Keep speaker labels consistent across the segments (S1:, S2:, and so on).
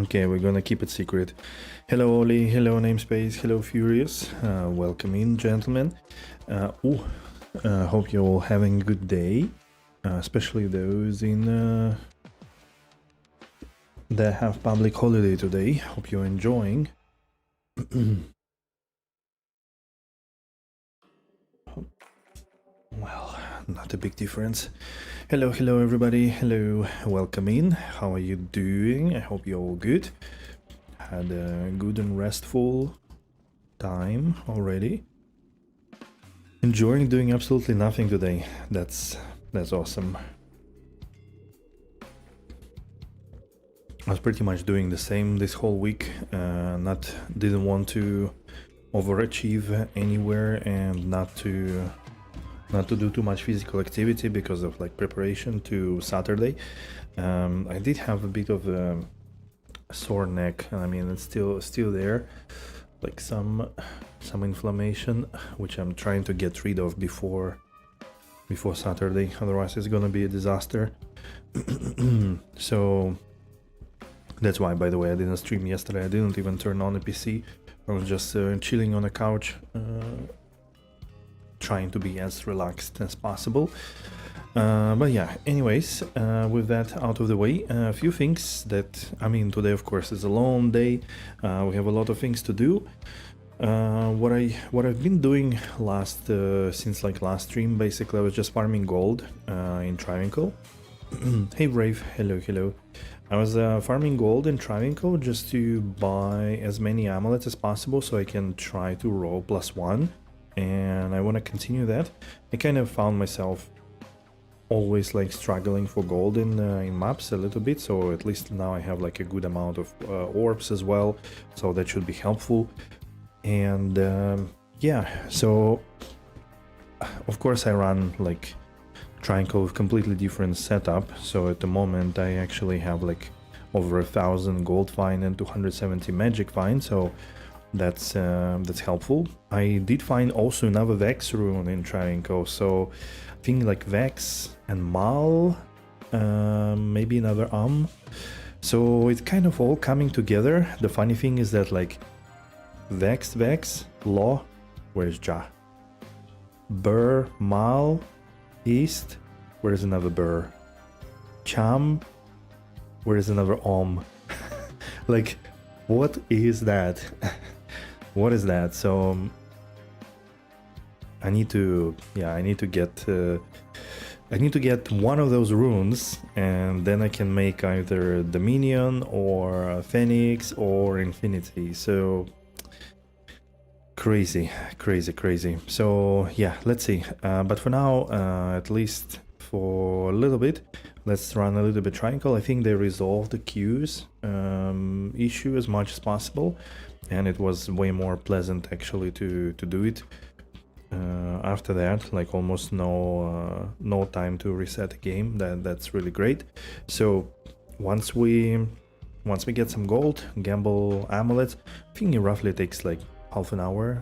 S1: Okay, we're gonna keep it secret. Hello, Oli. Hello, Namespace. Hello, Furious. Welcome in, gentlemen. Hope you're all having a good day, especially those in that have public holiday today. Hope you're enjoying. Well, not a big difference. Hello, everybody. Hello, welcome in. How are you doing? I hope you're all good. Had a good and restful time already. Enjoying doing absolutely nothing today. That's awesome. I was pretty much doing the same this whole week. Didn't want to overachieve anywhere and not to do too much physical activity because of like preparation to Saturday. I did have a bit of a sore neck. I mean, it's still there, like some inflammation, which I'm trying to get rid of before Saturday. Otherwise, it's gonna be a disaster. So that's why, by the way, I didn't stream yesterday. I didn't even turn on the PC. I was just chilling on the couch, trying to be as relaxed as possible. But yeah, anyways, with that out of the way, a few things that, I mean, today of course is a long day. We have a lot of things to do. What I've been doing since like last stream, basically I was just farming gold in Travinco. Hey Brave, hello. I was farming gold in Travinco just to buy as many amulets as possible so I can try to roll +1, and I want to continue that. I kind of found myself always like struggling for gold in maps a little bit, so at least now I have like a good amount of orbs as well, so that should be helpful. And yeah, so of course I run like Triangle with completely different setup. So at the moment I actually have like over 1,000 gold fine and 270 magic fine, so that's helpful. I did find also another Vex rune in Triangle, so I think like Vex and Mal, maybe another so it's kind of all coming together. The funny thing is that like Vex, Law, where's Ja? Burr, Mal, East, where's another Burr? Cham, where's another Like, what is that? What is that? So I need to get one of those runes, and then I can make either Dominion or Phoenix or Infinity. So crazy. So yeah, let's see. But for now, at least for a little bit, let's run a little bit Triangle. I think they resolved the queues issue as much as possible, and it was way more pleasant actually to do it. After that, like almost no time to reset the game. That's really great. So once we get some gold, gamble amulets, I think it roughly takes like half an hour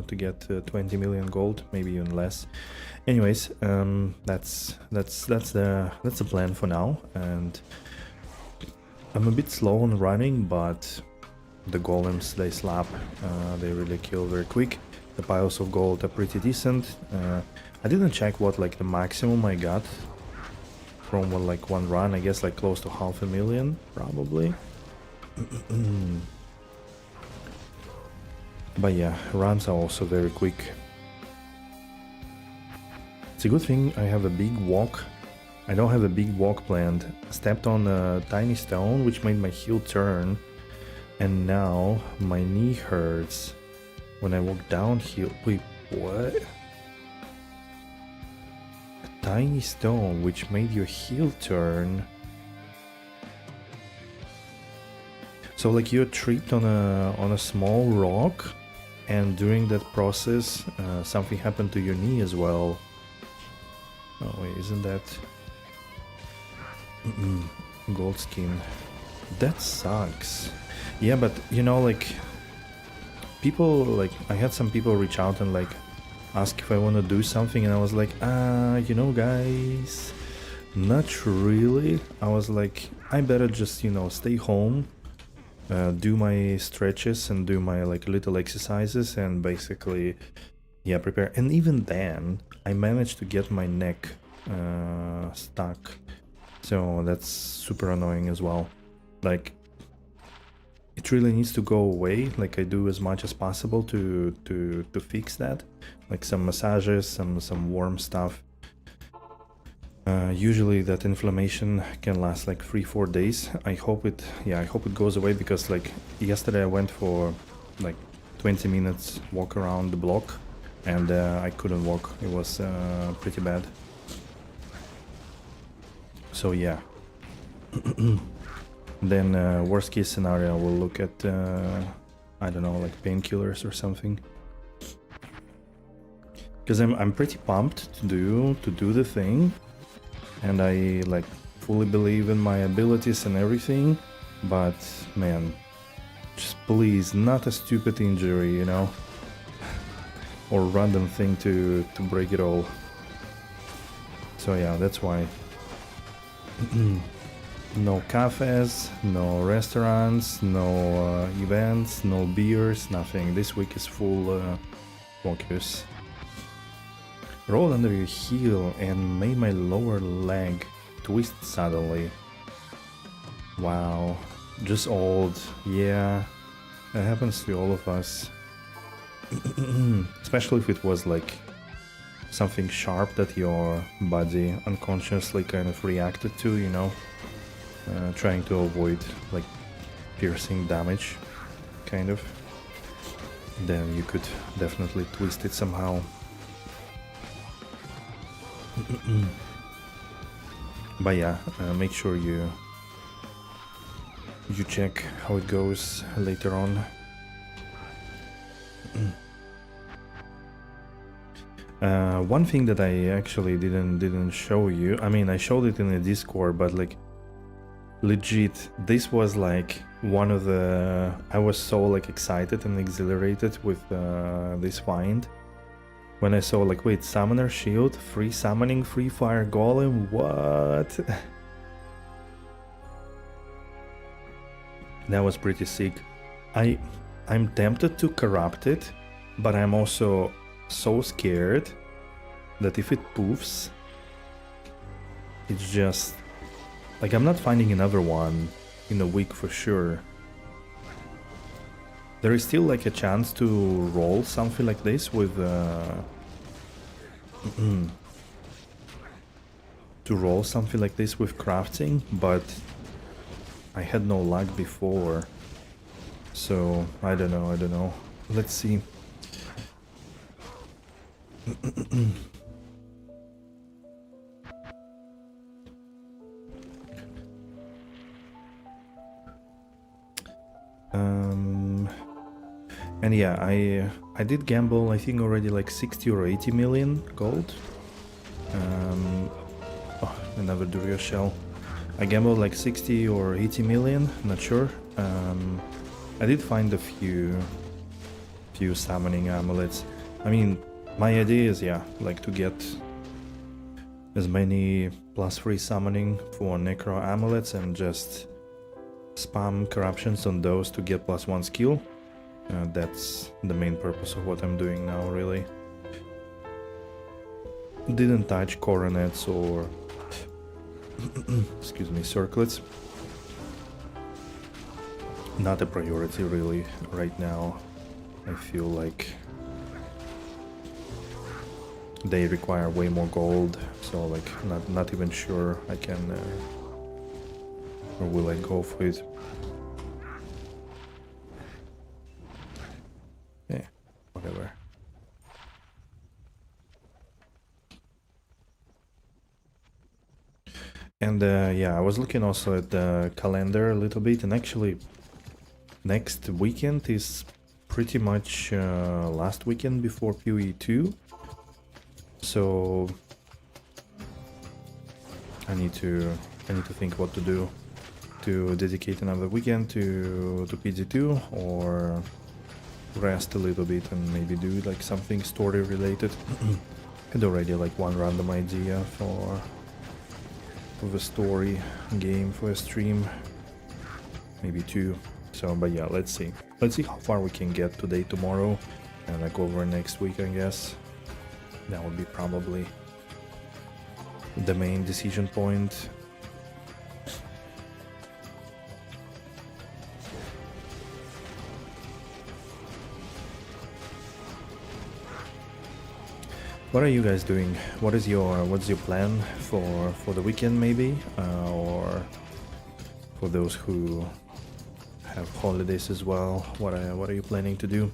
S1: to get 20 million gold, maybe even less. Anyways, that's the plan for now, and I'm a bit slow on running, but the golems they slap, they really kill very quick. The piles of gold are pretty decent. I didn't check what like the maximum I got from one run. I guess like close to 500,000 probably. But yeah, runs are also very quick. It's a good thing I have a big walk. I don't have a big walk planned. I stepped on a tiny stone which made my heel turn, and now my knee hurts when I walk downhill. Wait, what? A tiny stone which made your heel turn? So like you're tripped on a small rock, and during that process something happened to your knee as well. Oh wait, isn't that gold skin? That sucks. Yeah, but you know, like people, like I had some people reach out and like ask if I want to do something, and I was like, you know guys, not really. I was like, I better just, you know, stay home, do my stretches and do my like little exercises and basically, yeah, prepare. And even then, I managed to get my neck stuck, so that's super annoying as well. Like, it really needs to go away. Like, I do as much as possible to fix that, like some massages, some warm stuff. Usually that inflammation can last like 3-4 days. I hope it goes away, because like yesterday I went for like 20 minutes walk around the block and I couldn't walk. It was pretty bad. So yeah. Then worst case scenario, we'll look at I don't know, like painkillers or something. Because I'm pretty pumped to do the thing, and I like fully believe in my abilities and everything, but man, just please, not a stupid injury, you know, or random thing to break it all. So yeah, that's why. No cafes, no restaurants, no events, no beers, nothing. This week is full focus. Rolled under your heel and made my lower leg twist suddenly. Wow, just old. Yeah, that happens to all of us. Especially if it was like something sharp that your body unconsciously kind of reacted to, you know, trying to avoid like piercing damage, kind of. Then you could definitely twist it somehow. But yeah, make sure you check how it goes later on. One thing that I actually didn't show you, I mean I showed it in the Discord, but like legit, this was like one of the, I was so like excited and exhilarated with this find. When I saw like, wait, summoner shield, free summoning, free fire golem, what? That was pretty sick. I'm tempted to corrupt it, but I'm also so scared that if it poofs, it's just like I'm not finding another one in a week for sure. There is still like a chance to roll something like this with to roll something like this with crafting, but I had no luck before, so I don't know. Let's see. And yeah, I did gamble, I think already like 60 or 80 million gold. Oh, another Durio shell. I gambled like 60 or 80 million, not sure. I did find a few summoning amulets. I mean, my idea is, yeah, like to get as many +3 summoning for necro amulets and just spam corruptions on those to get +1 skill. That's the main purpose of what I'm doing now, really. Didn't touch coronets or excuse me, circlets. Not a priority really right now. I feel like they require way more gold, so like not even sure I can or will I go for it. Yeah, whatever. And yeah, I was looking also at the calendar a little bit, and actually next weekend is pretty much last weekend before PoE2. So I need to think what to do, to dedicate another weekend to PD2 or rest a little bit and maybe do like something story related. Had already like one random idea for the story game for a stream, maybe two, So, but yeah, let's see. Let's see how far we can get today, tomorrow, and like over next week, I guess. That would be probably the main decision point. What are you guys doing? What's your plan for the weekend, maybe, or for those who have holidays as well? What are you planning to do?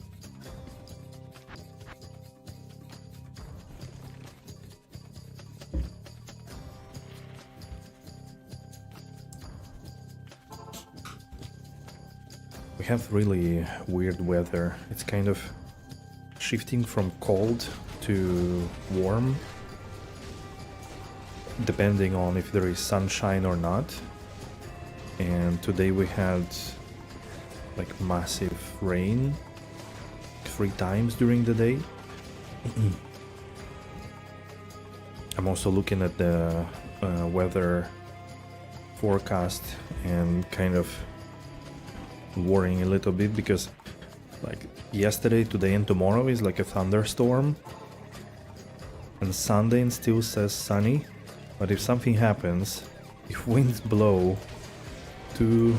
S1: We have really weird weather. It's kind of shifting from cold to warm, depending on if there is sunshine or not. And today we had like massive rain 3 times during the day. I'm also looking at the weather forecast and kind of worrying a little bit, because like yesterday, today and tomorrow is like a thunderstorm, and Sunday and still says sunny. But if something happens, if winds blow too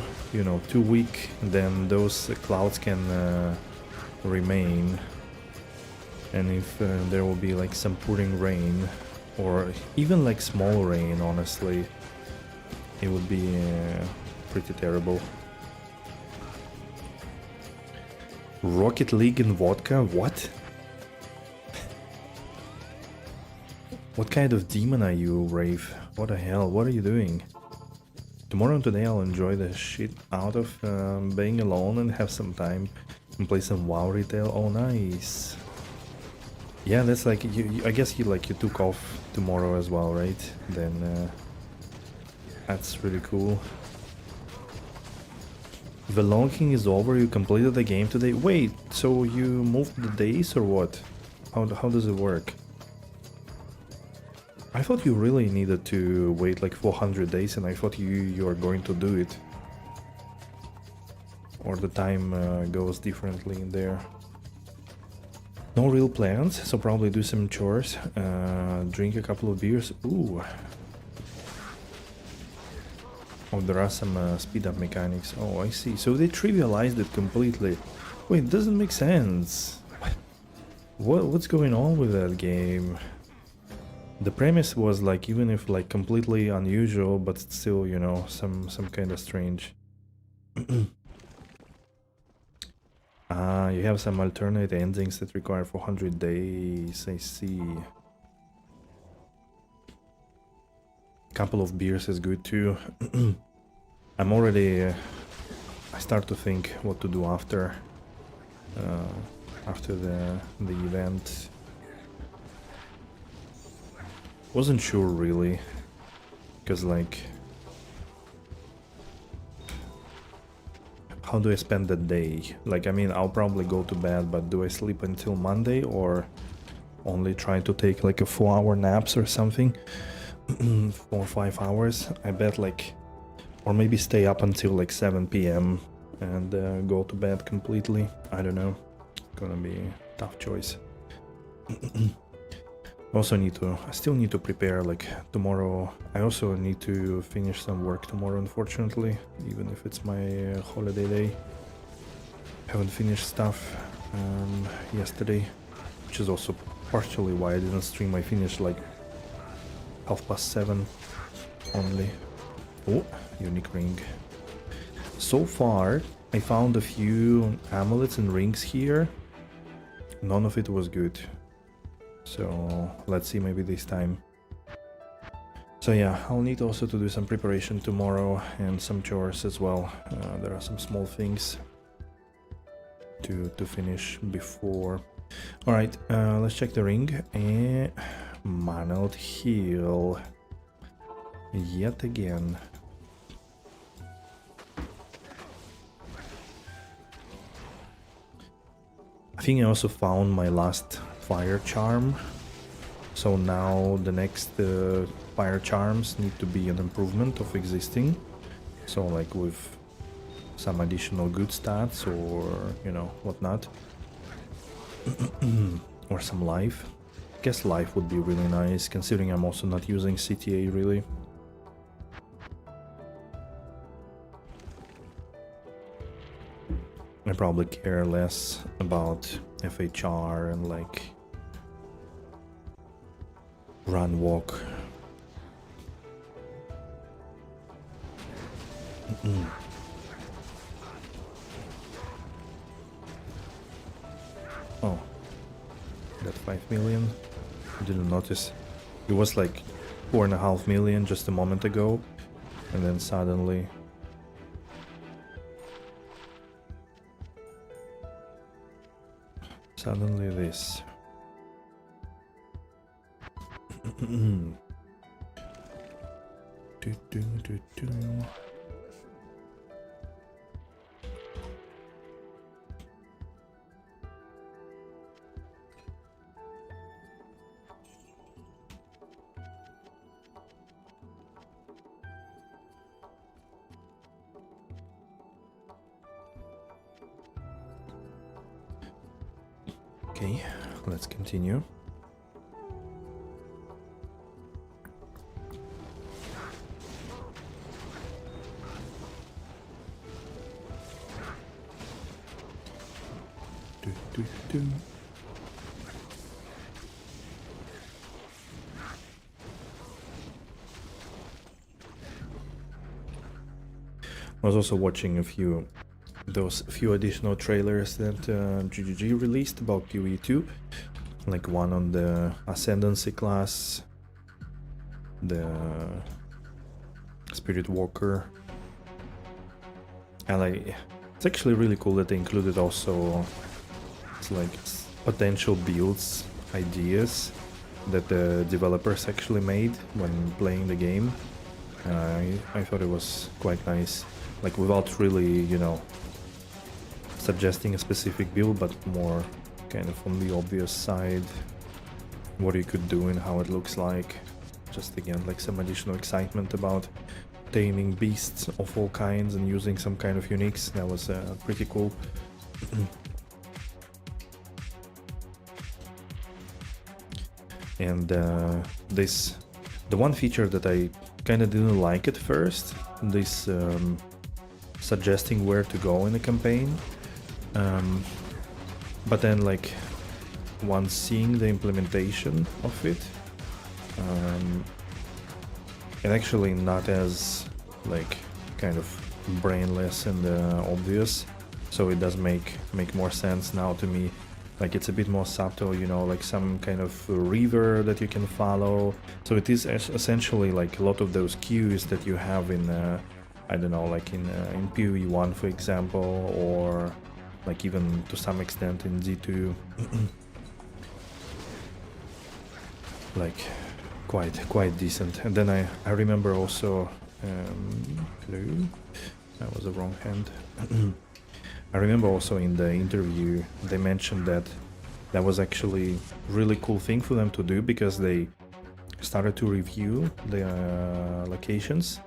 S1: weak, then those clouds can remain, and if there will be like some pouring rain, or even like small rain, honestly, it would be pretty terrible. Rocket League and vodka? What? What kind of demon are you, Rave? What the hell? What are you doing? Tomorrow and today I'll enjoy the shit out of being alone and have some time and play some WoW retail. Oh, nice. Yeah, that's like I guess you took off tomorrow as well, right? Then that's really cool. The Long King is over. You completed the game today. Wait, so you moved the days or what? How does it work? I thought you really needed to wait like 400 days, and I thought you are going to do it. Or the time goes differently in there. No real plans, so probably do some chores, drink a couple of beers. Ooh. Oh, there are some speed up mechanics. Oh, I see. So they trivialized it completely. Wait, it doesn't make sense. What's going on with that game? The premise was like, even if like completely unusual, but still, you know, some kind of strange. You have some alternate endings that require 400 days. I see. Couple of beers is good too. I'm already I start to think what to do after the event. Wasn't sure really, because like, how do I spend the day? Like, I mean, I'll probably go to bed, but do I sleep until Monday, or only try to take like a 4-hour naps or something? 4 or 5 hours, I bet, like, or maybe stay up until like 7 p.m. and go to bed completely. I don't know. Gonna be a tough choice. I still need to prepare, like, tomorrow. I also need to finish some work tomorrow, unfortunately, even if it's my holiday day. Haven't finished stuff yesterday, which is also partially why I didn't stream. I finished like 7:30 only. Oh, unique ring. So far, I found a few amulets and rings here. None of it was good. So let's see, maybe this time. So yeah, I'll need also to do some preparation tomorrow and some chores as well. There are some small things to finish before. All right, let's check the ring. Mantled Heel. Yet again. I think I also found my last fire charm. So now the next fire charms need to be an improvement of existing. So like with some additional good stats or, you know, whatnot. Or some life. I guess life would be really nice, considering I'm also not using CTA really. I probably care less about FHR and like run walk. Oh, that 5 million. I didn't notice. It was like 4.5 million just a moment ago, and then suddenly this. Okay, let's continue. I was also watching those few additional trailers that GGG released about PoE2, like one on the Ascendancy class, the Spirit Walker, and like it's actually really cool that they included also potential builds, ideas that the developers actually made when playing the game. I thought it was quite nice, like without really, you know, suggesting a specific build, but more kind of on the obvious side, what you could do and how it looks like. Just again, like some additional excitement about taming beasts of all kinds and using some kind of uniques. That was pretty cool. And the one feature that I kind of didn't like at first, this suggesting where to go in the campaign, but then like once seeing the implementation of it, and actually not as like kind of brainless and obvious, so it does make more sense now to me. Like it's a bit more subtle, you know, like some kind of river that you can follow. So it is essentially like a lot of those cues that you have in I don't know, like in PoE1 for example, or like even to some extent in Z2. Like quite decent. And then I remember also that was the wrong hand. I remember also in the interview they mentioned that was actually really cool thing for them to do, because they started to review the locations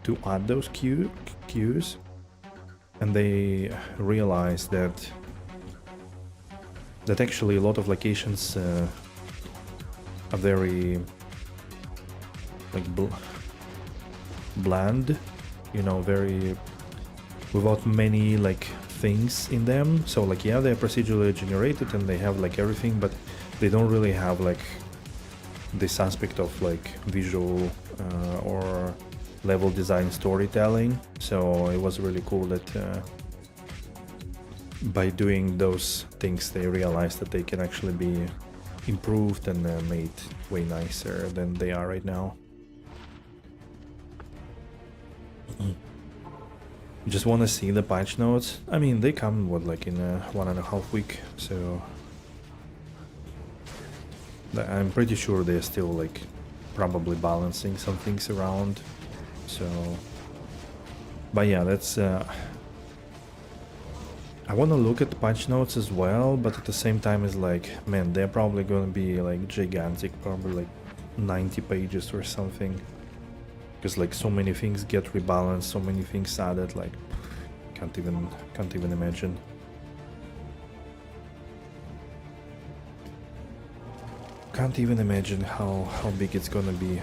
S1: to add those cues, and they realized that actually a lot of locations are very like bland, you know, very without many like things in them. So like yeah, they're procedurally generated and they have like everything, but they don't really have like this aspect of like visual or level design storytelling. So it was really cool that by doing those things they realized that they can actually be improved and made way nicer than they are right now. Just want to see the patch notes. I mean, they come what, like in 1.5 weeks, so I'm pretty sure they're still like probably balancing some things around. So, but yeah, that's I want to look at the patch notes as well, but at the same time it's like, man, they're probably going to be like gigantic, probably like 90 pages or something. Because like so many things get rebalanced, so many things added, like can't even imagine. Can't even imagine how big it's gonna be.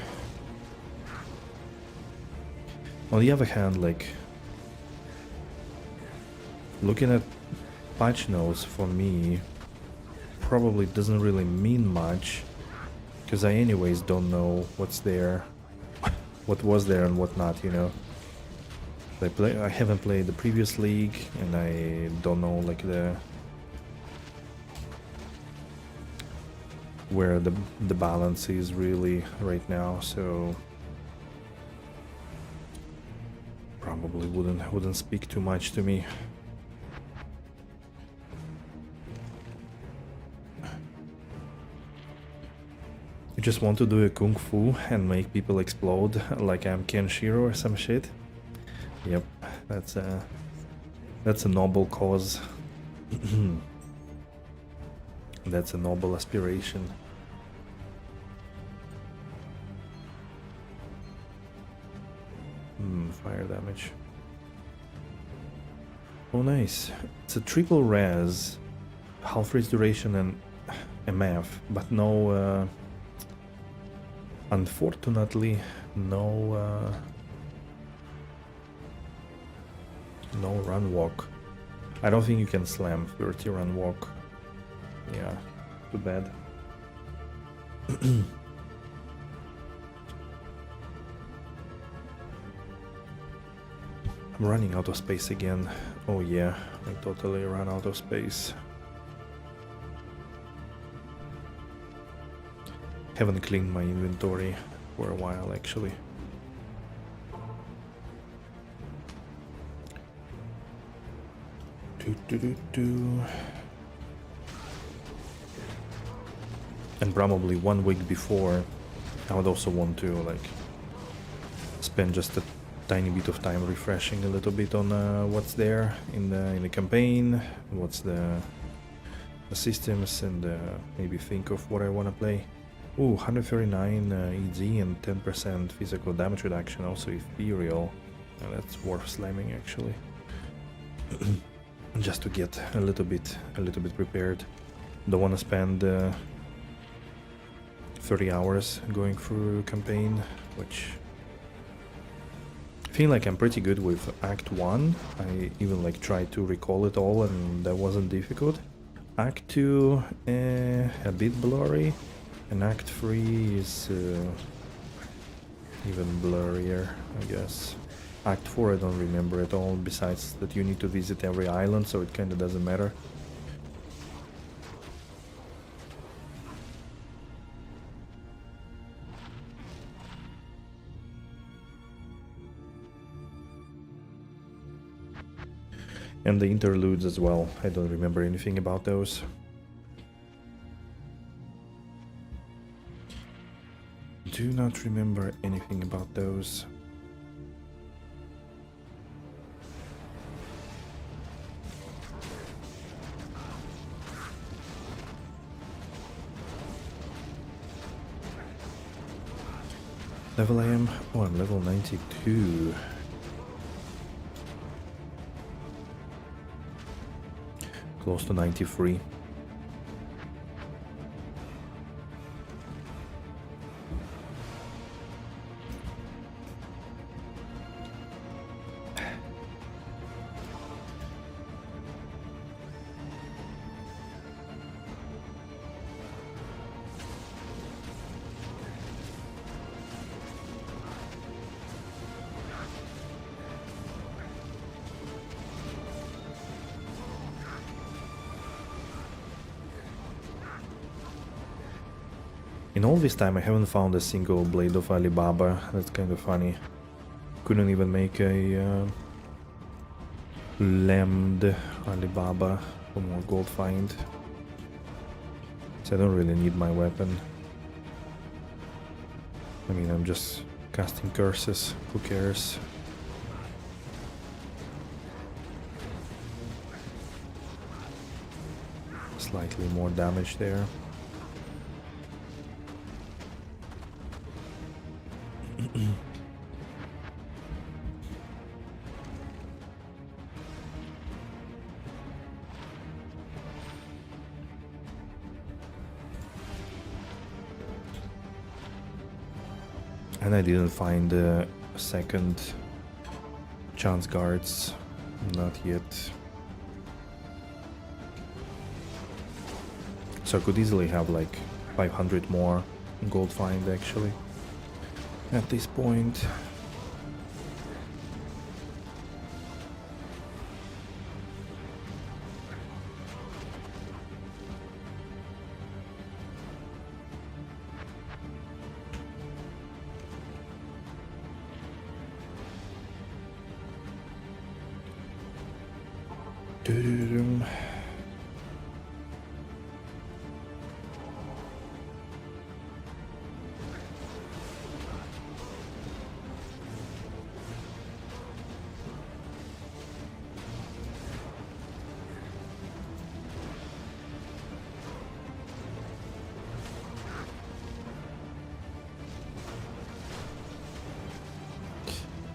S1: On the other hand, like looking at patch notes for me probably doesn't really mean much, because I anyways don't know what's there, what was there and what not, you know. I haven't played the previous league, and I don't know like where the balance is really right now, so probably wouldn't speak too much to me. You just want to do a kung fu and make people explode like I'm Kenshiro or some shit? Yep, that's a noble cause. That's a noble aspiration. Fire damage. Oh nice. It's a triple res, half res duration and MF, but no unfortunately no run walk. I don't think you can slam 30 run walk. Yeah, too bad. I'm running out of space again. Oh yeah, I totally ran out of space. Haven't cleaned my inventory for a while actually. And probably 1 week before, I would also want to like spend just a tiny bit of time refreshing a little bit on what's there in the campaign, what's the systems, and maybe think of what I want to play. Ooh, 139 EZ and 10% physical damage reduction, also ethereal. That's worth slamming actually. Just to get a little bit prepared. Don't want to spend 30 hours going through campaign, which I feel like I'm pretty good with Act 1. I even like tried to recall it all and that wasn't difficult. Act 2, a bit blurry, and Act 3 is even blurrier, I guess. Act 4 I don't remember at all, besides that you need to visit every island, so it kinda doesn't matter. And the interludes as well, I don't remember anything about those. Do not remember anything about those. Level I am? Oh, I'm level 92. Close to 93. In all this time I haven't found a single blade of Alibaba. That's kind of funny. Couldn't even make a lammed Alibaba for more gold find. So I don't really need my weapon. I mean, I'm just casting curses, who cares? Slightly more damage there. And I didn't find second chance guards, not yet. So I could easily have like 500 more gold find actually at this point.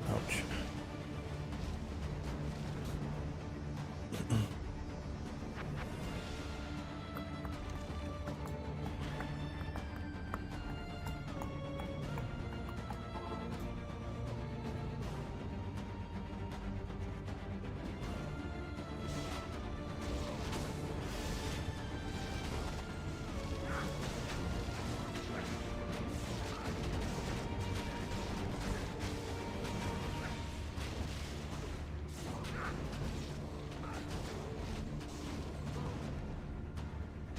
S1: Ouch.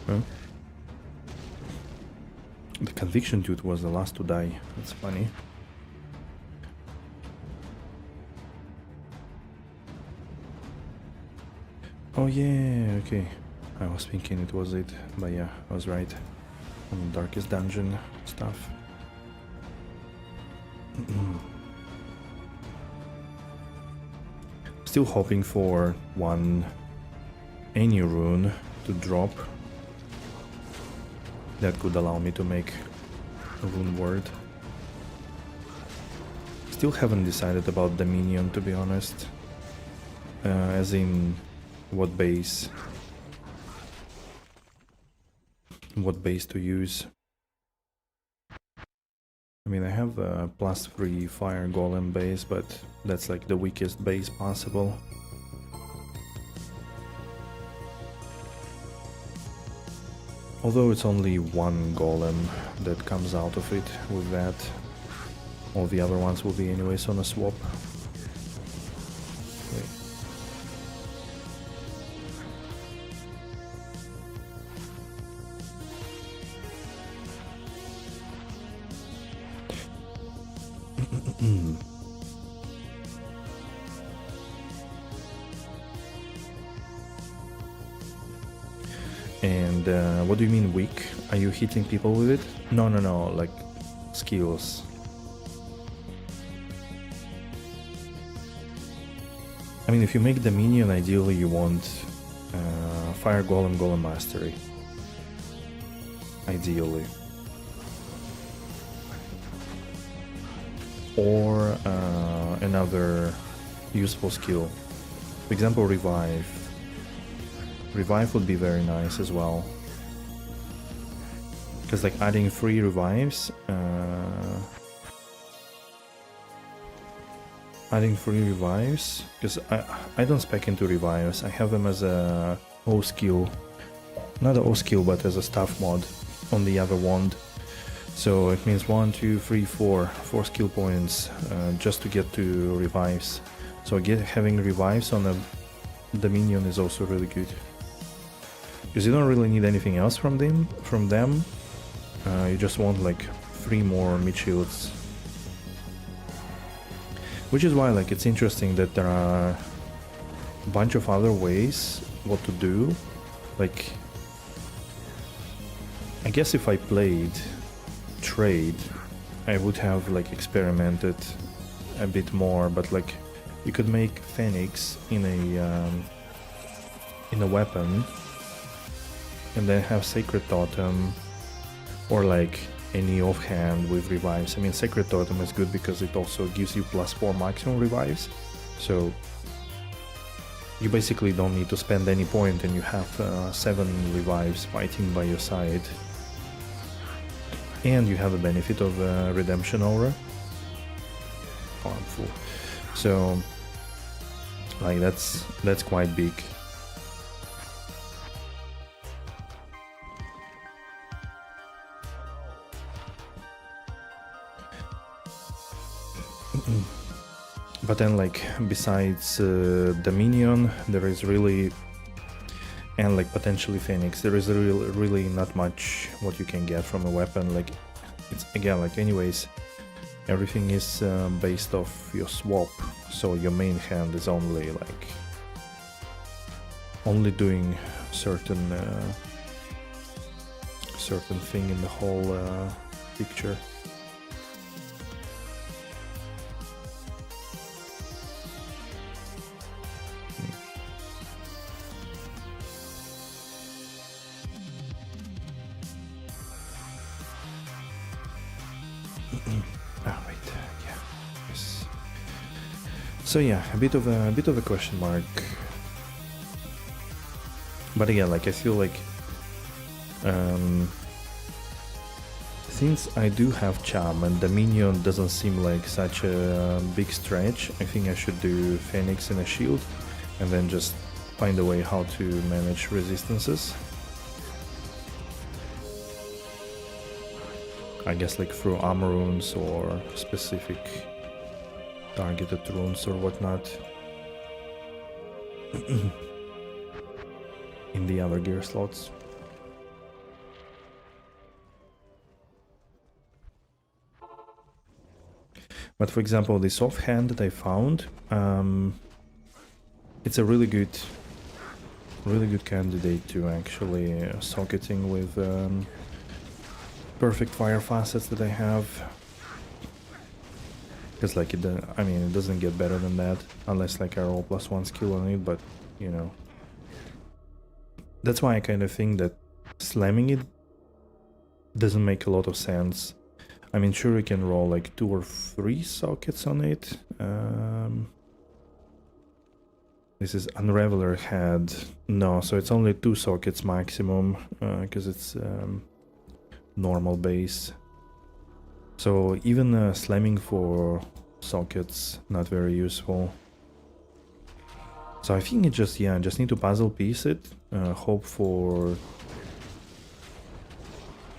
S1: Huh? The conviction dude was the last to die. That's funny. Oh yeah, okay. I was thinking it was it, but yeah, I was right. On the darkest dungeon stuff. Still hoping for one Any rune to drop that could allow me to make a Runeword. Still haven't decided about the minion, to be honest. As in what base to use. I mean, I have a +3 fire golem base, but that's like the weakest base possible. Although it's only one golem that comes out of it with that. All the other ones will be anyways on a swap. Wait. And what do you mean weak? Are you hitting people with it? No, like skills. I mean, if you make the minion, ideally you want Fire Golem, Golem Mastery. Ideally. Or another useful skill. For example, Revive. Revive would be very nice as well. Because like adding 3 revives, because I don't spec into revives, I have them as a O skill, not a O skill but as a staff mod on the other wand. So it means 1, 2, 3, 4 skill points just to get to revives. So having revives on the minion is also really good. Because you don't really need anything else from them. You just want like 3 more mid shields. Which is why like it's interesting that there are a bunch of other ways what to do. Like, I guess if I played trade, I would have like experimented a bit more, but like you could make Phoenix in a weapon and then have Sacred Totem or like any offhand with revives. I mean, Sacred Totem is good because it also gives you +4 maximum revives, so you basically don't need to spend any point and you have 7 revives fighting by your side. And you have the benefit of Redemption Aura, harmful. So like that's quite big. But then, like, besides Dominion, there is really, and like potentially Phoenix, there is really not much what you can get from a weapon. Like, it's again, like, anyways, everything is based off your swap, so your main hand is only like doing certain thing in the whole picture. So yeah, a bit of a question mark. But again, like, I feel like since I do have charm and Dominion doesn't seem like such a big stretch, I think I should do Phoenix and a shield and then just find a way how to manage resistances. I guess like through armor runes or specific targeted runes or whatnot in the other gear slots. But for example, this offhand that I found, it's a really good candidate to actually socketing with perfect fire facets that I have. Because like I mean, it doesn't get better than that unless like I roll +1 skill on it, but you know, that's why I kind of think that slamming it doesn't make a lot of sense. I mean, sure, you can roll like 2 or 3 sockets on it. This is Unraveler head. No, so it's only 2 sockets maximum because it's normal base. So even slamming for sockets, not very useful. So I think it just need to puzzle piece it, hope for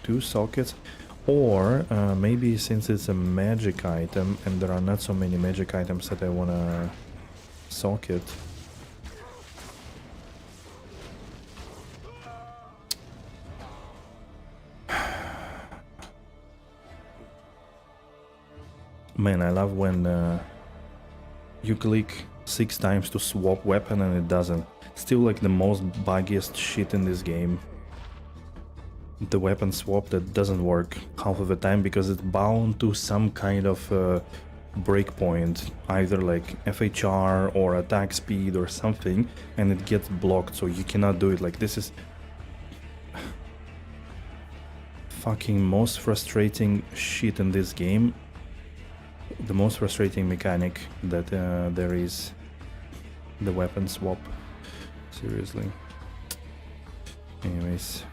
S1: 2 sockets, or maybe since it's a magic item and there are not so many magic items that I wanna socket. Man, I love when you click 6 times to swap weapon and it doesn't. Still like the most buggiest shit in this game. The weapon swap that doesn't work half of the time because it's bound to some kind of breakpoint, either like FHR or attack speed or something, and it gets blocked, so you cannot do it. Like, this is fucking most frustrating shit in this game. The most frustrating mechanic that there is, the weapon swap. Seriously. Anyways,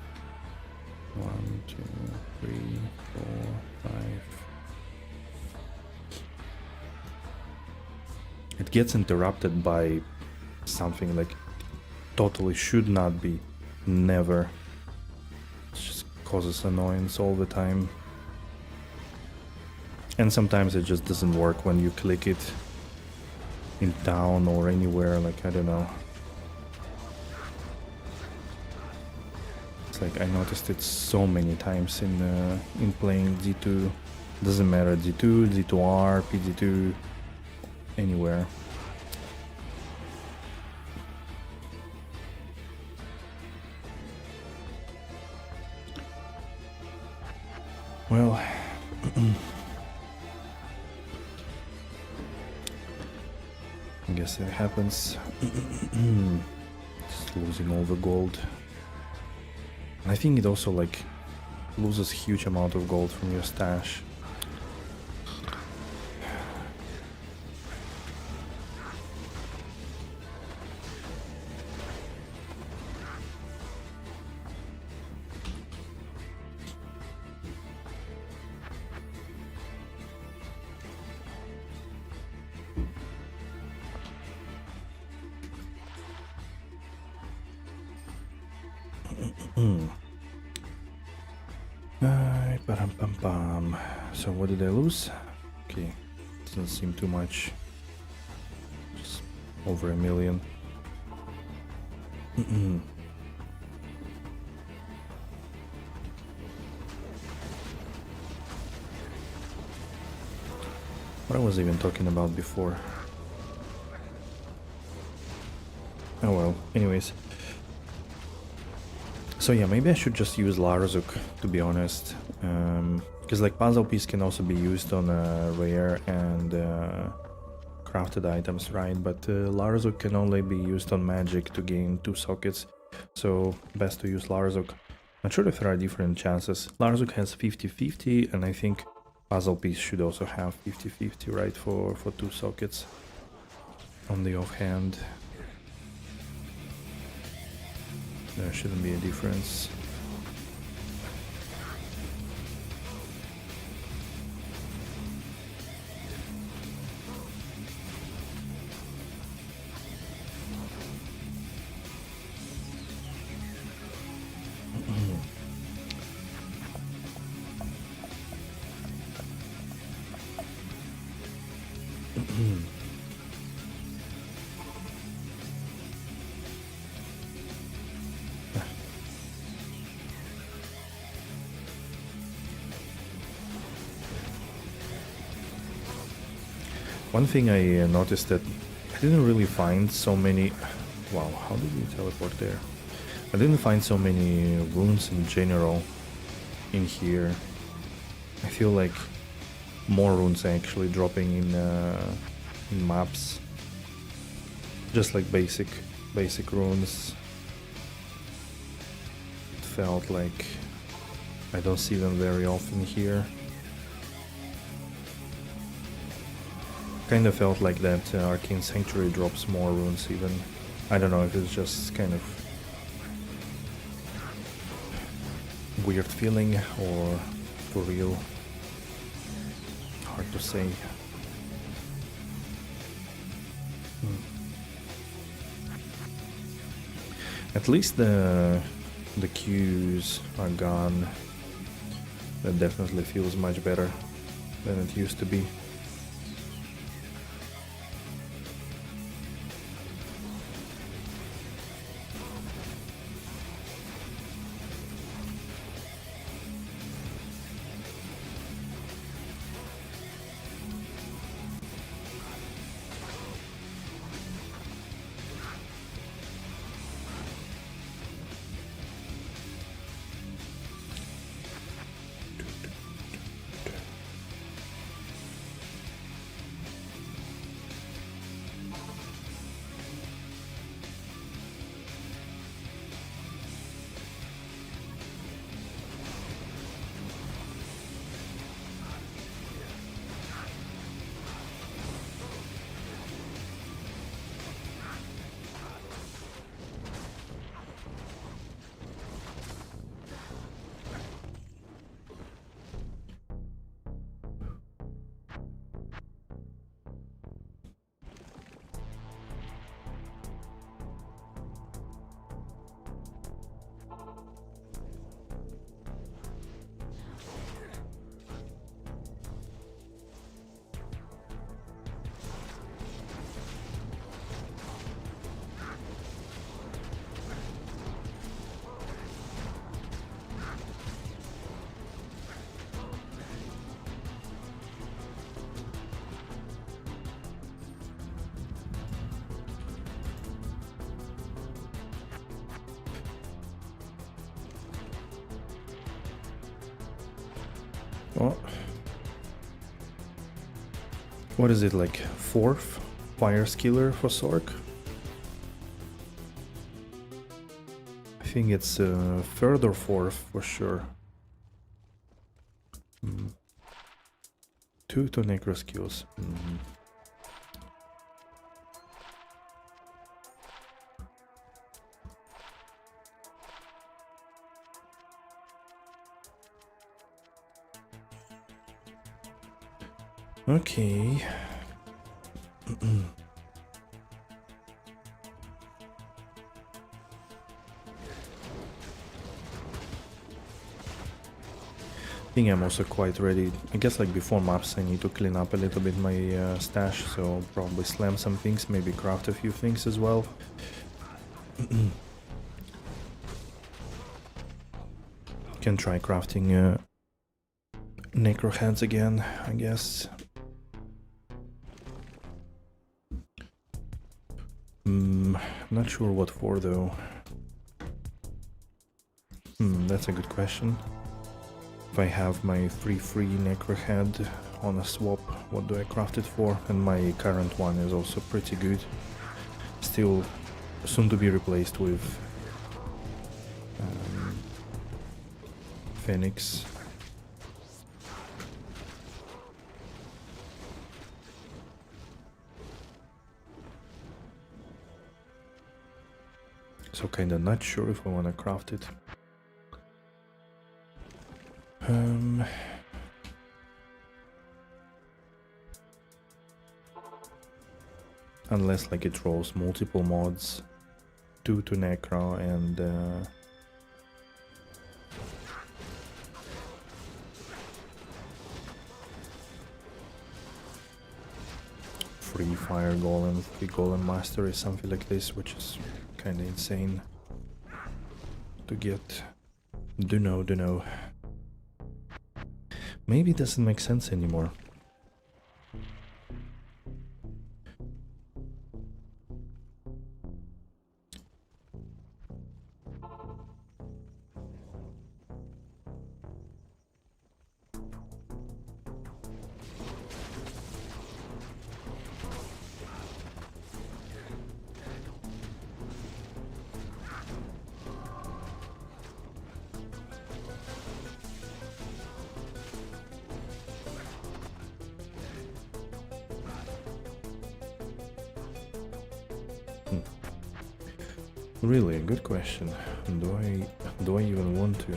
S1: 1, 2, 3, 4, 5. It gets interrupted by something like totally should not be. Never. It just causes annoyance all the time. And sometimes it just doesn't work when you click it in town or anywhere, like, I don't know. It's like I noticed it so many times in playing D2. Doesn't matter, D2, D2R, PD2, anywhere. Well, I guess it happens. Just losing all the gold. I think it also like loses huge amount of gold from your stash. Pam. So what did I lose? Okay, doesn't seem too much. Just over 1 million. What I was even talking about before. Oh well, anyways. So yeah, maybe I should just use Larzuk, to be honest. Because like puzzle piece can also be used on rare and crafted items, right? But Larzuk can only be used on magic to gain 2 sockets. So best to use Larzuk. Not sure if there are different chances. Larzuk has 50-50 and I think puzzle piece should also have 50-50, right? For 2 sockets on the offhand. There shouldn't be a difference. One thing I noticed that I didn't really find so many... Wow, how did we teleport there? I didn't find so many runes in general in here. I feel like more runes are actually dropping in maps. Just like basic runes. It felt like I don't see them very often here. Kind of felt like that Arcane Sanctuary drops more runes even. I don't know if it's just kind of weird feeling or for real. Hard to say. At least the queues are gone. That definitely feels much better than it used to be. Oh. What is it, like 4th fire skiller for Sork? I think it's 3rd or 4th for sure. 2 to necro skills. Okay. I think I'm also quite ready. I guess like before maps I need to clean up a little bit my stash, so probably slam some things, maybe craft a few things as well. Can try crafting necro heads again, I guess. Not sure what for though. That's a good question. If I have my free necro head on a swap, what do I craft it for? And my current one is also pretty good. Still soon to be replaced with Phoenix. So kinda not sure if I wanna craft it. Unless like it rolls multiple mods, 2 to necro and 3 fire golem, 3 golem mastery, something like this, which is kinda insane to get. Dunno. Maybe it doesn't make sense anymore. Really, a good question. Do I even want to?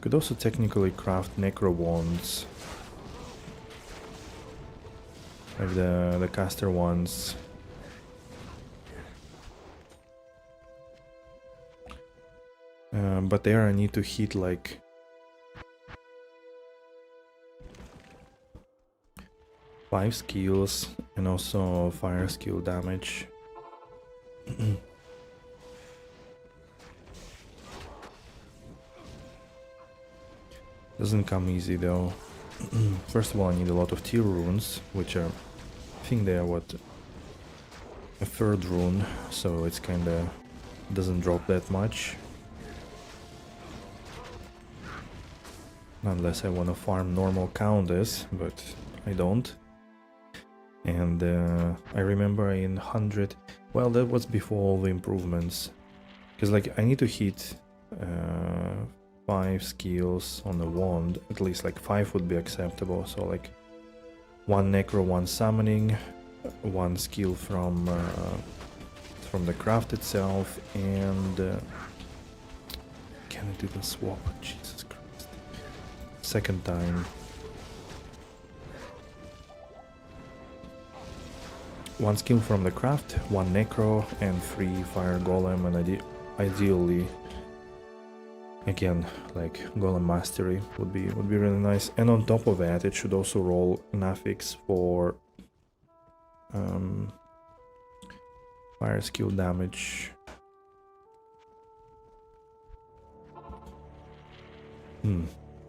S1: Could also technically craft necro wands, like the caster wands. But there I need to hit like 5 skills and also fire skill damage. Doesn't come easy though. First of all, I need a lot of tier runes, which are, I think they are what, a 3rd rune, so it's kinda doesn't drop that much. Unless I want to farm normal counters, but I don't. And I remember in 100, well, that was before all the improvements, because like I need to hit 5 skills on the wand, at least like 5 would be acceptable, so like 1 necro, 1 summoning, 1 skill from the craft itself, and can I do the swap? Jesus Christ. Second time. 1 skill from the craft, 1 necro, and 3 fire golem, and ideally, again, like golem mastery would be really nice. And on top of that, it should also roll Nafix for fire skill damage.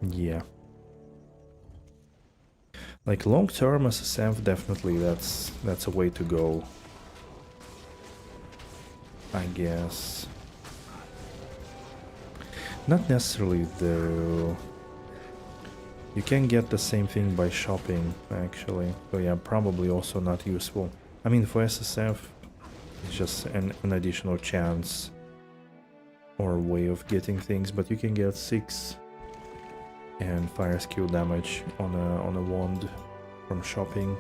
S1: Yeah. Like long-term SSF, definitely that's a way to go, I guess. Not necessarily though. You can get the same thing by shopping, actually. So yeah, probably also not useful. I mean, for SSF, it's just an additional chance or way of getting things, but you can get 6 and fire skill damage on a wand from shopping,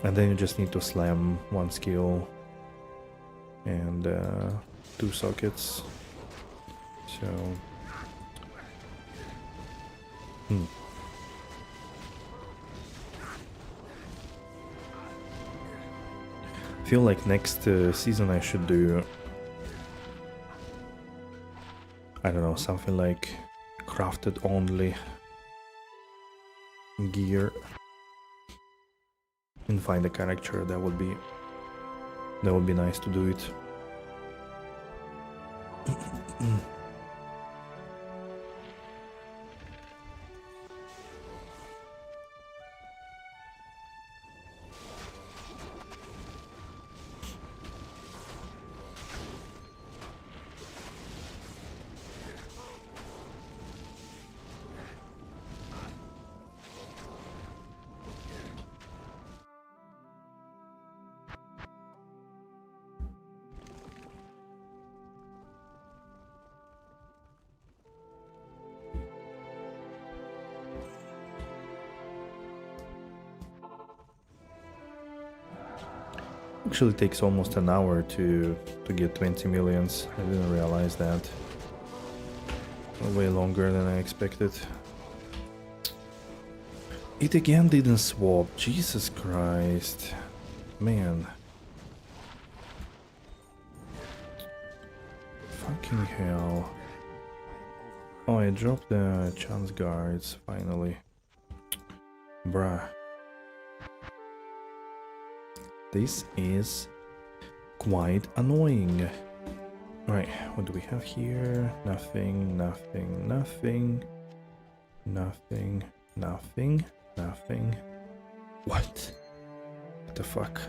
S1: and then you just need to slam 1 skill and 2 sockets. So feel like next season I should do, I don't know, something like crafted only gear and find a character. That would be nice to do it. Actually takes almost an hour to get 20 millions. I didn't realize that. Way longer than I expected. It again didn't swap. Jesus Christ. Man. Fucking hell. Oh, I dropped the chance guards finally. Bruh. This is quite annoying. Right, what do we have here? Nothing, nothing, nothing. Nothing, nothing, nothing. What? What the fuck?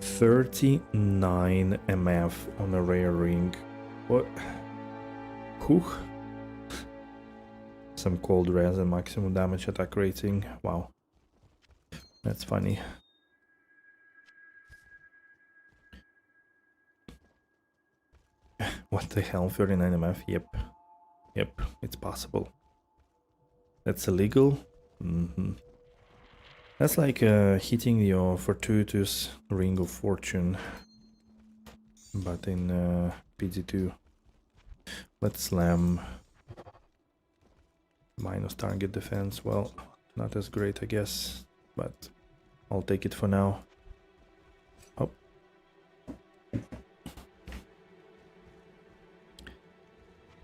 S1: 39 MF on a rare ring. What? Whew. Some cold res and maximum damage attack rating. Wow. That's funny. What the hell, 39 MF? Yep, it's possible. That's illegal? That's like hitting your fortuitous ring of fortune. But in PD2. Let's slam. Minus target defense. Well, not as great, I guess. But I'll take it for now. Oh.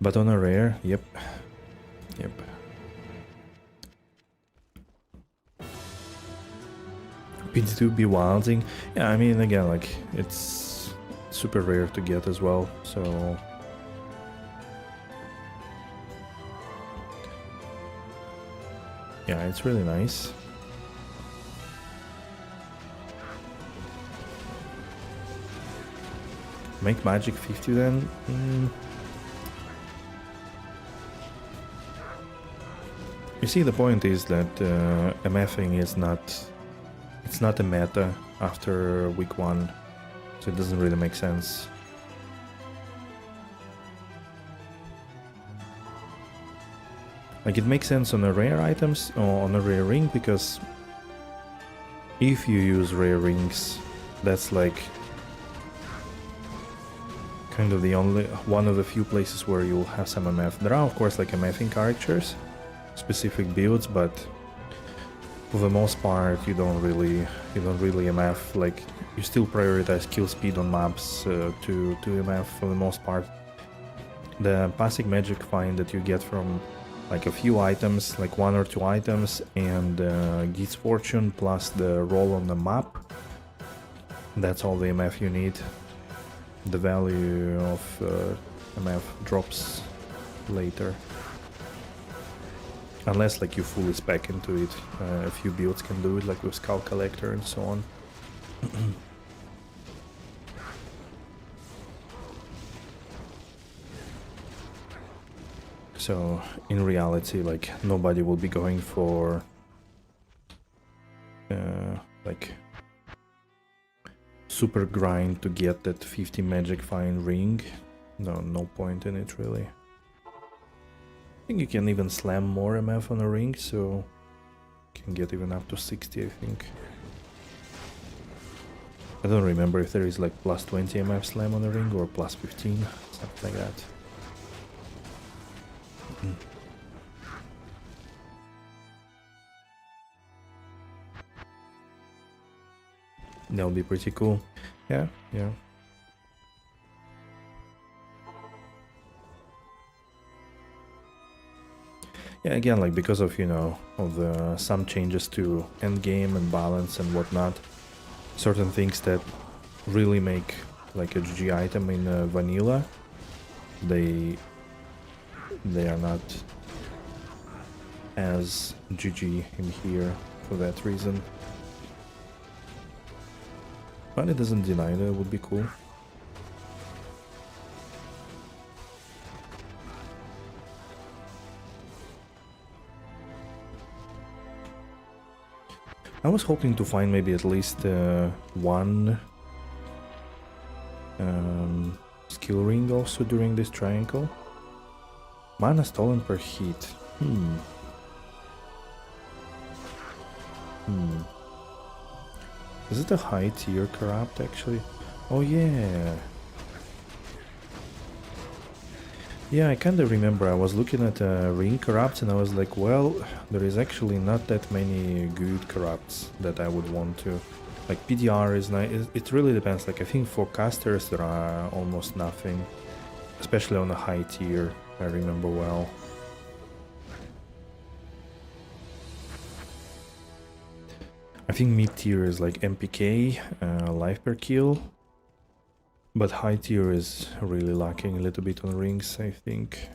S1: But on a rare, yep. PD2 be wilding. Yeah, I mean, again, like, it's super rare to get as well, so... yeah, it's really nice. Make magic 50 then? You see, the point is that MFing is not... it's not a meta after week 1, so it doesn't really make sense. Like, it makes sense on the rare items or on a rare ring, because if you use rare rings, that's like kind of the only one of the few places where you'll have some MF. There are of course like MFing characters, specific builds, but for the most part you don't really MF. Like, you still prioritize kill speed on maps to MF for the most part. The basic magic find that you get from like a few items, like 1 or 2 items, and Geet's Fortune plus the roll on the map, that's all the MF you need. The value of MF drops later. Unless like you fully spec into it. A few builds can do it, like with Skull Collector and so on. So in reality, like, nobody will be going for like super grind to get that 50 magic fine ring. No point in it really. I think you can even slam more MF on a ring, so you can get even up to 60, I think. I don't remember if there is like plus 20 MF slam on a ring or plus 15, something like that. That'll be pretty cool. Yeah, yeah. Yeah, again, like because of, you know, of the some changes to endgame and balance and whatnot, certain things that really make like a GG item in vanilla, they are not as GG in here for that reason. But it doesn't deny that it would be cool. I was hoping to find maybe at least one skill ring also during this triangle. Mana stolen per hit. Is it a high tier corrupt actually? Oh yeah. Yeah, I kinda remember I was looking at ring corrupts and I was like, well, there is actually not that many good corrupts that I would want to. Like PDR is nice, it really depends. Like I think for casters there are almost nothing, especially on a high tier, I remember well. I think mid tier is like MPK, life per kill, but high tier is really lacking a little bit on rings, I think.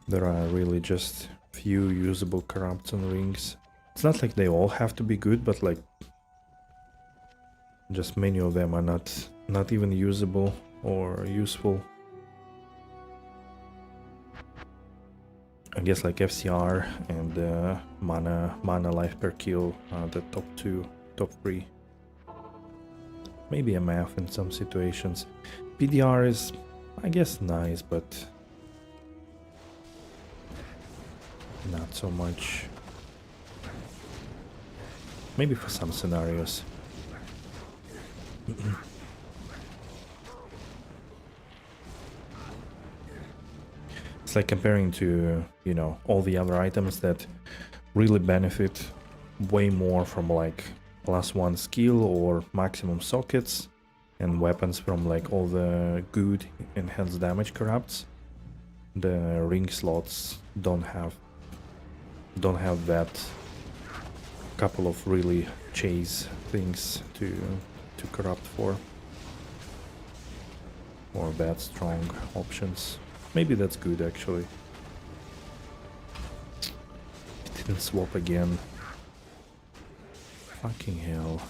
S1: There are really just few usable corrupts on rings. It's not like they all have to be good, but like just many of them are not even usable or useful. I guess like FCR and mana life per kill are the top three. Maybe MF in some situations. PDR is, I guess, nice, but not so much. Maybe for some scenarios. It's like comparing to, you know, all the other items that really benefit way more from like +1 skill or maximum sockets, and weapons from like all the good enhanced damage corrupts. The ring slots don't have that couple of really chase things to corrupt for, or bad strong options. Maybe that's good actually. It didn't swap again. Fucking hell.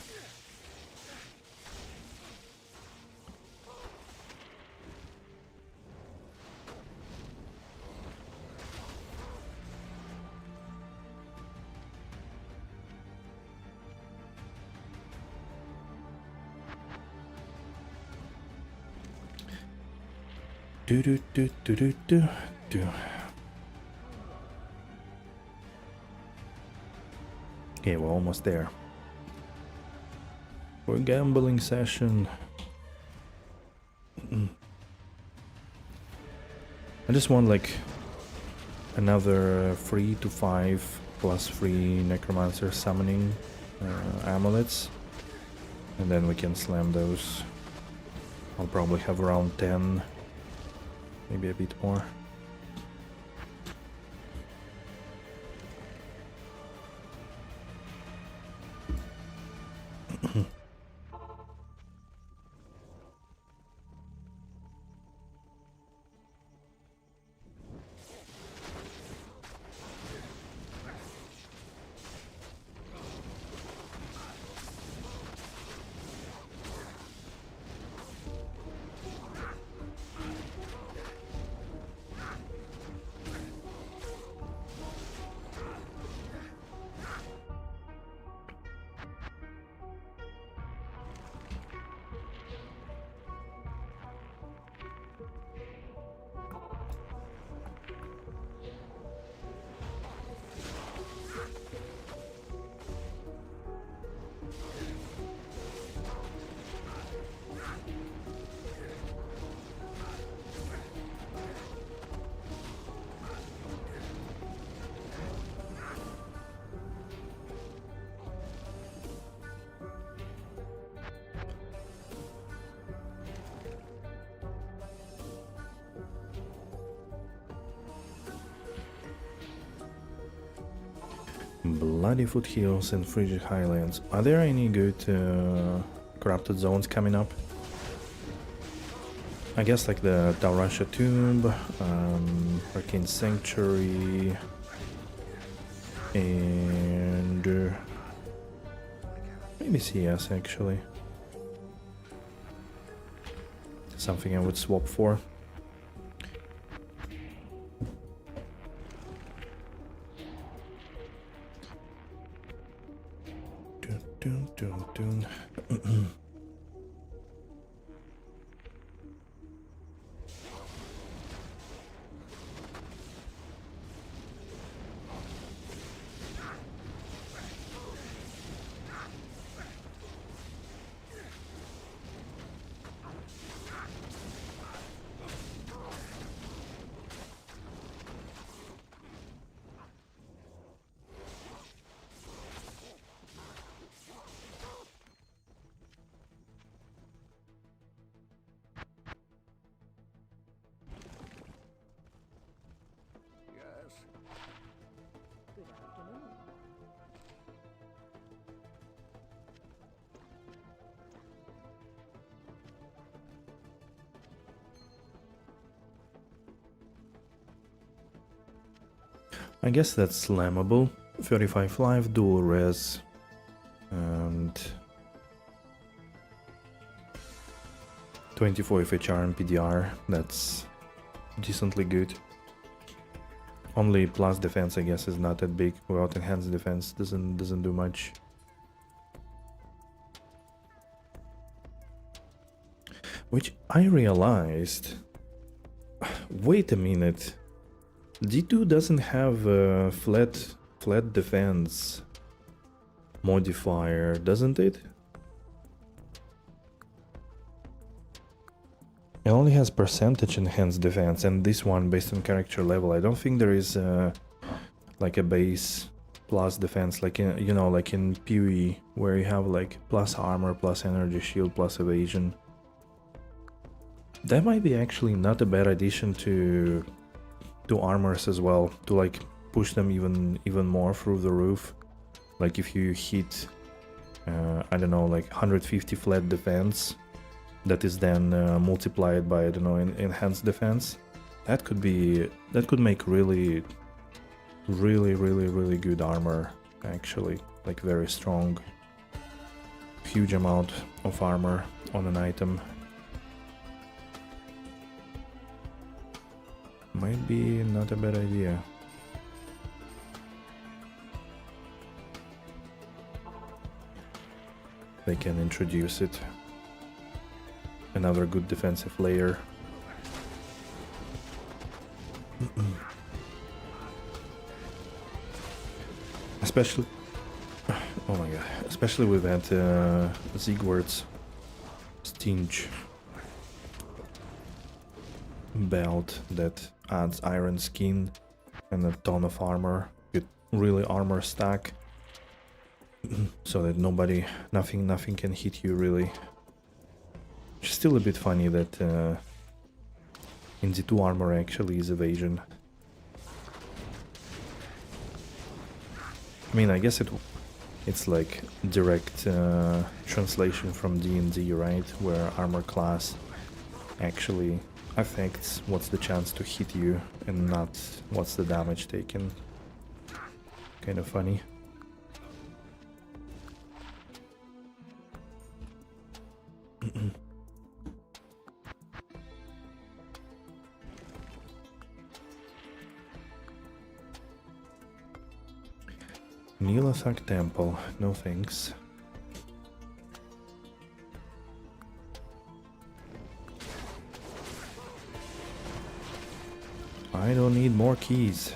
S1: Do do do do do do do. Okay, we're almost there. For a gambling session. I just want like another 3 to 5 +3 necromancer summoning amulets, and then we can slam those. I'll probably have around 10. Maybe a bit more. Bloody Foothills and Frigid Highlands. Are there any good corrupted zones coming up? I guess like the Taurasha Tomb, Arcane Sanctuary, and maybe CS actually. Something I would swap for. Dun, dun, dun, dun. I guess that's slammable. 35 life, dual res, and 24 FHR and PDR. That's decently good. Only plus defense, I guess, is not that big. Without enhanced defense, doesn't do much. Which I realized. Wait a minute. D2 doesn't have a flat defense modifier, doesn't it? It only has percentage enhanced defense, and this one based on character level. I don't think there is like a base plus defense, like in, you know, like in PvE, where you have like plus armor, plus energy shield, plus evasion. That might be actually not a bad addition to armors as well, to like push them even more through the roof. Like if you hit I don't know, like 150 flat defense, that is then multiplied by, I don't know, enhanced defense, that could make really good armor actually, like very strong, huge amount of armor on an item. Might be not a bad idea. They can introduce it. Another good defensive layer. Especially, oh my god, especially with that Siegward's Stinge belt that adds iron skin and a ton of armor, with really armor stack, so that nothing can hit you really. It's still a bit funny that in D2 armor actually is evasion. I mean, I guess it's like direct translation from D&D, right? Where armor class actually affects what's the chance to hit you and not what's the damage taken. Kind of funny. Nilathak Temple, no thanks. I don't need more keys.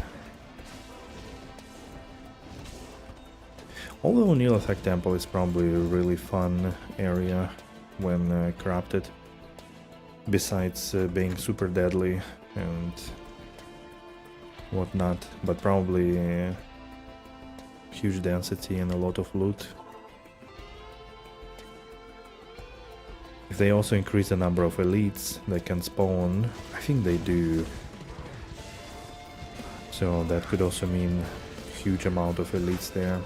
S1: Although Nilathak Temple is probably a really fun area when corrupted, besides being super deadly and whatnot, but probably huge density and a lot of loot. If they also increase the number of elites that can spawn, I think they do. So that could also mean huge amount of elites there.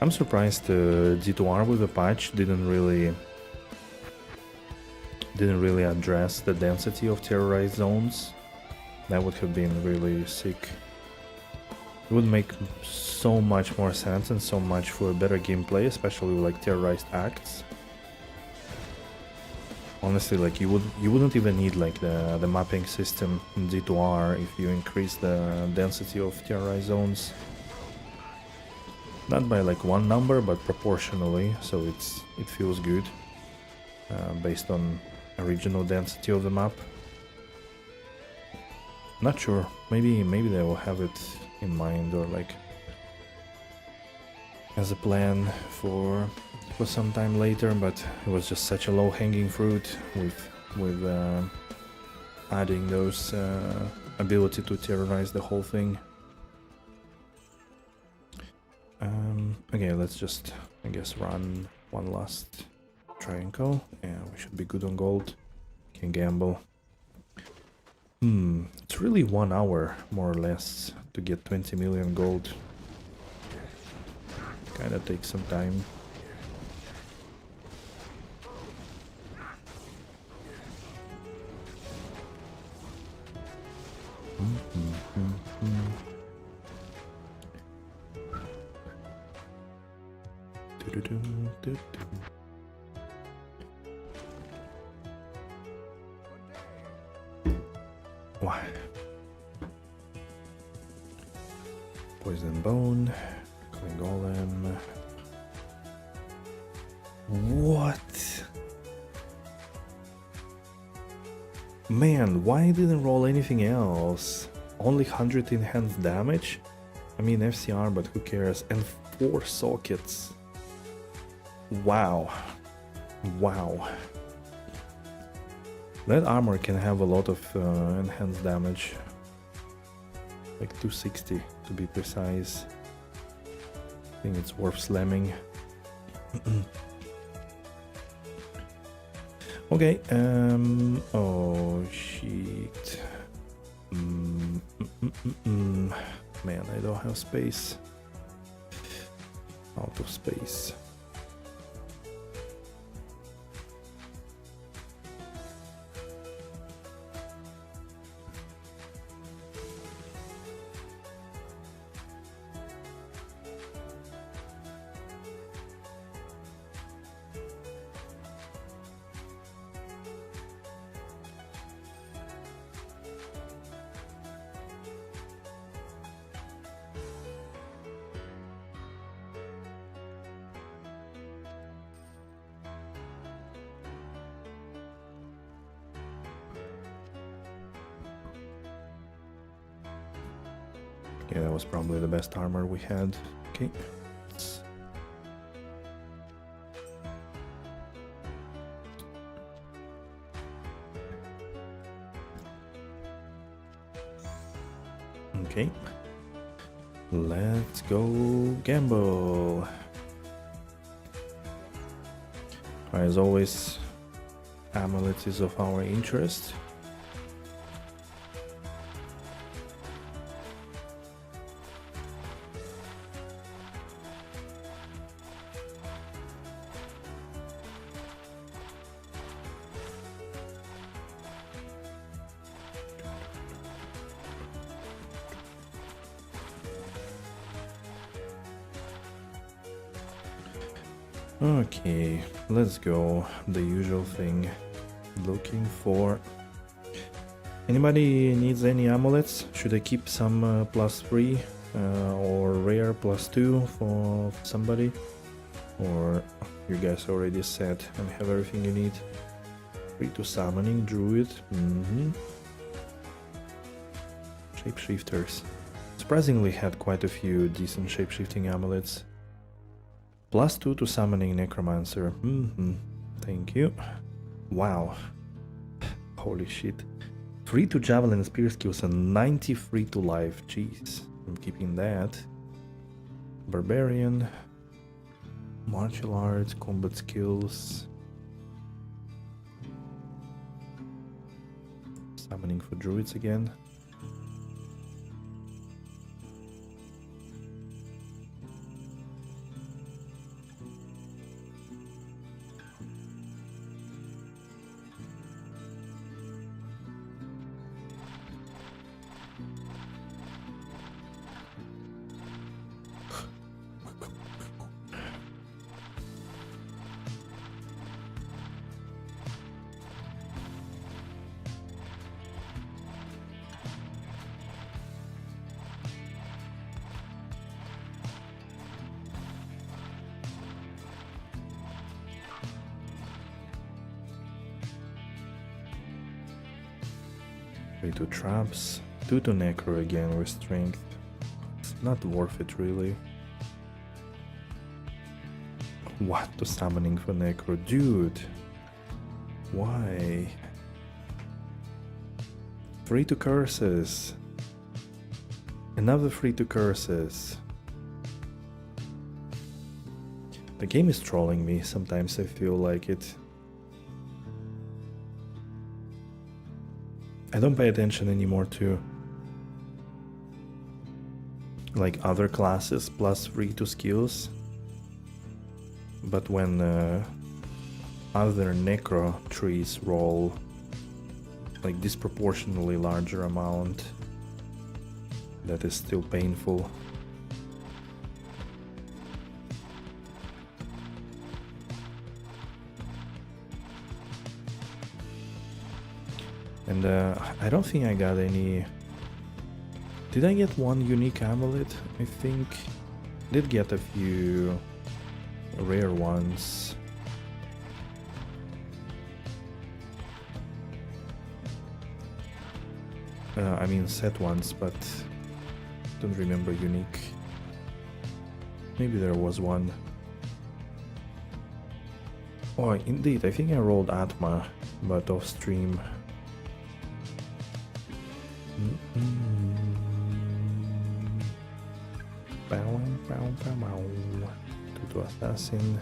S1: I'm surprised D2R with the patch didn't really address the density of terrorized zones. That would have been really sick. It would make so much more sense and so much for a better gameplay, especially with like terrorized acts. Honestly, like you wouldn't even need like the mapping system in D2R if you increase the density of terrorized zones. Not by like one number, but proportionally, so it feels good based on original density of the map. Not sure. Maybe they will have it in mind or like as a plan for some time later, but it was just such a low-hanging fruit with adding those ability to terrorize the whole thing. Okay, let's just, I guess, run one last triangle. Yeah, we should be good on gold. Can gamble. It's really 1 hour, more or less, to get 20 million gold. Kinda takes some time. Why? Poison bone, Clean golem. What? Man, why didn't roll anything else? Only 100 enhanced damage? I mean FCR, but who cares? And 4 sockets. Wow. Wow. That armor can have a lot of enhanced damage. Like 260 to be precise. I think it's worth slamming. Okay, oh shit. Man, I don't have space. Out of space. Yeah, that was probably the best armor we had. Okay. Okay. Let's go gamble. As always, amulet is of our interest. Okay, let's go. The usual thing. Looking for... Anybody needs any amulets? Should I keep some +3 or rare +2 for somebody? Or you guys already set and have everything you need? 3-2 summoning, druid. Shapeshifters. Surprisingly had quite a few decent shapeshifting amulets. +2 to summoning necromancer. Thank you. Wow. Holy shit. 3 to javelin spear skills and 93 to life. Jeez. I'm keeping that. Barbarian. Martial arts, combat skills. Summoning for druids again. 3 to traps, 2 to necro again with strength. It's not worth it really. What to summoning for necro, dude? Why? 3 to curses. Another 3 to curses. The game is trolling me, sometimes I feel like it. I don't pay attention anymore to like other classes plus 3 to skills. But when other necro trees roll like disproportionately larger amount, that is still painful. And I don't think I got any. Did I get one unique amulet? I think did get a few rare ones. I mean set ones, but don't remember unique. Maybe there was one. Oh, indeed, I think I rolled Atma, but off stream. To assassin.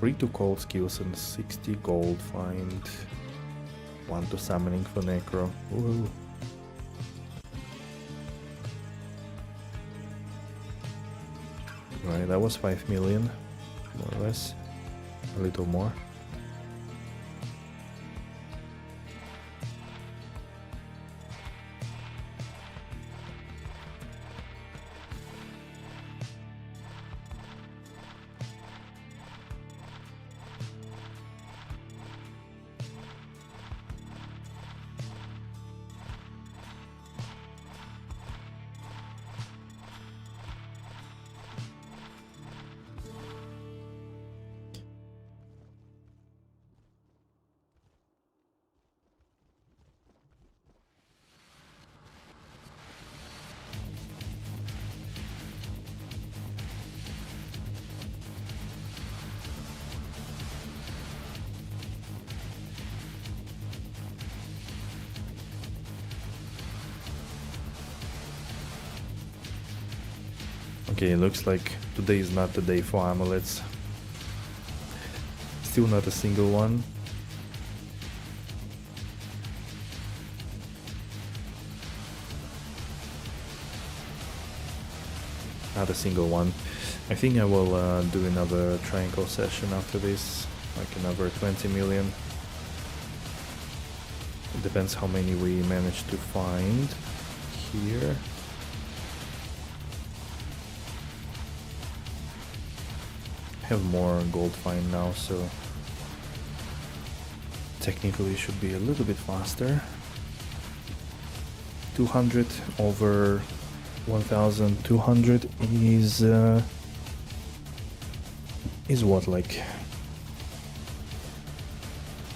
S1: Free to cold skills and 60 gold find. 1 to summoning for necro. Woohoo. Right, that was 5 million, more or less. A little more. Okay, looks like today is not the day for amulets. Still not a single one. Not a single one. I think I will do another triangle session after this, like another 20 million. It depends how many we manage to find here. Have more gold find now, so technically it should be a little bit faster. 200 over 1200 is what, like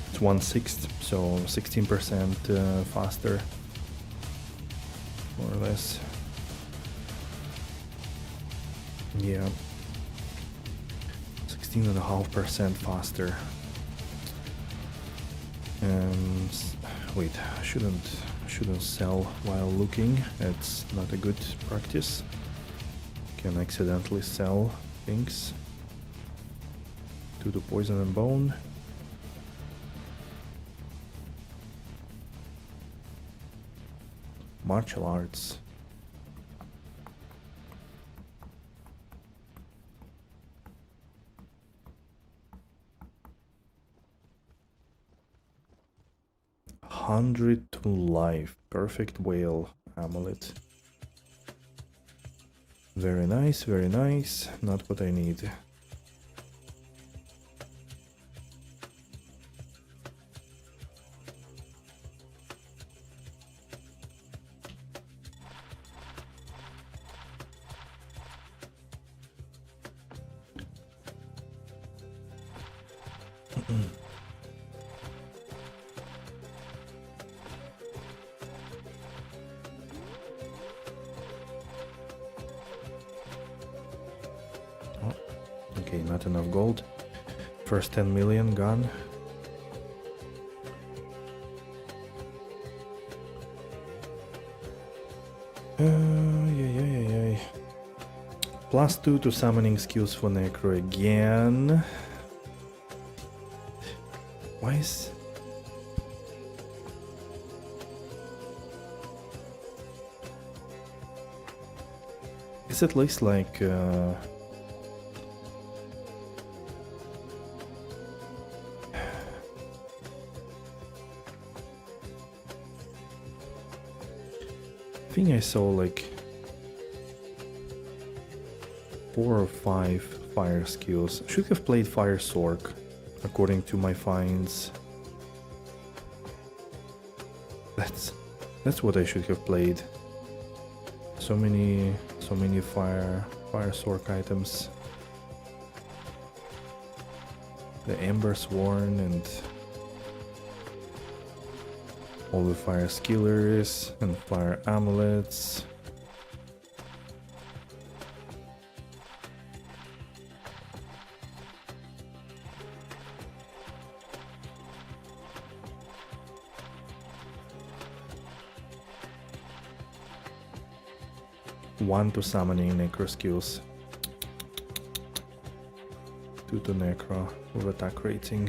S1: it's 1/6, so 16% faster, more or less. Yeah, 16.5% faster. Wait, I shouldn't sell while looking. It's not a good practice. Can accidentally sell things. To the poison and bone. Martial arts. $100 to life. Perfect whale amulet. Very nice, very nice. Not what I need. Oh, okay, not enough gold. First 10 million gone. Yeah. +2 to summoning skills for Necro again. Why is... Is at least like... I think I saw like 4 or 5 fire skills. Should have played Fire Sork according to my finds. That's what I should have played. So many fire Sork items. The Ember Sworn and all the fire skillers and fire amulets. One to summoning necro skills. 2 to necro with attack rating.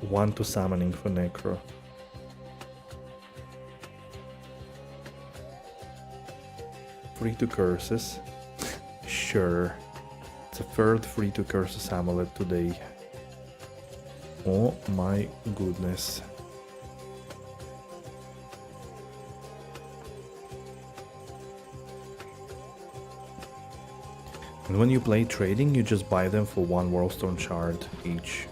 S1: One to summoning for necro. Free to curses. Sure. It's a third free to curses amulet today. Oh my goodness. And when you play trading, you just buy them for 1 Worldstone shard each.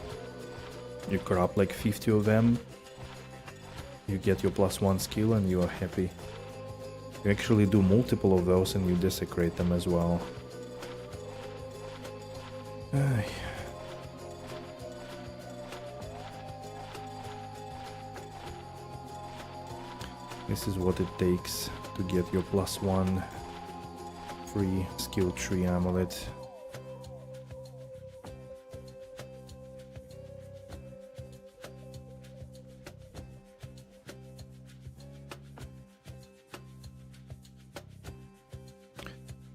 S1: You corrupt like 50 of them, you get your +1 skill and you are happy. You actually do multiple of those and you desecrate them as well. Ay. This is what it takes to get your +1 free skill tree amulet.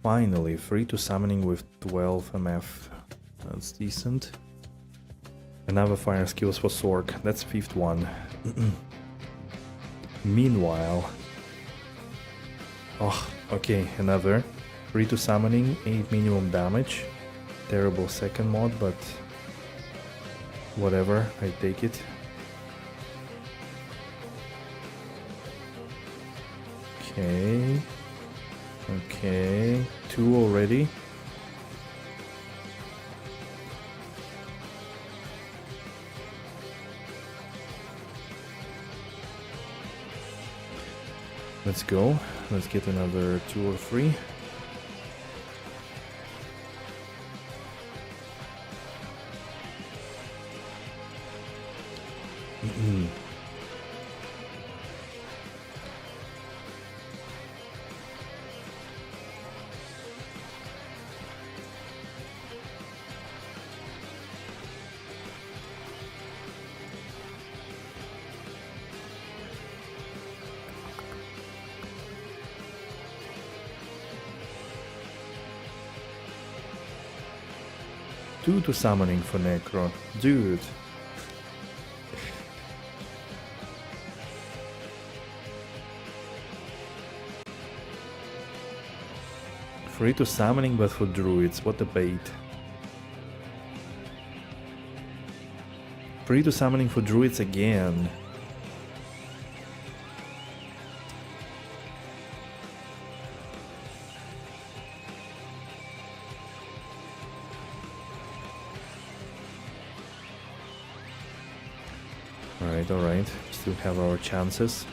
S1: Finally, free to summoning with 12 MF. That's decent. Another fire skills for Sork. That's 5th one. Meanwhile... Oh, okay, another. Free to summoning, 8 minimum damage. Terrible second mod, but... whatever, I take it. Okay... Okay, 2 already. Let's go. Let's get another 2 or 3. Two to summoning for Necro. Dude. Free to summoning but for druids, what a bait. Free to summoning for druids again. Alright, still have our chances.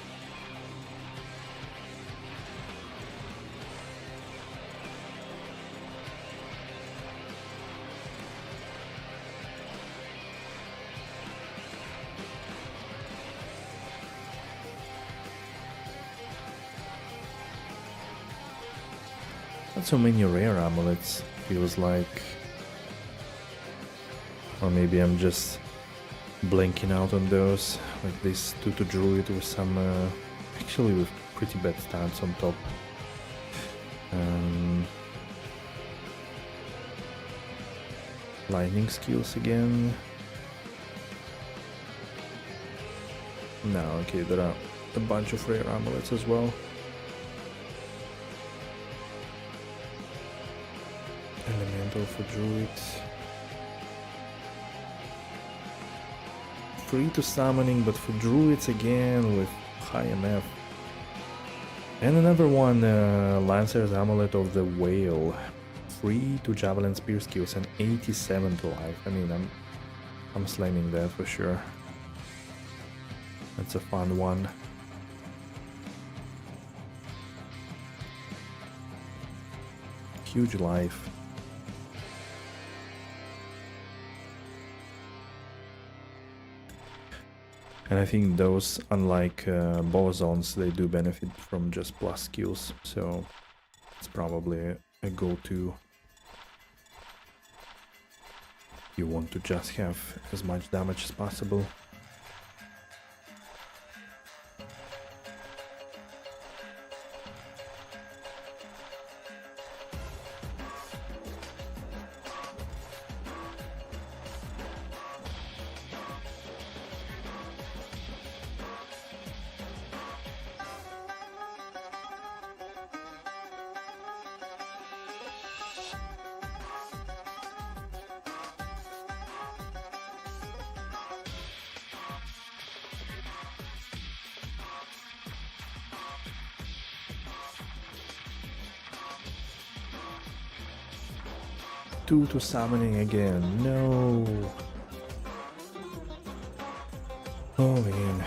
S1: Not so many rare amulets, feels like. Or maybe I'm just blanking out on those. Like this 2 to Druid with some... actually with pretty bad stats on top. Lightning skills again. No, okay, there are a bunch of rare amulets as well. Elemental for druids. Free to summoning, but for druids again with high MF. And another one, Lancer's Amulet of the Whale. Free to Javelin Spear skills and 87 to life. I mean, I'm slamming that for sure. That's a fun one. Huge life. And I think those, unlike bow zones, they do benefit from just plus skills, so it's probably a go-to. You want to just have as much damage as possible. Two to summoning again, no. Oh man.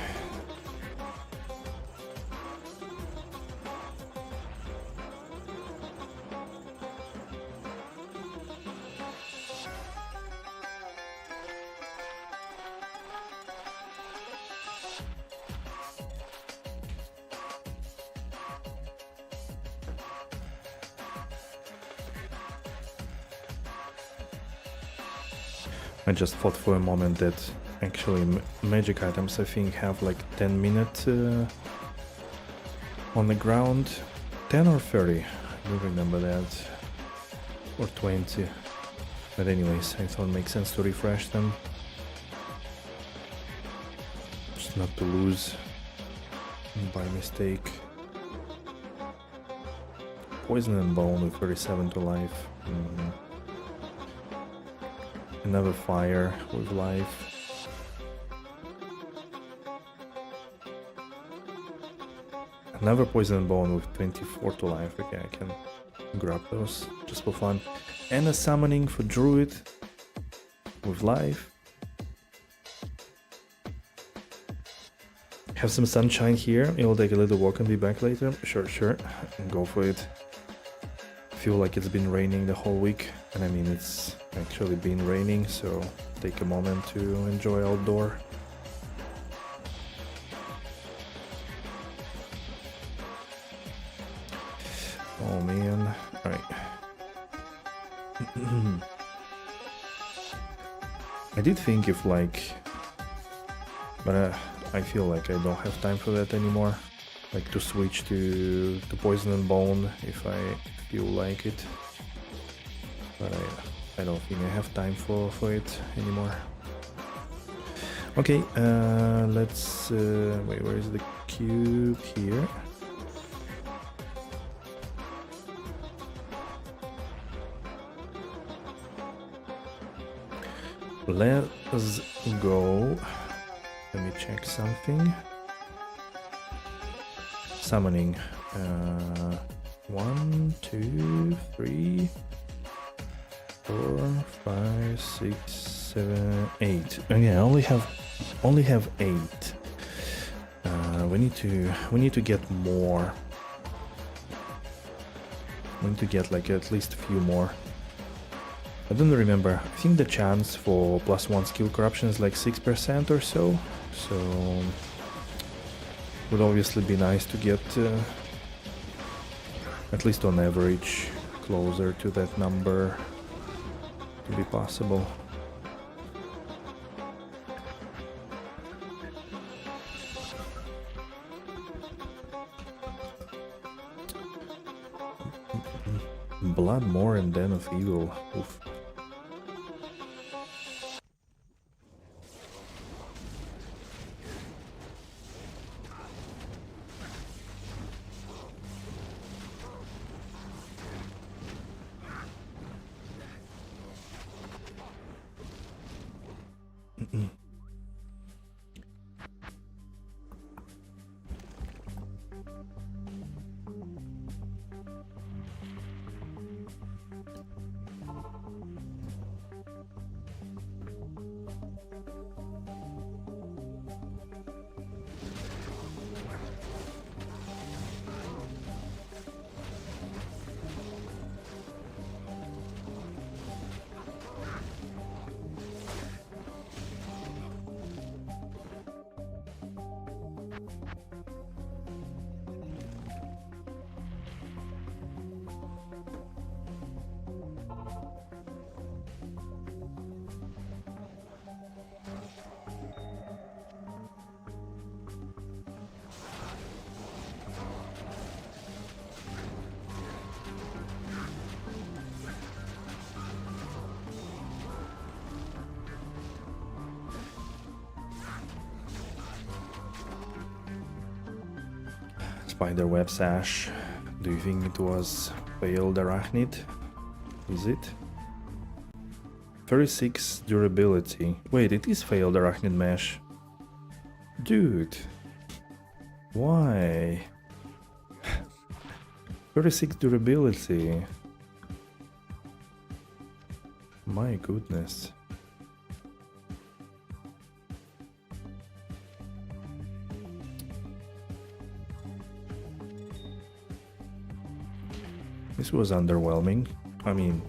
S1: I just thought for a moment that actually magic items I think have like 10 minutes on the ground. 10 or 30, I don't remember that. Or 20. But anyways, I thought it makes sense to refresh them. Just not to lose by mistake. Poison and bone with 37 to life. Another fire with life. Another poison and bone with 24 to life. Okay, I can grab those just for fun. And a summoning for druid with life. Have some sunshine here. It'll take a little walk and be back later. Sure. Go for it. Feel like it's been raining the whole week, and I mean it's actually been raining, so take a moment to enjoy outdoor. Oh man, alright. I did think if like, but I feel like I don't have time for that anymore, like to switch to poison and bone if I feel like it, but I don't think I have time for it anymore. Okay, let's wait, where is the cube? Here. Let's go. Let me check something. Summoning. 1, 2, 3, 4, 5, 6, 7, 8. Oh yeah, I only have 8. We need to get more. We need to get like at least a few more. I don't remember. I think the chance for +1 skill corruption is like 6% or so. So would obviously be nice to get at least on average closer to that number to be possible. Blood more and Den of Evil. Oof. Spiderweb Sash. Do you think it was failed arachnid? Is it? 36 durability. Wait, it is failed arachnid mesh. Dude. Why? 36 durability. My goodness. This was underwhelming. I mean,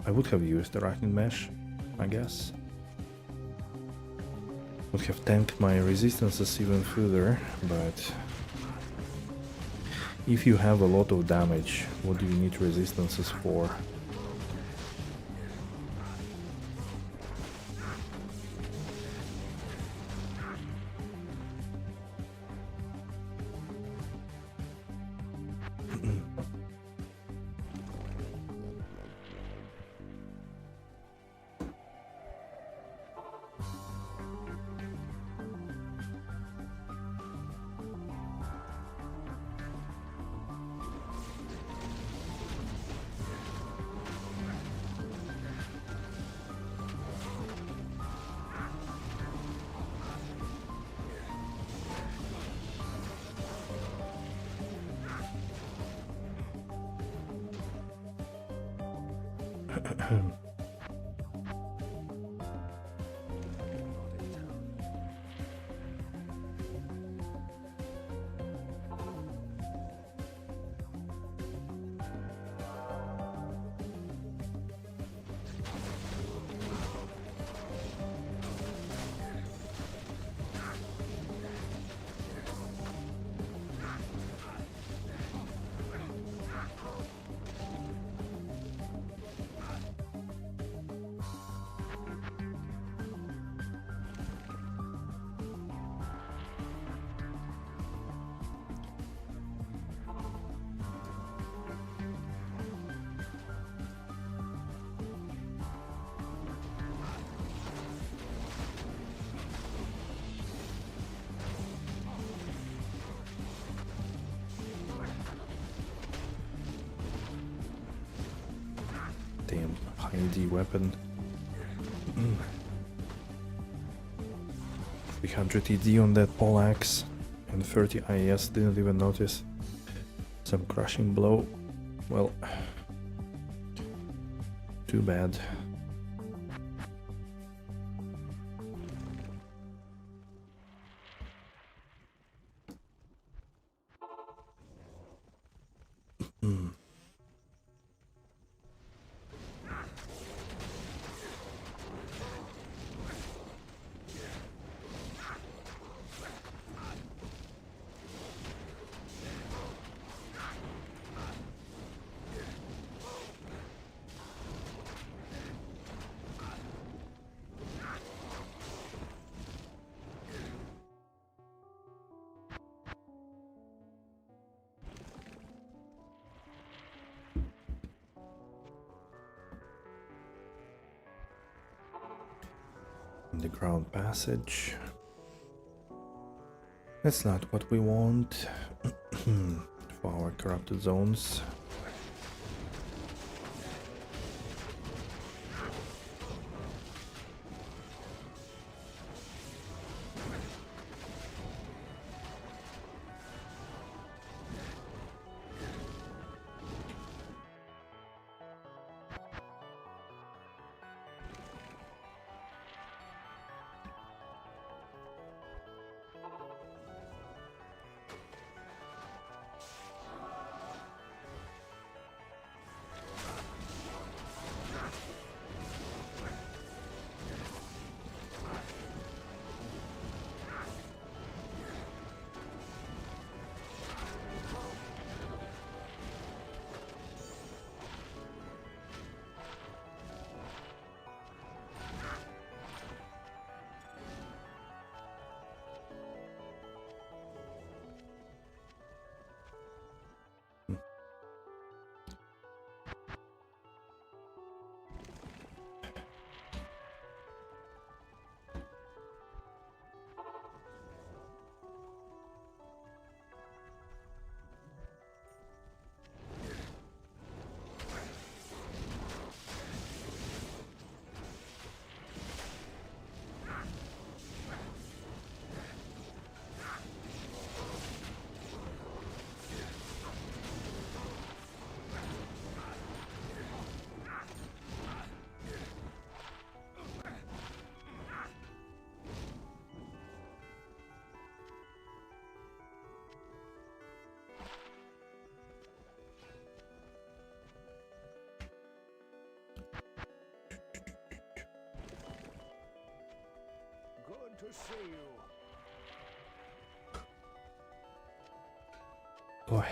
S1: I would have used Arachnid Mesh, I guess. Would have tanked my resistances even further, but if you have a lot of damage, what do you need resistances for? Damn, high D weapon. 300 ED on that poleaxe and 30 IS, didn't even notice. Some crushing blow. Well, too bad. Underground passage. That's not what we want for our corrupted zones.
S2: Good to see you.
S1: Oh.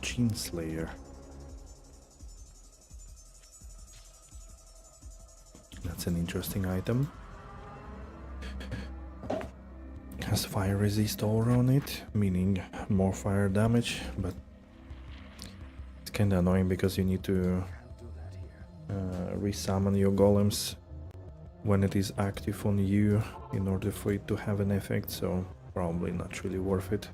S1: Gene Slayer. That's an interesting item. Has fire resist aura on it, meaning more fire damage, but it's kinda annoying because you need to resummon your golems when it is active on you in order for it to have an effect, so probably not really worth it.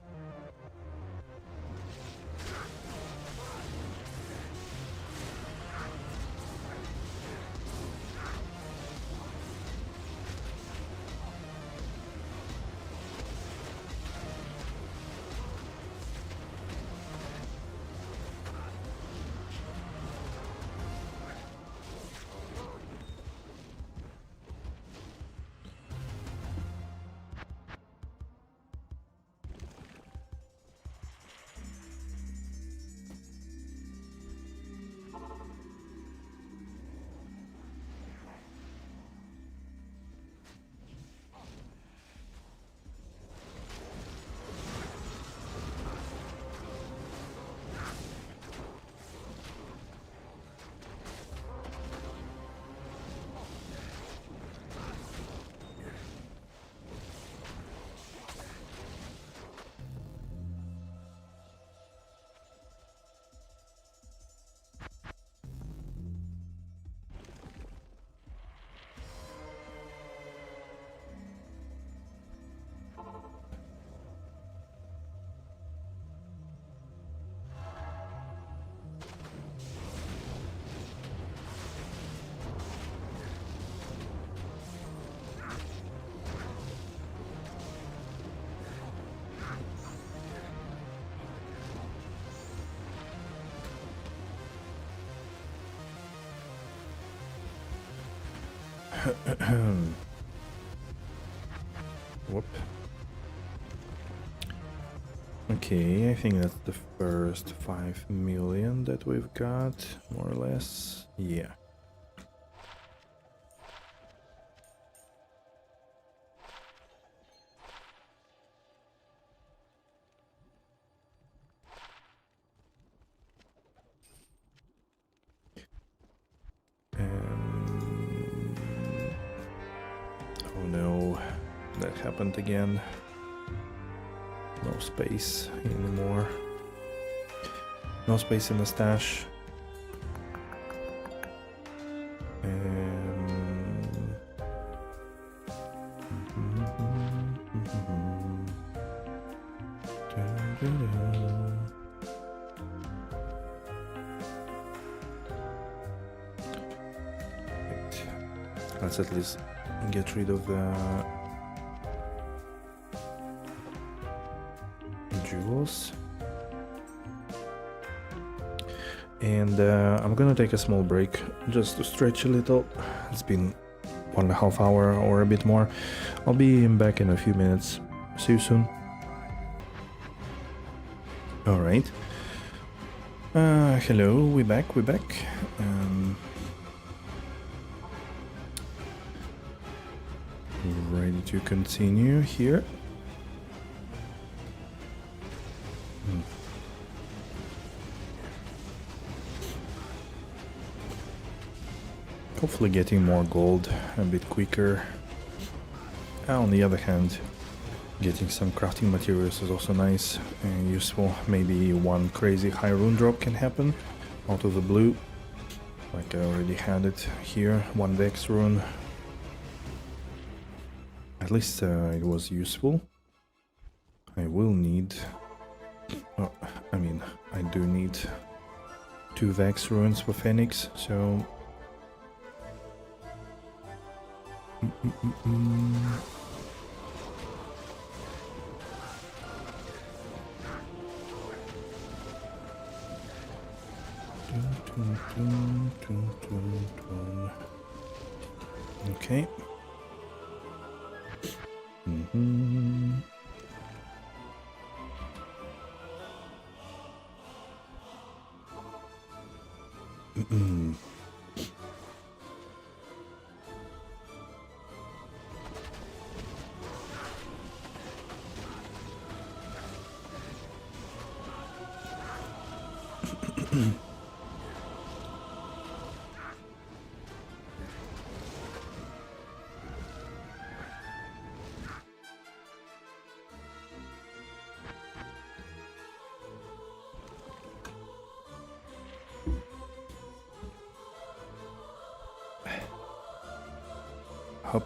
S1: Whoop. Okay, I think that's the first 5 million that we've got, more or less. Yeah. Oh no, that happened again. No space anymore. No space in the stash. Let's at least get rid of the jewels. And I'm gonna take a small break just to stretch a little. It's been 1.5 hours or a bit more. I'll be back in a few minutes. See you soon. All right. Hello, we're back. Ready to continue here. Hopefully getting more gold a bit quicker. On the other hand, getting some crafting materials is also nice and useful. Maybe one crazy high rune drop can happen out of the blue. Like I already had it here, 1 Vex rune. At least it was useful. I will need... Oh, I mean, I do need 2 Vex runes for Phoenix, so... Okay. Hop.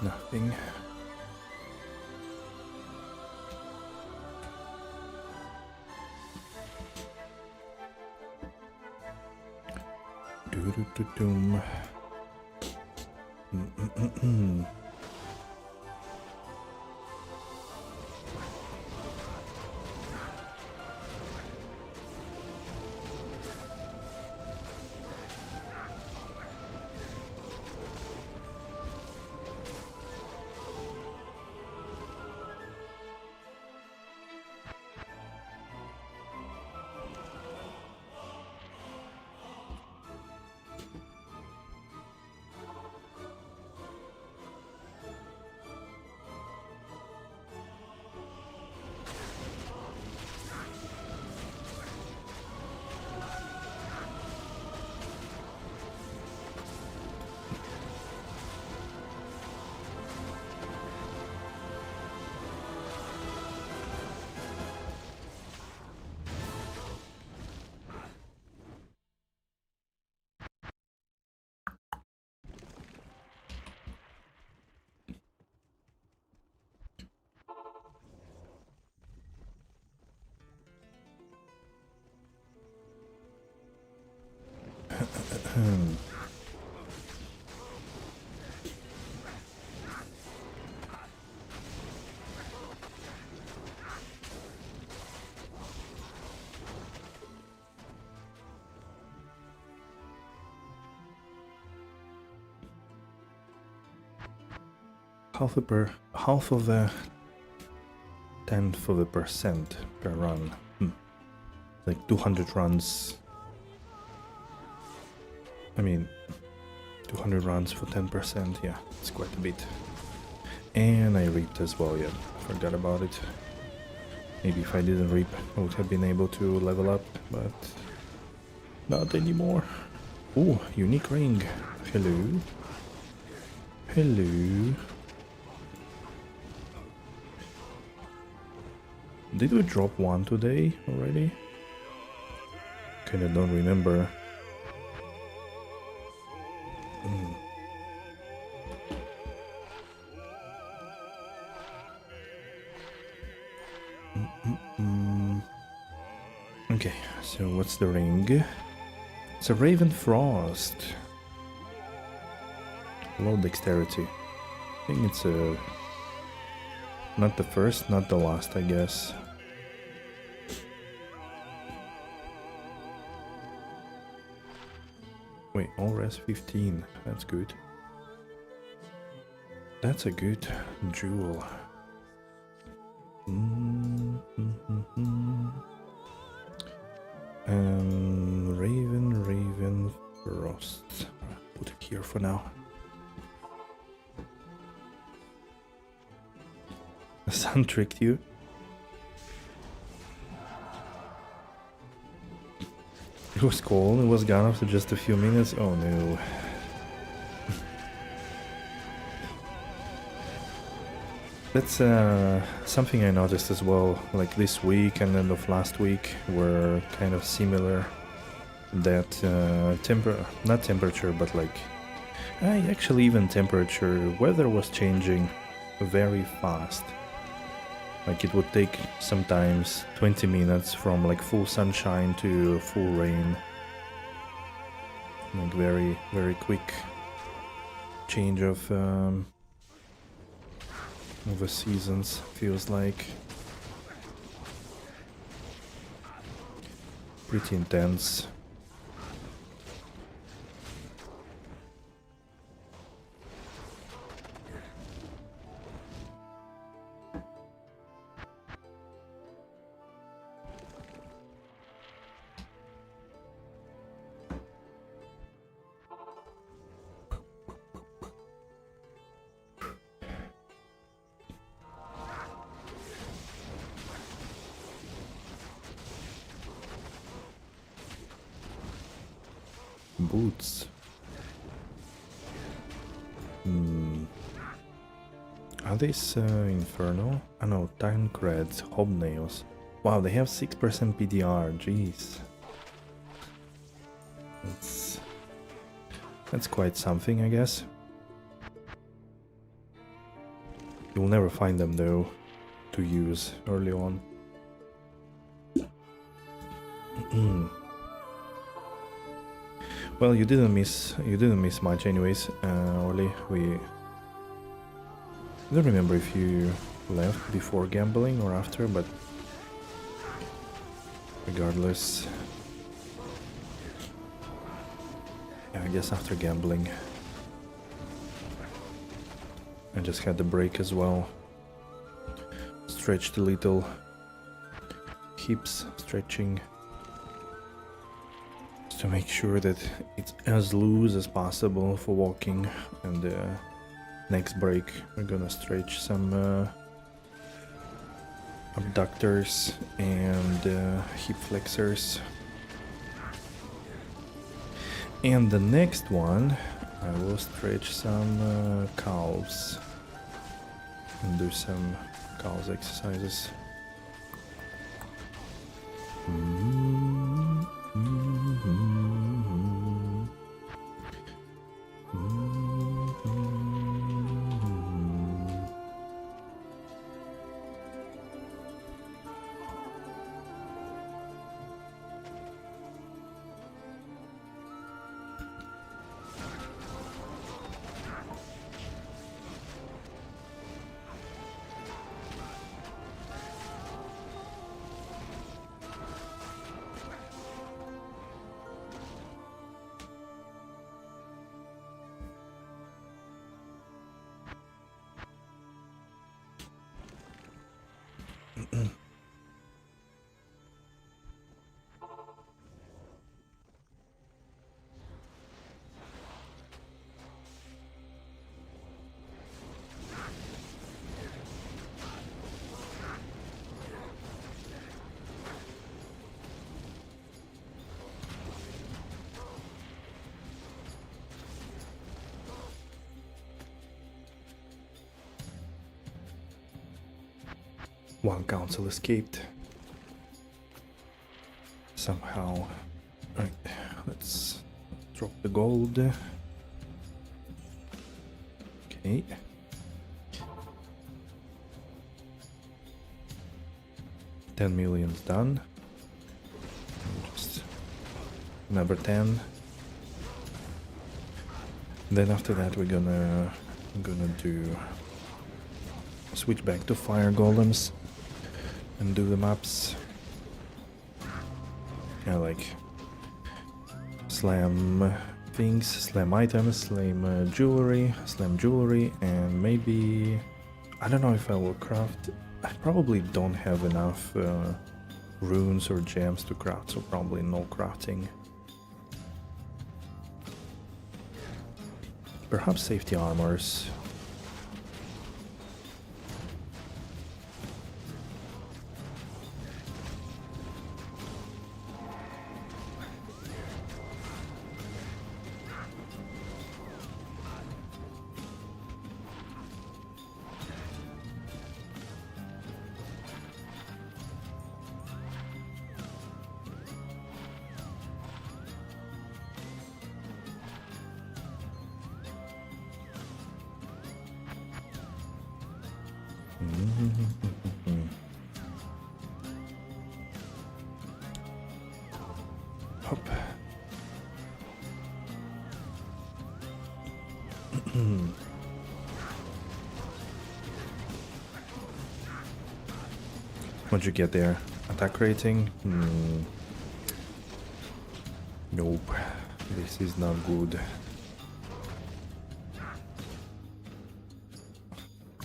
S1: Nothing. Doo-doo-doo-doom. half of a tenth of a percent per run. Like 200 runs. I mean, 200 runs for 10%, yeah, it's quite a bit. And I reaped as well, yeah, forgot about it. Maybe if I didn't reap, I would have been able to level up, but not anymore. Oh, unique ring. Hello. Hello. Did we drop one today already? Kinda don't remember. Okay, so what's the ring? It's a Raven Frost. Low dexterity. I think it's a... not the first, not the last, I guess. Wait, all res 15. That's good. That's a good jewel. Raven Frost. Put it here for now. The sun tricked you. It was cold, it was gone after just a few minutes. Oh no. That's something I noticed as well, like this week and end of last week were kind of similar. That not temperature, but like actually even temperature, weather was changing very fast. Like it would take sometimes 20 minutes from like full sunshine to full rain. Like very, very quick change of the seasons, feels like. Pretty intense. Boots. Are these infernal? I know, Tancreds, hobnails. Wow, they have 6% PDR, jeez. That's quite something, I guess. You'll never find them though to use early on. Well, you didn't miss much anyways, Oli. I don't remember if you left before gambling or after, but regardless, yeah, I guess after gambling. I just had the break as well. Stretched a little, hips stretching, to make sure that it's as loose as possible for walking. And next break we're gonna stretch some abductors and hip flexors. And the next one I will stretch some calves and do some calves exercises. One council escaped. Somehow. Right, let's drop the gold. Okay. $10 million's done. Just number 10. Then after that we're gonna do switch back to fire golems and do the maps. Yeah, like slam things, slam items, slam jewelry, and maybe I don't know if I will craft. I probably don't have enough runes or gems to craft, so probably no crafting. Perhaps safety armors. Hop. What'd you get there? Attack rating? Nope. This is not good.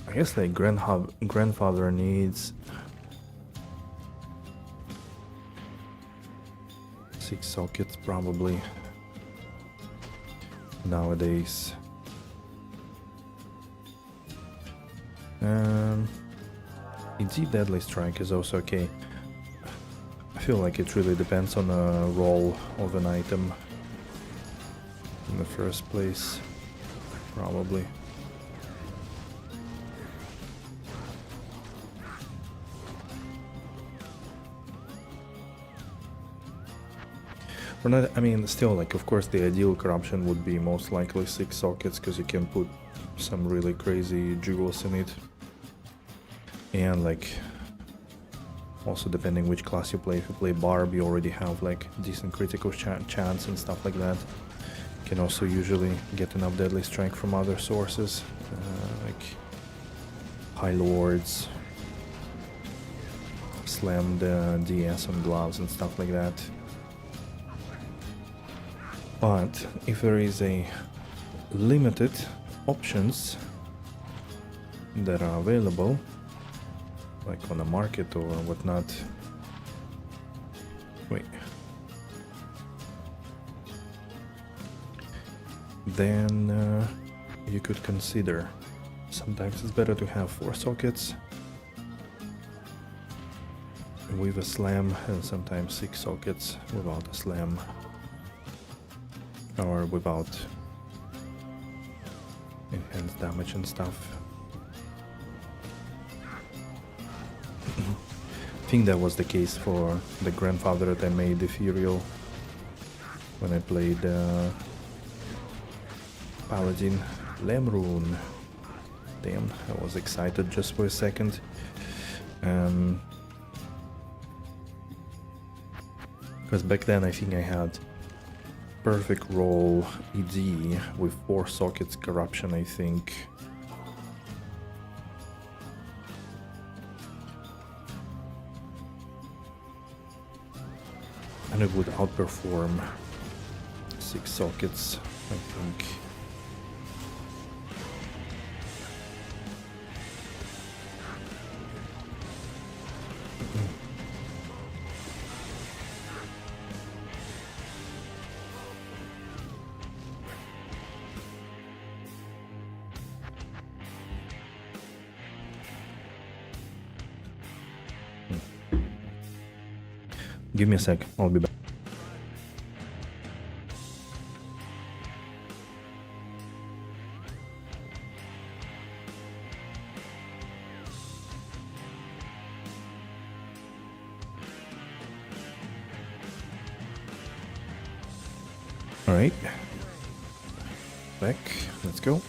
S1: I guess like grandfather needs 6 sockets probably nowadays. Easy Deadly Strike is also okay. I feel like it really depends on the role of an item in the first place, probably. Or not, I mean, still, like, of course, the ideal corruption would be most likely 6 sockets, because you can put some really crazy jewels in it. And, like, also depending which class you play. If you play Barb, you already have, like, decent critical chance and stuff like that. You can also usually get enough Deadly Strike from other sources, like High Lords, slammed DS on gloves and stuff like that. But if there is a limited options that are available, like on the market or whatnot, then you could consider. Sometimes it's better to have 4 sockets with a slam, and sometimes 6 sockets without a slam. Or without enhanced damage and stuff. I think that was the case for the grandfather that I made Ethereal when I played Paladin Lemrune. Damn, I was excited just for a second. Because back then I think I had perfect roll ED with 4 sockets corruption, I think. And it would outperform 6 sockets, I think. Give me a sec, I'll be back. All right. Back. Let's go.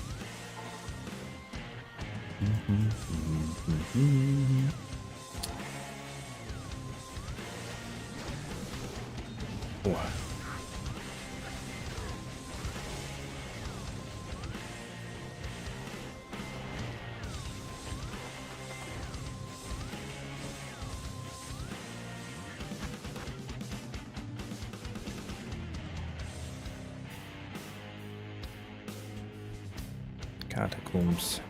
S1: Oh. Catacombs.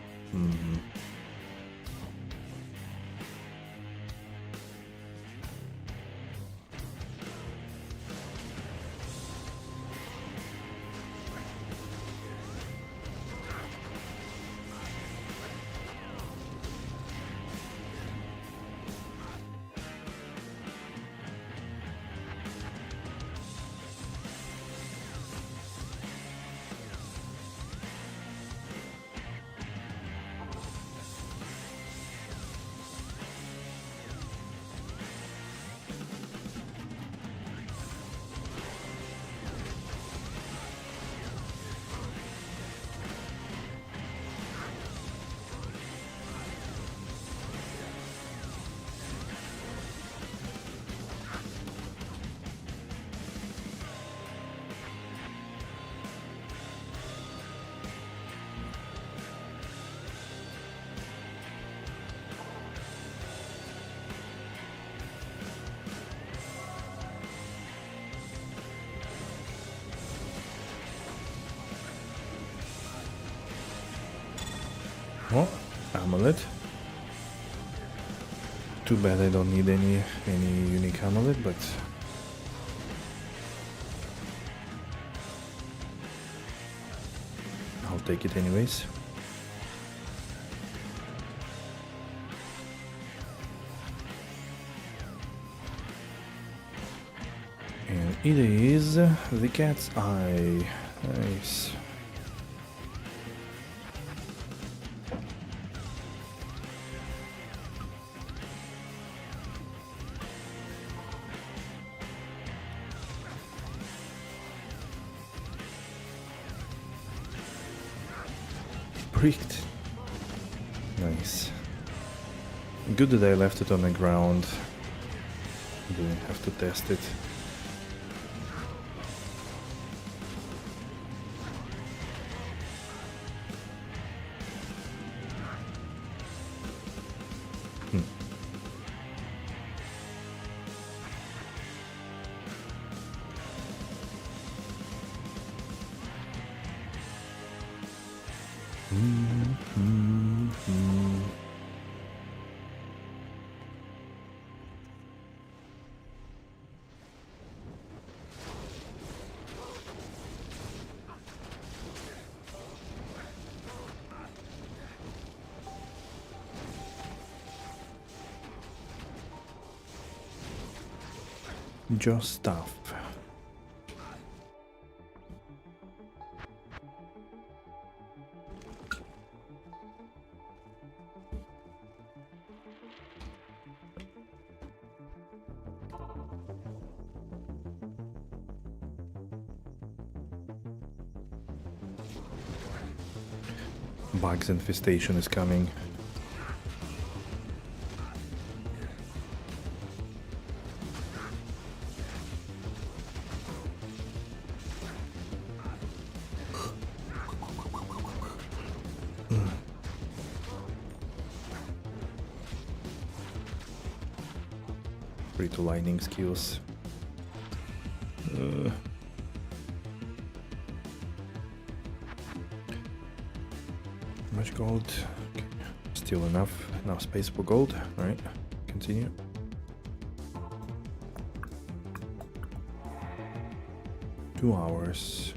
S1: Oh, amulet. Too bad I don't need any unique amulet, but I'll take it anyways. And it is the cat's eye. Nice. Bricked. Nice. Good that I left it on the ground. Didn't have to test it. Just stuff. Bugs infestation is coming. Free to lightning skills. Much gold. Okay. Still enough space for gold. All right, continue. Two hours.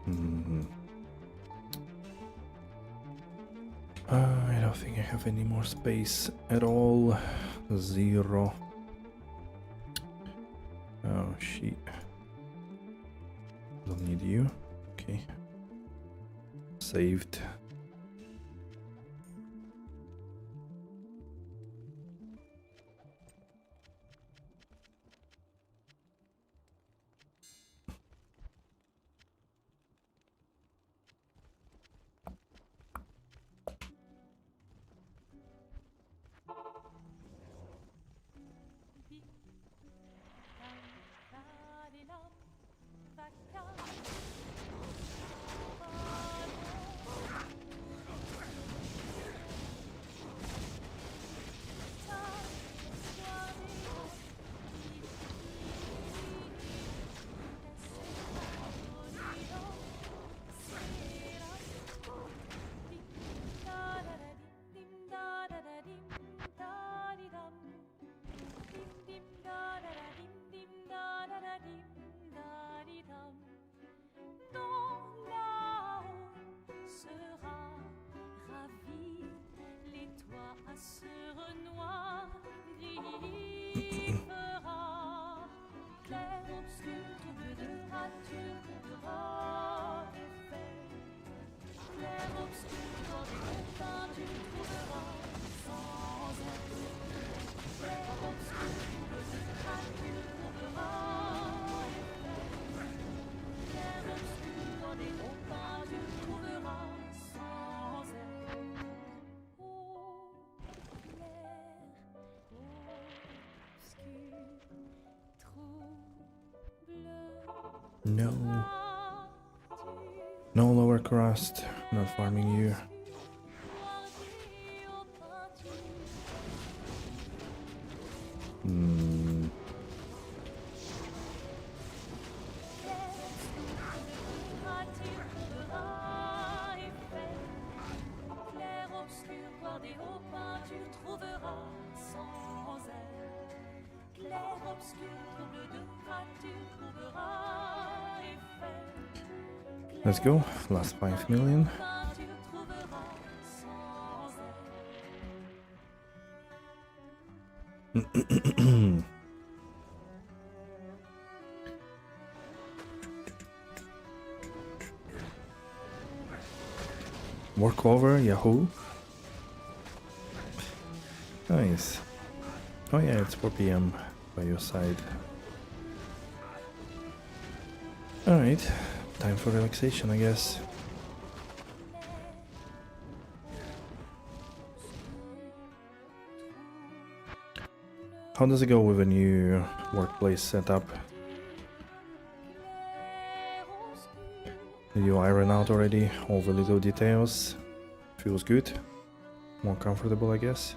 S1: Mhm. I don't think I have any more space at all. 0. Oh shit. Don't need you. Okay. Saved. No. No lower crust. Not farming you. Hmm. Let's go. Last 5 million. Work over, Yahoo. Nice. Oh yeah, it's 4 p.m. by your side. Alright, time for relaxation, I guess. How does it go with a new workplace setup? Did you iron out already all the little details? Feels good. More comfortable, I guess.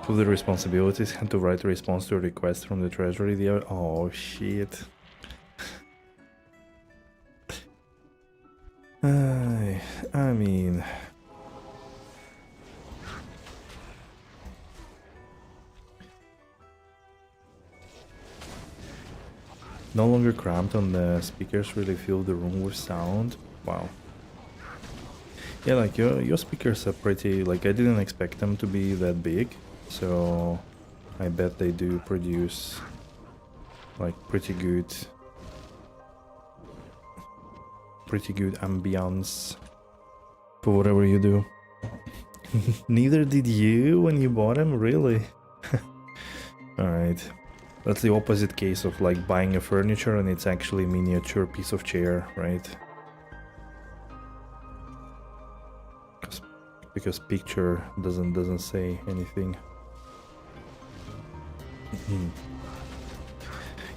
S1: To the responsibilities and to write a response to a request from the treasury. Oh shit. I mean, no longer cramped on the speakers, really fill the room with sound. Wow. Yeah, like your speakers are pretty, like I didn't expect them to be that big, so I bet they do produce like pretty good ambience for whatever you do. Neither did you when you bought them, really? Alright. That's the opposite case of like buying a furniture and it's actually a miniature piece of chair, right? Because picture doesn't say anything.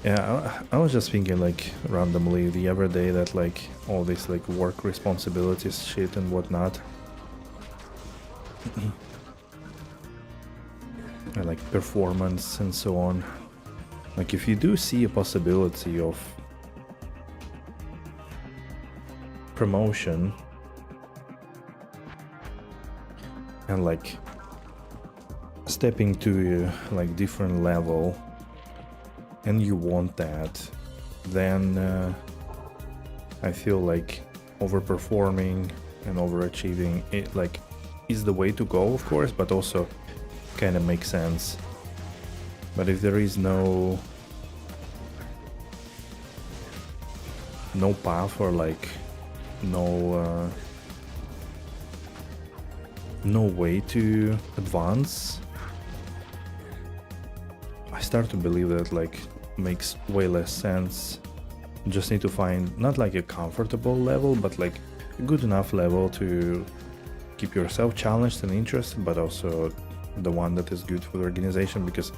S1: Yeah, I was just thinking like randomly the other day that like all this like work responsibilities shit and whatnot. like performance and so on. Like if you do see a possibility of promotion and like stepping to like different level, and you want that, then I feel like overperforming and overachieving it like is the way to go, of course, but also kind of makes sense. But if there is no path or like no way to advance, I start to believe that like makes way less sense. You just need to find not like a comfortable level, but like a good enough level to keep yourself challenged and interested, but also the one that is good for the organization, because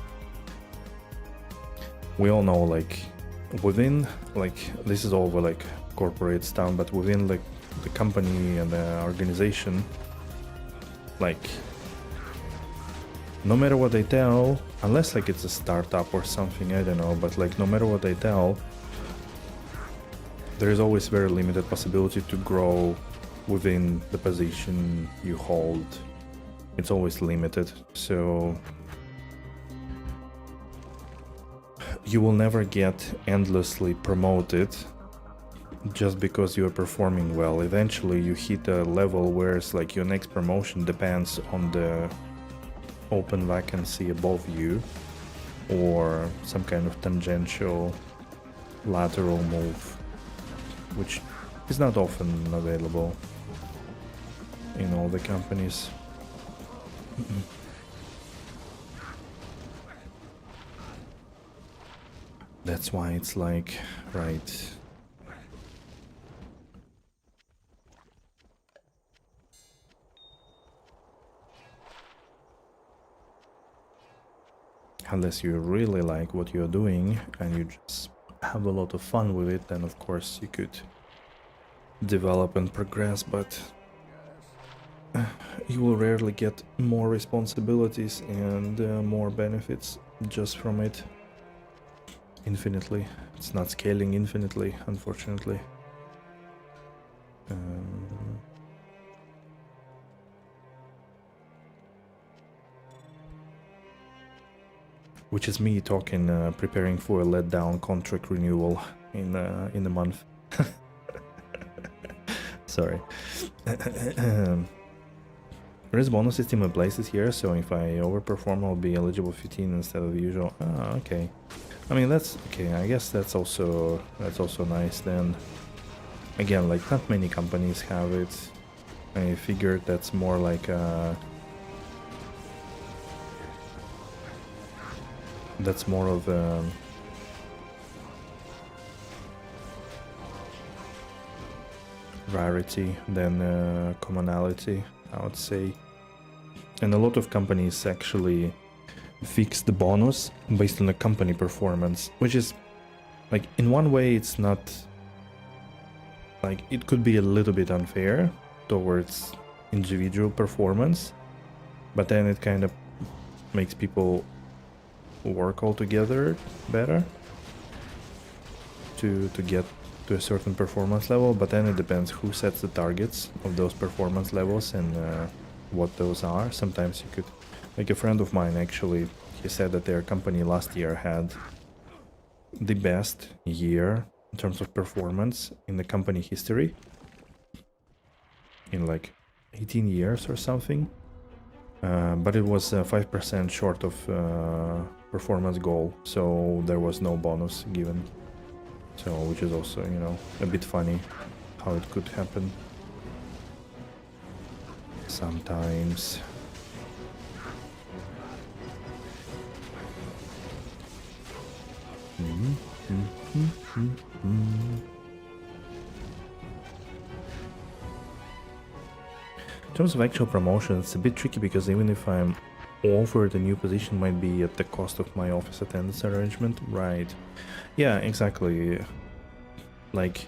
S1: we all know like within like this is all like corporate stuff, but within like the company and the organization, like no matter what they tell, unless like it's a startup or something, I don't know, but like no matter what they tell, there is always very limited possibility to grow within the position you hold. It's always limited, so you will never get endlessly promoted just because you are performing well. Eventually you hit a level where it's like your next promotion depends on the open vacancy above you or some kind of tangential lateral move, which is not often available in all the companies. That's why it's like, right, unless you really like what you're doing and you just have a lot of fun with it, then of course you could develop and progress, but you will rarely get more responsibilities and more benefits just from it infinitely. It's not scaling infinitely, unfortunately. Which is me talking, preparing for a letdown contract renewal in a month. Sorry. There is a bonus system in place this year, so if I overperform, I'll be eligible 15 instead of the usual. Ah, okay. I mean, that's okay. I guess that's also nice then. Again, like not many companies have it. I figured that's more like that's more of a rarity than commonality, I would say. And a lot of companies actually fix the bonus based on the company performance, which is like in one way it's not like, it could be a little bit unfair towards individual performance, but then it kind of makes people work all together better to get to a certain performance level. But then it depends who sets the targets of those performance levels and what those are. Sometimes you could, like a friend of mine actually, he said that their company last year had the best year in terms of performance in the company history in like 18 years or something, but it was 5% short of performance goal, so there was no bonus given. So, which is also, you know, a bit funny how it could happen sometimes. In terms of actual promotion, it's a bit tricky because even if I'm offered a new position, might be at the cost of my office attendance arrangement. Right. Yeah, exactly. Like,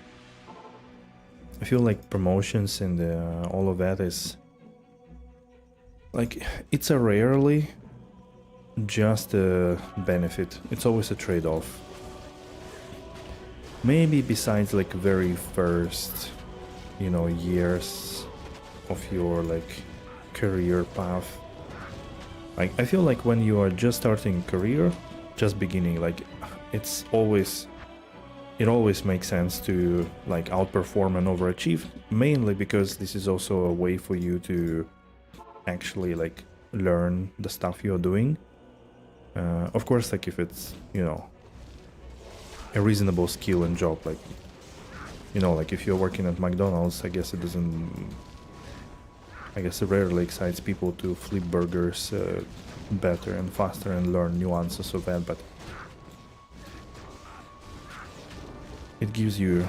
S1: I feel like promotions and all of that is like, it's a rarely just a benefit. It's always a trade-off. Maybe besides like very first, you know, years of your like career path. I feel like when you are just starting career, just beginning, like it always makes sense to like outperform and overachieve, mainly because this is also a way for you to actually like learn the stuff you're doing. Of course, like if it's, you know, a reasonable skill and job, like, you know, like if you're working at McDonald's, I guess it rarely excites people to flip burgers better and faster and learn nuances of that, but it gives you,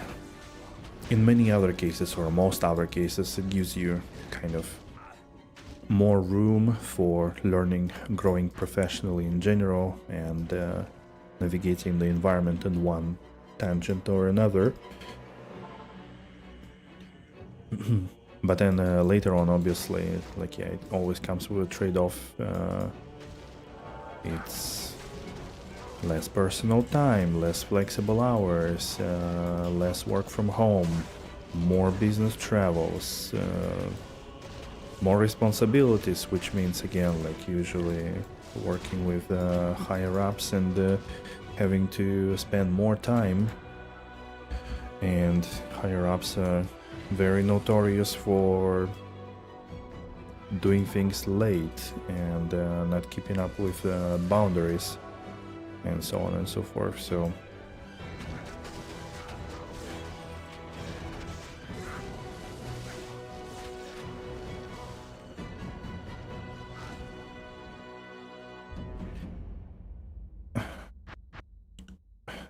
S1: in many other cases, or most other cases, it gives you kind of more room for learning, growing professionally in general, and navigating the environment in one tangent or another. But then later on, obviously, like, yeah, it always comes with a trade-off. It's less personal time, less flexible hours, less work from home, more business travels, more responsibilities, which means, again, like usually working with higher ups and having to spend more time. And higher ups are very notorious for doing things late and not keeping up with boundaries and so on and so forth. So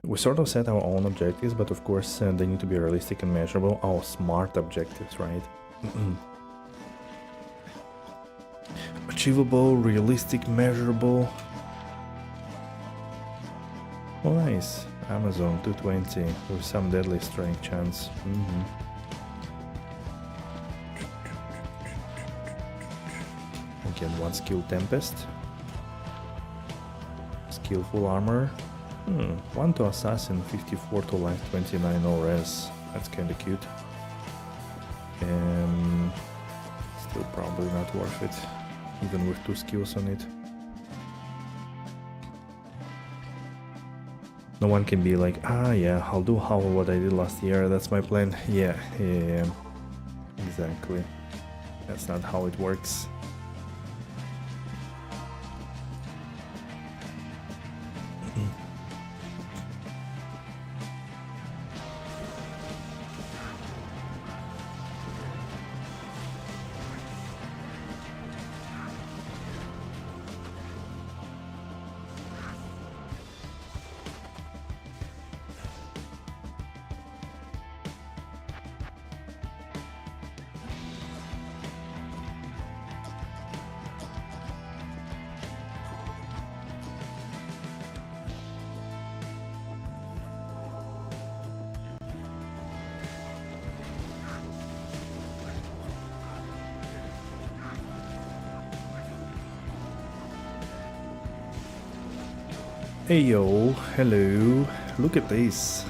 S1: we sort of set our own objectives, but of course they need to be realistic and measurable. Oh, smart objectives, right? Achievable, realistic, measurable. Oh, nice. Amazon 220 with some deadly strength chance. Again, one skill Tempest. Skillful armor. 1 to assassin, 54 to life, 29 no res. That's kinda cute. Still probably not worth it, even with 2 skills on it. No one can be like, yeah, I'll do what I did last year, that's my plan. Yeah, exactly. That's not how it works. Hey yo, hello, look at this.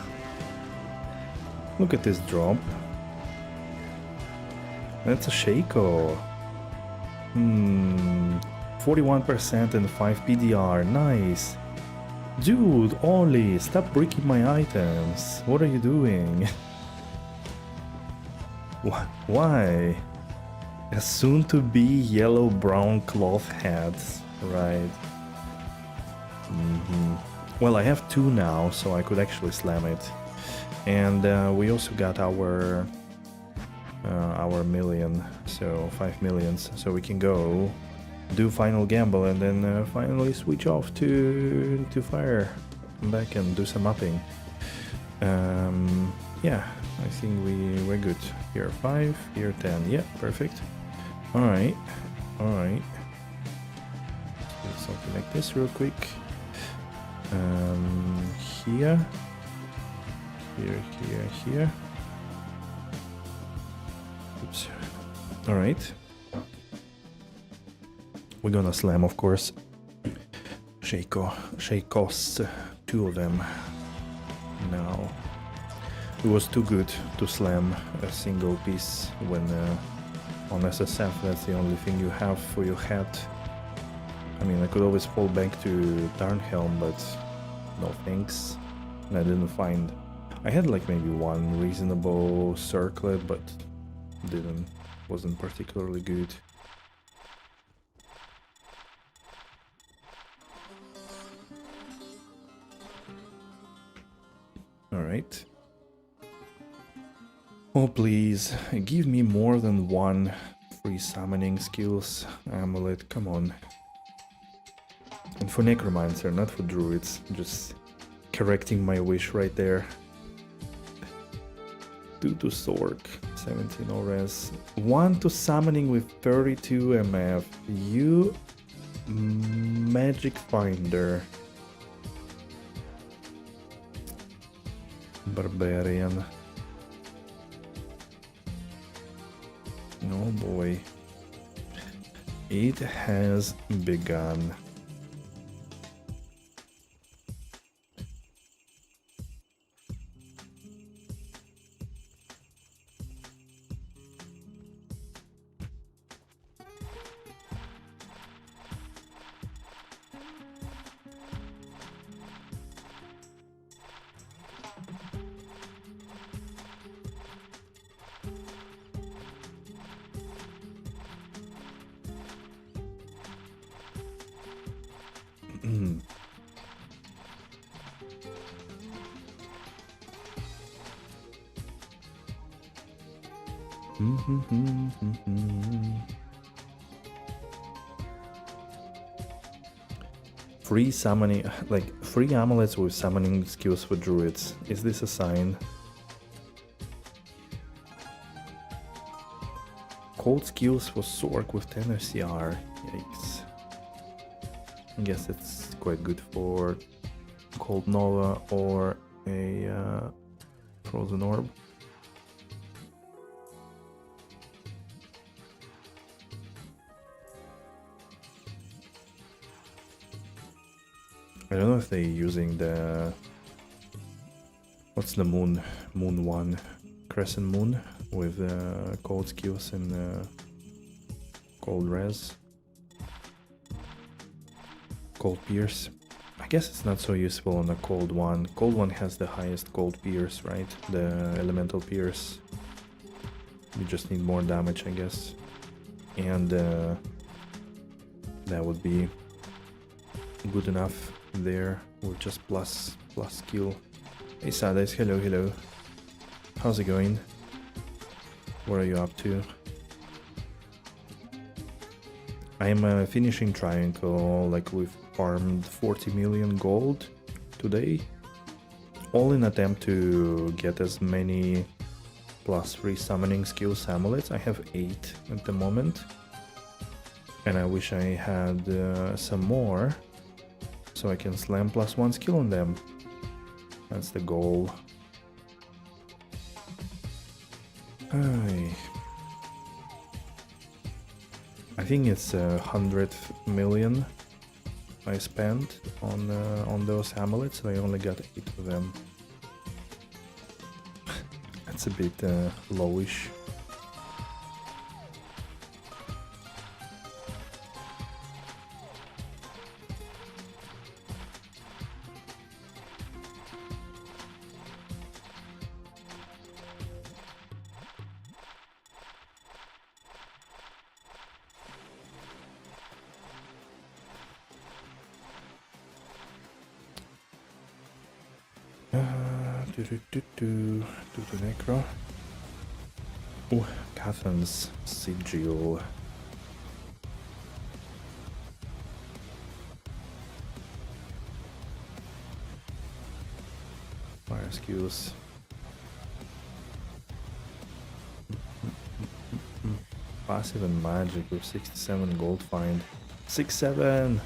S1: Look at this drop. That's a Shaco. 41% and 5 PDR, nice. Dude, Ollie, stop breaking my items. What are you doing? Why? A soon-to-be yellow-brown cloth hat, right? Well, I have 2 now, so I could actually slam it. And we also got our million, so 5 millions, so we can go do final gamble and then finally switch off to fire, come back and do some upping. Yeah, I think we're good. Here 5, here 10. Yeah, perfect. All right. Let's do something like this real quick. Here. Oops. All right. We're gonna slam, of course. She costs 2 of them now. It was too good to slam a single piece when on SSF that's the only thing you have for your hat. I mean, I could always fall back to Darnhelm, but no thanks. And I didn't find... I had like maybe one reasonable circlet, but wasn't particularly good. Alright. Oh please, give me more than one free summoning skills amulet, come on. And for Necromancer, not for Druids, just correcting my wish right there. 2 to Sork, 17 ores. 1 to Summoning with 32 MF. You Magic Finder. Barbarian. Oh boy. It has begun. Free summoning, like free amulets with summoning skills for druids. Is this a sign? Cold skills for Sork with 10 SCR. Yikes. I guess it's quite good for Cold Nova or a Frozen Orb. I don't know if they're using the... What's the moon? Moon 1. Crescent Moon with cold skills and cold res. Cold Pierce. I guess it's not so useful on a cold one. Cold one has the highest cold pierce, right? The elemental pierce. You just need more damage, I guess. And that would be good enough there with just plus skill. Hey Sades, hello. How's it going? What are you up to? I am finishing Triangle, like we've farmed 40 million gold today. All in attempt to get as many +3 summoning skills amulets. I have 8 at the moment. And I wish I had some more, so I can slam +1 skill on them. That's the goal. I think it's 100 million I spent on those amulets, and I only got 8 of them. That's a bit lowish. Do the Necro. Oh, Catherine's Sigil. Fire skills. Passive and magic with 67 gold find. 6-7!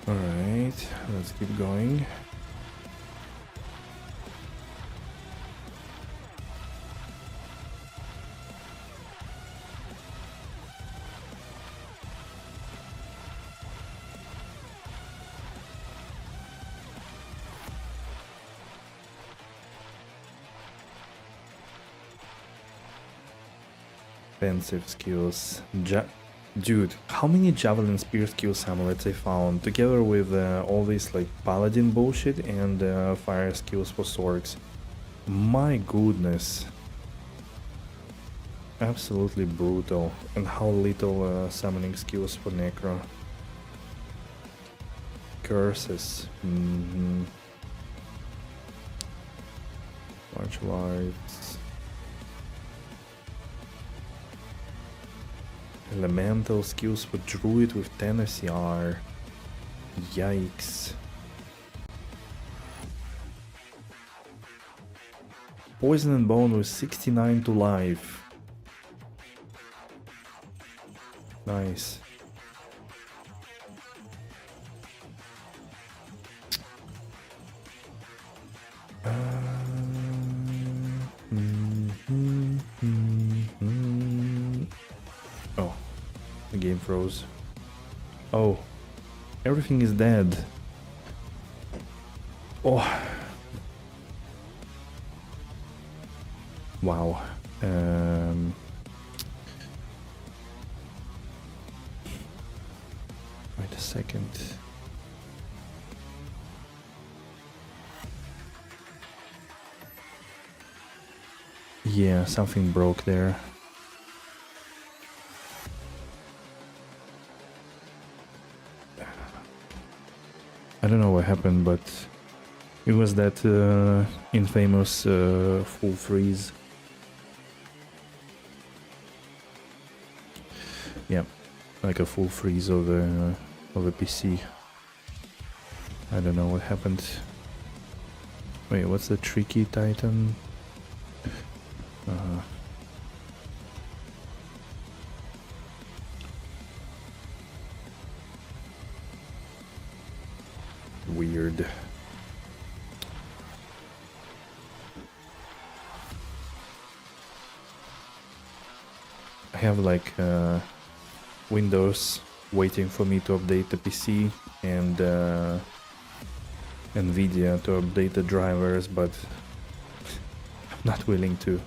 S1: Alright, let's keep going. Defensive skills. Dude, how many javelin spear skills amulets I found, together with all this like paladin bullshit and fire skills for swords. My goodness. Absolutely brutal. And how little summoning skills for necro. Curses. Martial arts. Elemental skills for druid with 10 SCR. Yikes. Poison and bone with 69 to life. Nice. Oh, the game froze. Oh, everything is dead. Oh. Wow. Wait a second. Yeah, something broke there. I don't know what happened, but it was that infamous full freeze. Yeah, like a full freeze of a PC. I don't know what happened. Wait, what's the tricky titan? Weird. I have like Windows waiting for me to update the PC and Nvidia to update the drivers, but I'm not willing to.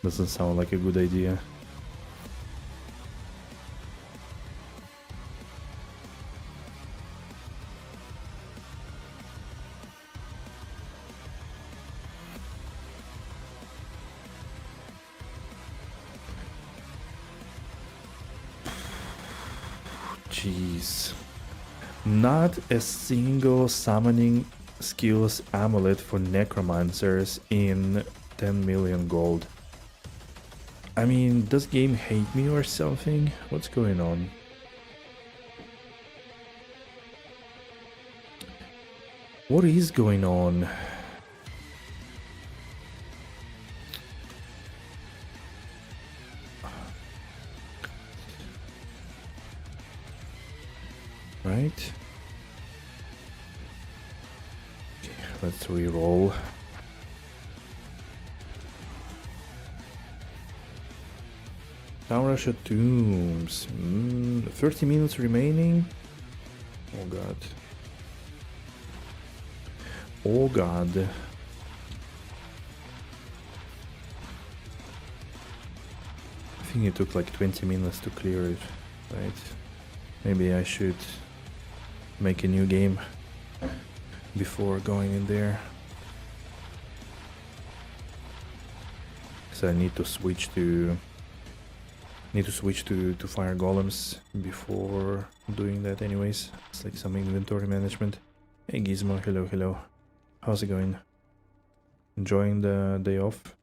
S1: Doesn't sound like a good idea. Jeez. Not a single summoning skills amulet for necromancers in 10 million gold. I mean, does game hate me or something? What's going on? What is going on? Right? Okay, let's re-roll. Tower of Tombs. 30 minutes remaining. Oh god. Oh god. I think it took like 20 minutes to clear it, right? Maybe I should make a new game before going in there. So I need to switch to fire golems before doing that anyways. It's like some inventory management. Hey Gizmo, hello. How's it going? Enjoying the day off?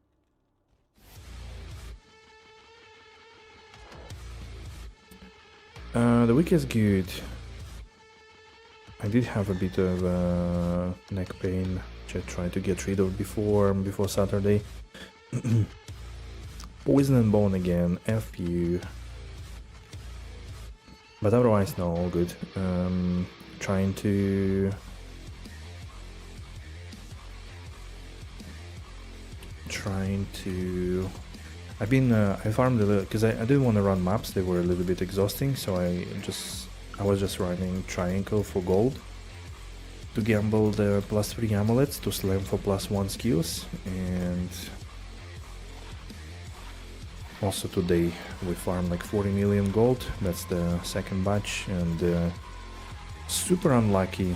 S1: The week is good. I did have a bit of neck pain, which I tried to get rid of before Saturday. Poison and bone again, F you. But otherwise, no, all good. Trying to... I farmed a little, because I didn't want to run maps, they were a little bit exhausting, so I was just running triangle for gold. To gamble the +3 amulets, to slam for +1 skills, and... Also today we farmed like 40 million gold, that's the second batch, and super unlucky.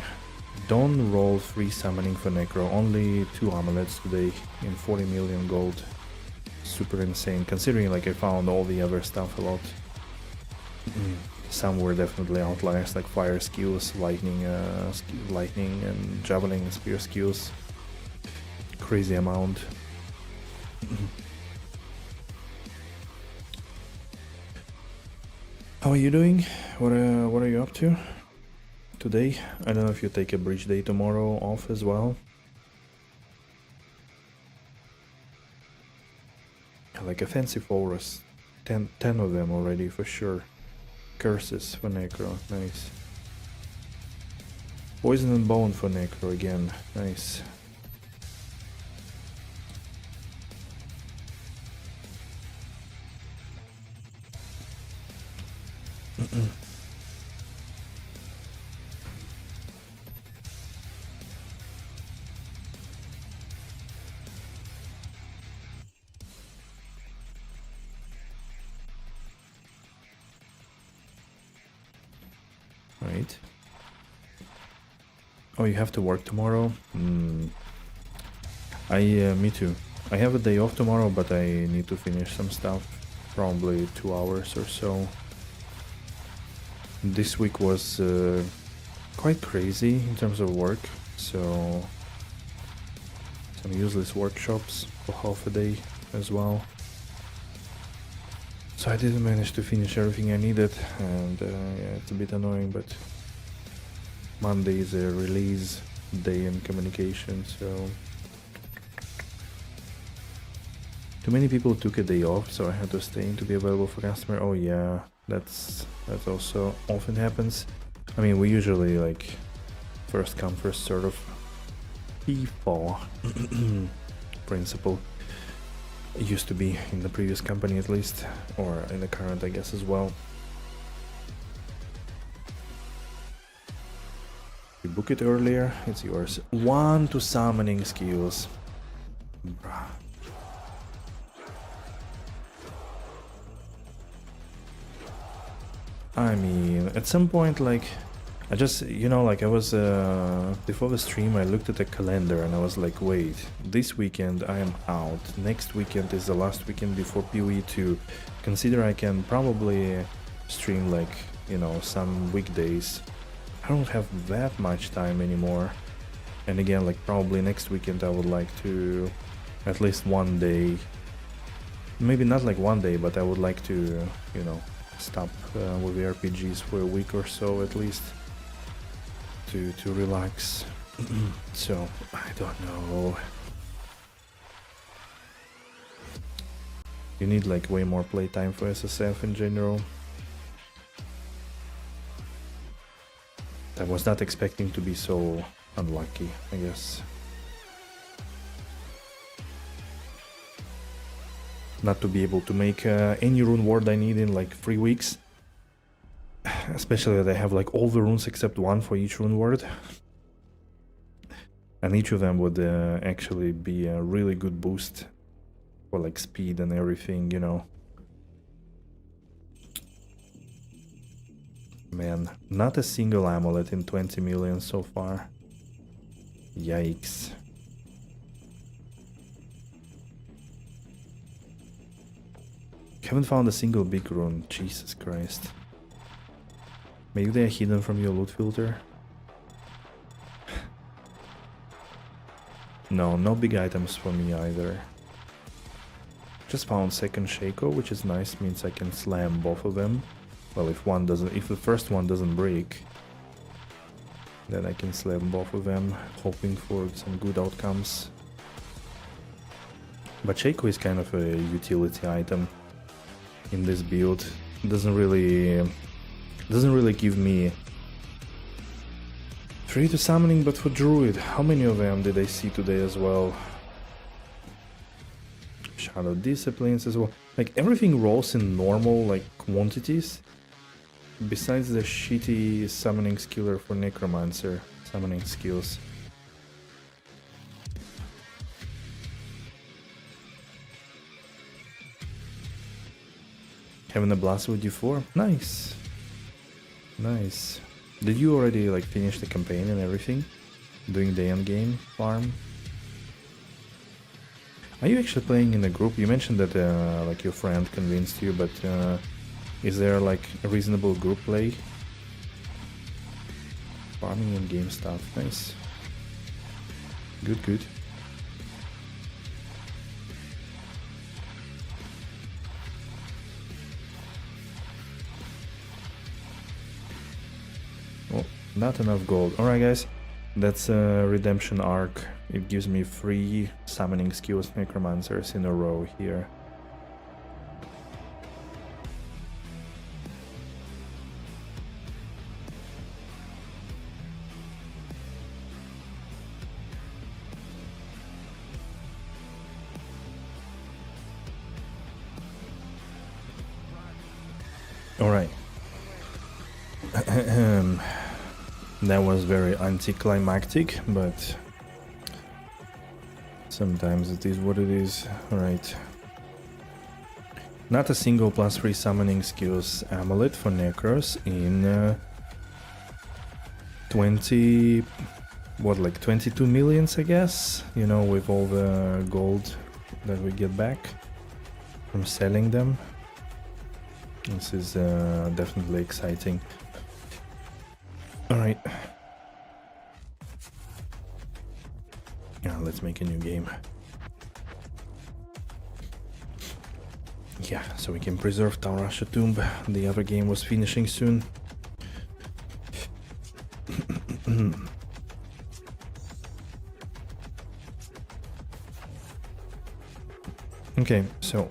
S1: Don't roll 3 summoning for necro, only 2 amulets today in 40 million gold. Super insane, considering like I found all the other stuff a lot. Some were definitely outliers, like fire skills, lightning and javelin and spear skills. Crazy amount. How are you doing? What are you up to today? I don't know if you take a bridge day tomorrow off as well. Like a fancy forest. 10 of them already for sure. Curses for necro, nice. Poison and bone for necro again, nice. Right. Oh, you have to work tomorrow? Me too. I have a day off tomorrow, but I need to finish some stuff. Probably 2 hours or so. This week was quite crazy in terms of work, so some useless workshops for half a day as well. So I didn't manage to finish everything I needed, and yeah, it's a bit annoying, but Monday is a release day in communication, so too many people took a day off, so I had to stay in to be available for customer. Oh yeah, that also often happens. I mean, we usually like first come first serve of p.12 principle. It used to be in the previous company at least, or in the current I guess as well. You book it earlier, it's yours. 1 to summoning skills. Bruh. I mean, at some point, like, I just, you know, like I was, before the stream I looked at the calendar and I was like, wait, this weekend I am out, next weekend is the last weekend before PD2. Consider I can probably stream like, you know, some weekdays. I don't have that much time anymore. And again, like probably next weekend I would like to at least one day, maybe not like one day, but I would like to, you know, stop with the RPGs for a week or so at least. To relax. So I don't know. You need like way more playtime for SSF in general. I was not expecting to be so unlucky, I guess. Not to be able to make any rune word I need in like 3 weeks. Especially that I have like all the runes except one for each rune word. And each of them would actually be a really good boost for like speed and everything, you know. Man, not a single amulet in 20 million so far. Yikes. Haven't found a single big rune, Jesus Christ. Maybe they are hidden from your loot filter? No, no big items for me either. Just found second Shaco, which is nice, means I can slam both of them. Well, if the first one doesn't break, then I can slam both of them, hoping for some good outcomes. But Shaco is kind of a utility item in this build. Doesn't really give me 3 to summoning, but for Druid, how many of them did I see today as well? Shadow Disciplines as well. Like everything rolls in normal like quantities. Besides the shitty summoning skiller for Necromancer summoning skills. Having a blast with D4? Nice. Nice. Did you already like finish the campaign and everything? Doing the end game farm? Are you actually playing in a group? You mentioned that like your friend convinced you, but is there like a reasonable group play? Farming and game stuff. Nice. Good, good. Oh, not enough gold. Alright guys, that's a redemption arc. It gives me 3 summoning skills necromancers in a row here. Alright. That was very anticlimactic, but sometimes it is what it is. Alright. Not a single +3 summoning skills amulet for Necros in 20... what, like 22 millions, I guess? You know, with all the gold that we get back from selling them. This is definitely exciting. Alright. Yeah, let's make a new game. Yeah, so we can preserve Taurasha Tomb. The other game was finishing soon. Okay, so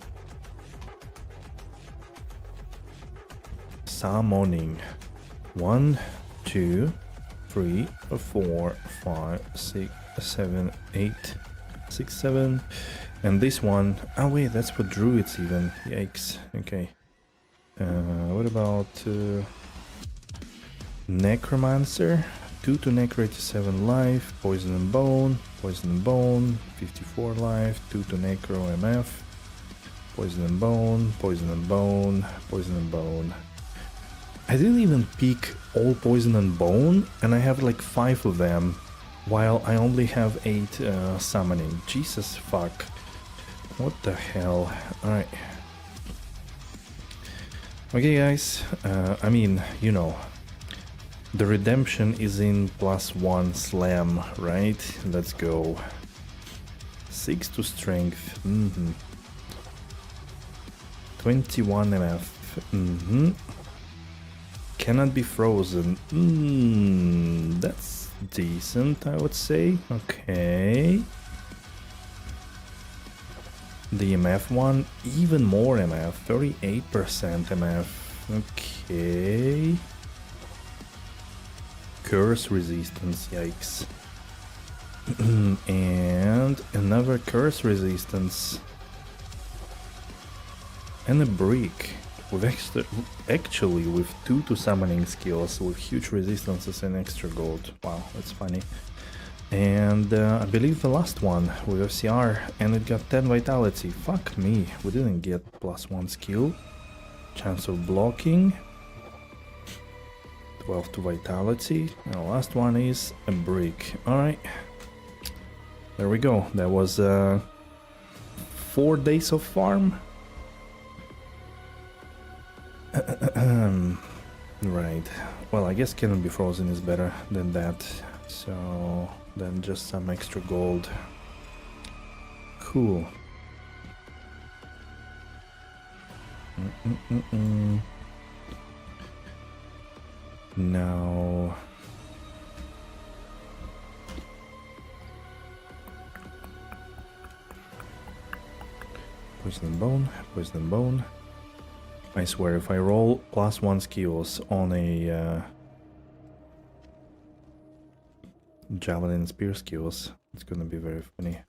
S1: summoning 1, 2, 3, 4, 5, 6, 7, 8, 6, 7, and this one. Oh wait, that's for druids even. Yikes. Okay. What about necromancer? 2 to necro, 87 life, poison and bone, 54 life, 2 to necro, MF, poison and bone, poison and bone, poison and bone. I didn't even pick all poison and bone, and I have like 5 of them, while I only have 8 summoning. Jesus fuck. What the hell? Alright. Okay guys, I mean, you know, the redemption is in +1 slam, right? Let's go. 6 to strength. 21 MF. Cannot be frozen. That's decent, I would say. Okay. The MF one, even more MF. 38% MF. Okay. Curse resistance, yikes. And another curse resistance. And a brick. With actually with 2 to summoning skills with huge resistances and extra gold. Wow, that's funny. And I believe the last one with FCR, and it got 10 vitality. Fuck me, we didn't get +1 skill. Chance of blocking. 12 to vitality. And the last one is a brick. Alright. There we go. That was 4 days of farm. Right. Well, I guess Cannot Be Frozen is better than that. So then just some extra gold. Cool. Now Poison and bone, poison and bone. I swear, if I roll +1 skills on a javelin spear skills, it's gonna be very funny.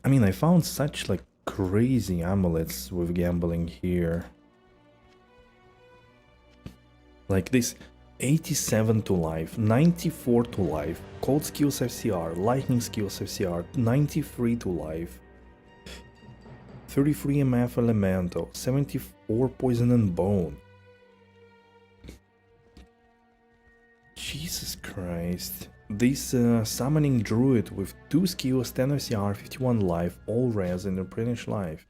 S1: I mean, I found such like crazy amulets with gambling here. Like this 87 to life, 94 to life, cold skills FCR, lightning skills FCR, 93 to life, 33 MF elemental, 74 poison and bone. Jesus Christ. This summoning druid with 2 skills, 10 FCR, 51 life, all res and replenish life.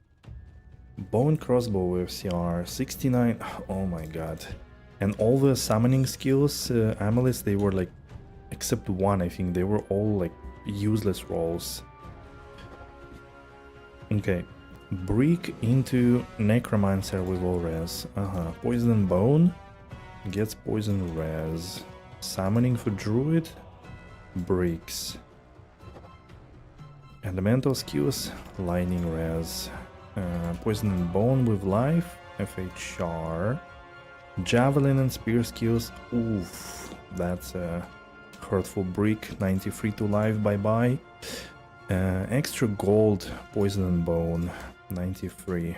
S1: Bow and crossbow FCR, 69, oh my god. And all the summoning skills, amulets, they were like, except one I think, they were all like useless rolls. Okay, break into necromancer with all res. Poison and bone gets poison res. Summoning for druid breaks. Elemental skills, lightning res. Poison and bone with life, FHR. Javelin and spear skills, oof, that's a hurtful brick, 93 to life, bye bye. Extra gold, poison and bone, 93.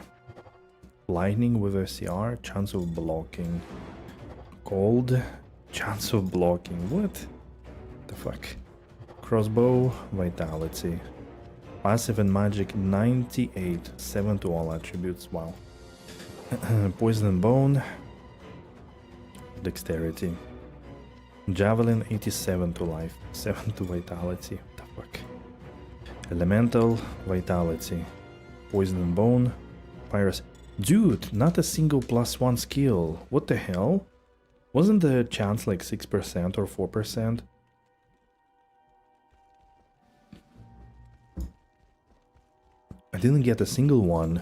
S1: Lightning with FCR, chance of blocking. Gold, chance of blocking, what the fuck? Crossbow, vitality. Passive and magic, 98, 7 to all attributes, wow. Poison and bone. Dexterity. Javelin 87 to life, 7 to vitality. What the fuck? Elemental, vitality. Poison and bone. Pyrus. Dude, not a single +1 skill. What the hell? Wasn't the chance like 6% or 4%? I didn't get a single one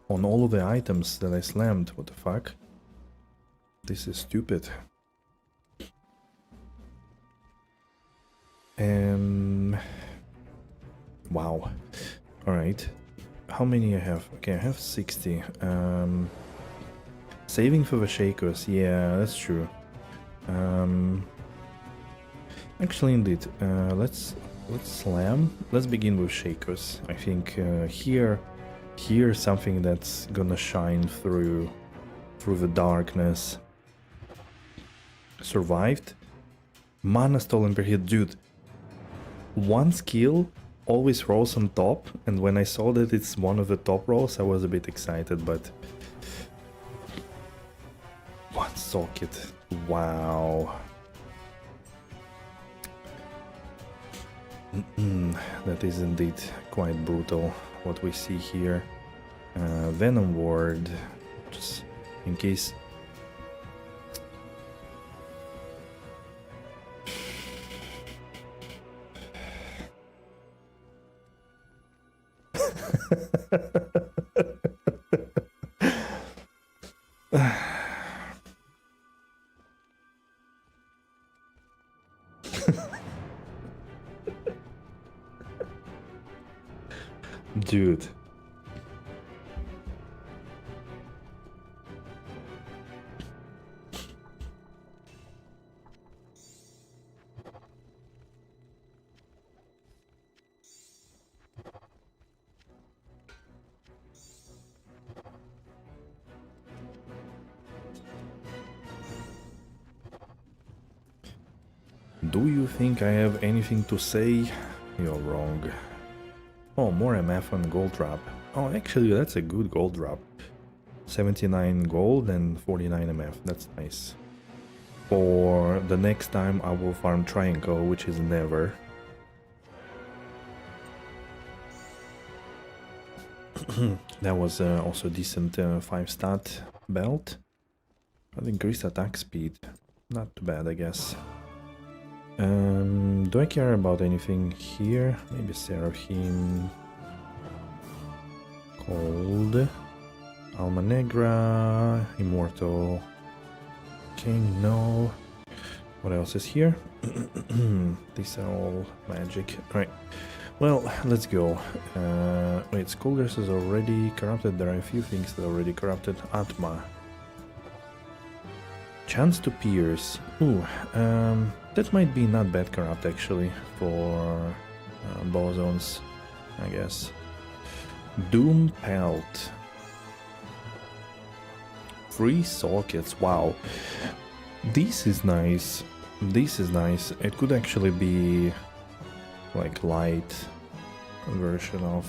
S1: on all of the items that I slammed. What the fuck? This is stupid. Wow. Alright. How many I have? Okay, I have 60. Saving for the shakers. Yeah, that's true. Actually, indeed. Let's slam. Let's begin with shakers. I think here's something that's gonna shine through the darkness. Survived. Mana stolen per hit. Dude, one skill always rolls on top, and when I saw that it's one of the top rolls, I was a bit excited, but one socket. Wow. That is indeed quite brutal what we see here. Venom ward, just in case. Dude. Do you think I have anything to say? You're wrong. Oh, more MF on gold drop. Oh, actually, that's a good gold drop. 79 gold and 49 MF. That's nice. For the next time I will farm triangle, which is never. That was also decent 5-stat belt. But increased attack speed. Not too bad, I guess. Do I care about anything here? Maybe Seraphim. Cold. Alma Negra. Immortal. King, no. What else is here? These are all magic. Right. Well, let's go. Wait, Skullgirls is already corrupted. There are a few things that are already corrupted. Atma. Chance to pierce. Ooh, that might be not bad corrupt actually for bosons, I guess. Doom Pelt. 3 sockets. Wow. This is nice. This is nice. It could actually be like light version of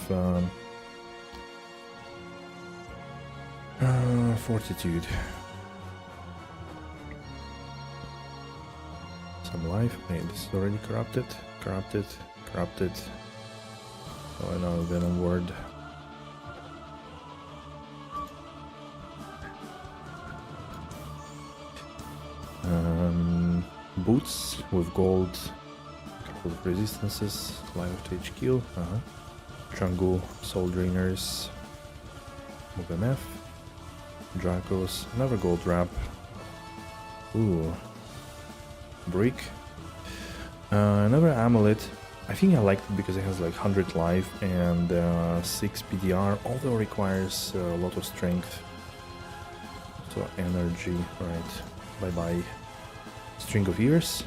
S1: fortitude. Some life. Wait, this is already corrupted. Corrupted. Corrupted. Oh, another venom word. Boots with gold, couple of resistances, life to HQ, Trangu, Soul Drainers, move MF, Dracos, another gold wrap, ooh, brick, another amulet. I think I like it because it has like 100 life and 6 PDR, although requires a lot of strength, so energy, right, bye bye. String of Ears,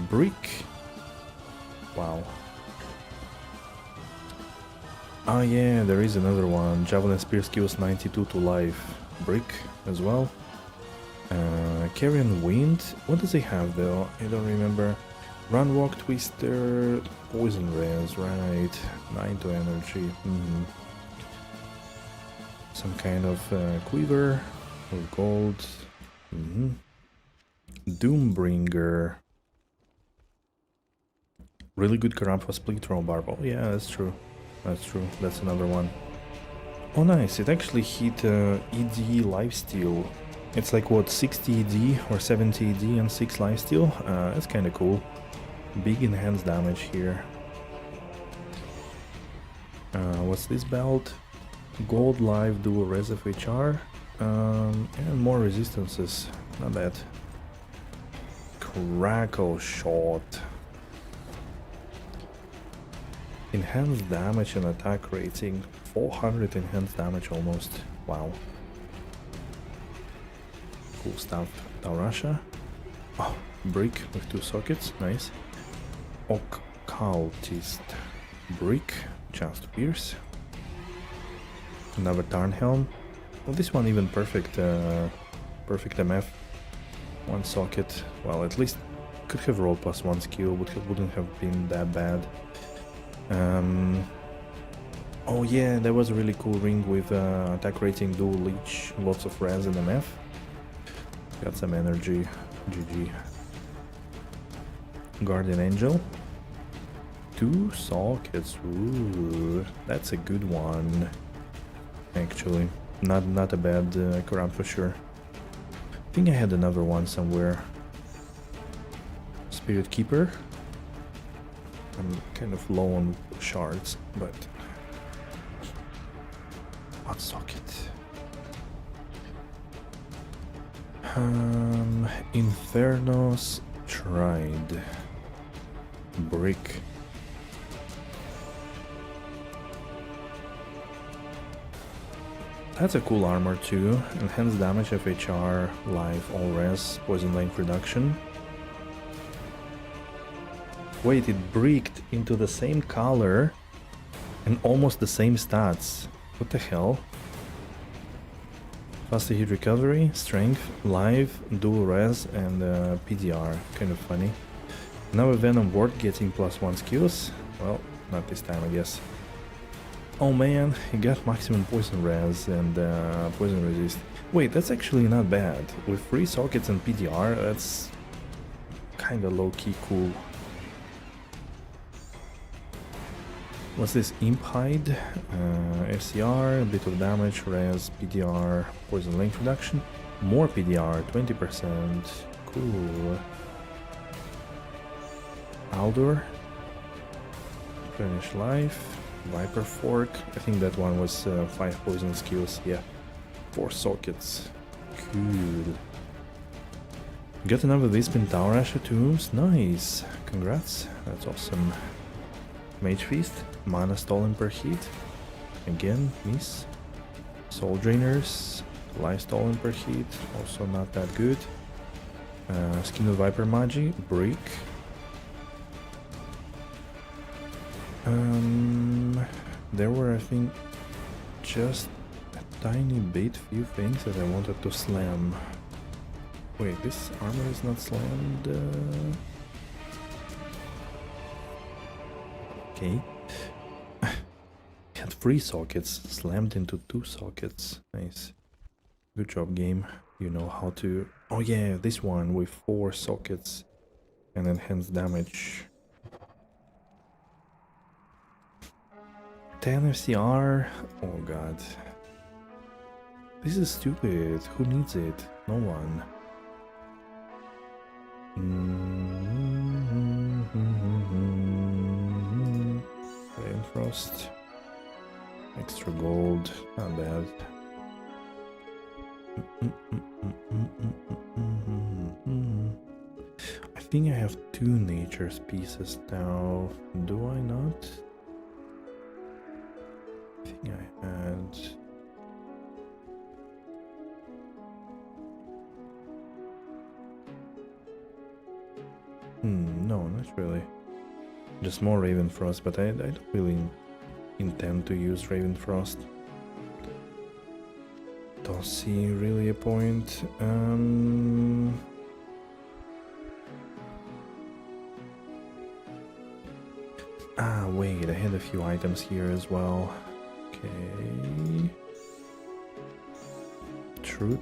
S1: brick, wow. Ah yeah, there is another one, Javelin Spear skills 92 to life, brick as well. Carrion Wind, what does he have though? I don't remember. Run, Walk, Twister, Poison Res, right, 9 to energy. Some kind of quiver with gold. Doombringer. Really good corrupt for split throw barb. Oh yeah, that's true. That's true. That's another one. Oh nice, it actually hit ED lifesteal. It's like what, 60 ED or 70 ED and 6 lifesteal? That's kinda cool. Big enhanced damage here. What's this belt? Gold life, dual res of HR. And more resistances. Not bad. Crackle shot. Enhanced damage and attack rating. 400 enhanced damage almost. Wow. Cool stuff. Taurasha. Oh, brick with 2 sockets. Nice. Occultist. Brick. Chance to pierce. Another Tarnhelm. Well, this one even perfect. Perfect MF. 1 socket. Well, at least could have rolled +1 skill, but it wouldn't have been that bad. Oh yeah, there was a really cool ring with attack rating, dual leech, lots of res and MF. Got some energy. GG. Guardian Angel. 2 sockets. Ooh, that's a good one. Actually, not a bad corrupt for sure. I think I had another one somewhere. Spirit Keeper. I'm kind of low on shards, but 1 socket. Inferno's Tried. Brick. That's a cool armor too. Enhanced damage, FHR, life, all res, poison length reduction. Wait, it bricked into the same color and almost the same stats. What the hell? Faster hit recovery, strength, life, dual res, and PDR. Kind of funny. Now a Venom Ward getting +1 skills. Well, not this time, I guess. Oh man, he got maximum poison res and poison resist. Wait, that's actually not bad. With 3 sockets and PDR, that's kinda low-key cool. What's this? Imp Hide, FCR, a bit of damage, res, PDR, poison length reduction, more PDR, 20%, cool. Aldur, Replenish Life, Viper Fork, I think that one was 5 poison skills, yeah, 4 sockets, cool. Got another Wispin Tower Asher Tombs. Nice. Congrats. That's awesome. Mage Feast. Mana stolen per hit. Again, miss. Soul Drainers. Life stolen per hit. Also not that good. Skin of Viper Magi. Break. There were, I think, just a tiny bit, few things that I wanted to slam. Wait, this armor is not slammed. Okay. Had 3 sockets, slammed into 2 sockets. Nice. Good job, game. You know how to... Oh yeah, this one with 4 sockets and enhanced damage. 10 FCR? Oh god. This is stupid. Who needs it? No one. Rainfrost. Extra gold. Not bad. I think I have 2 nature's pieces now. Do I not? I think I had... no, not really. Just more Ravenfrost, but I don't really intend to use Ravenfrost. Don't see really a point. Ah, wait, I had a few items here as well. Okay. True,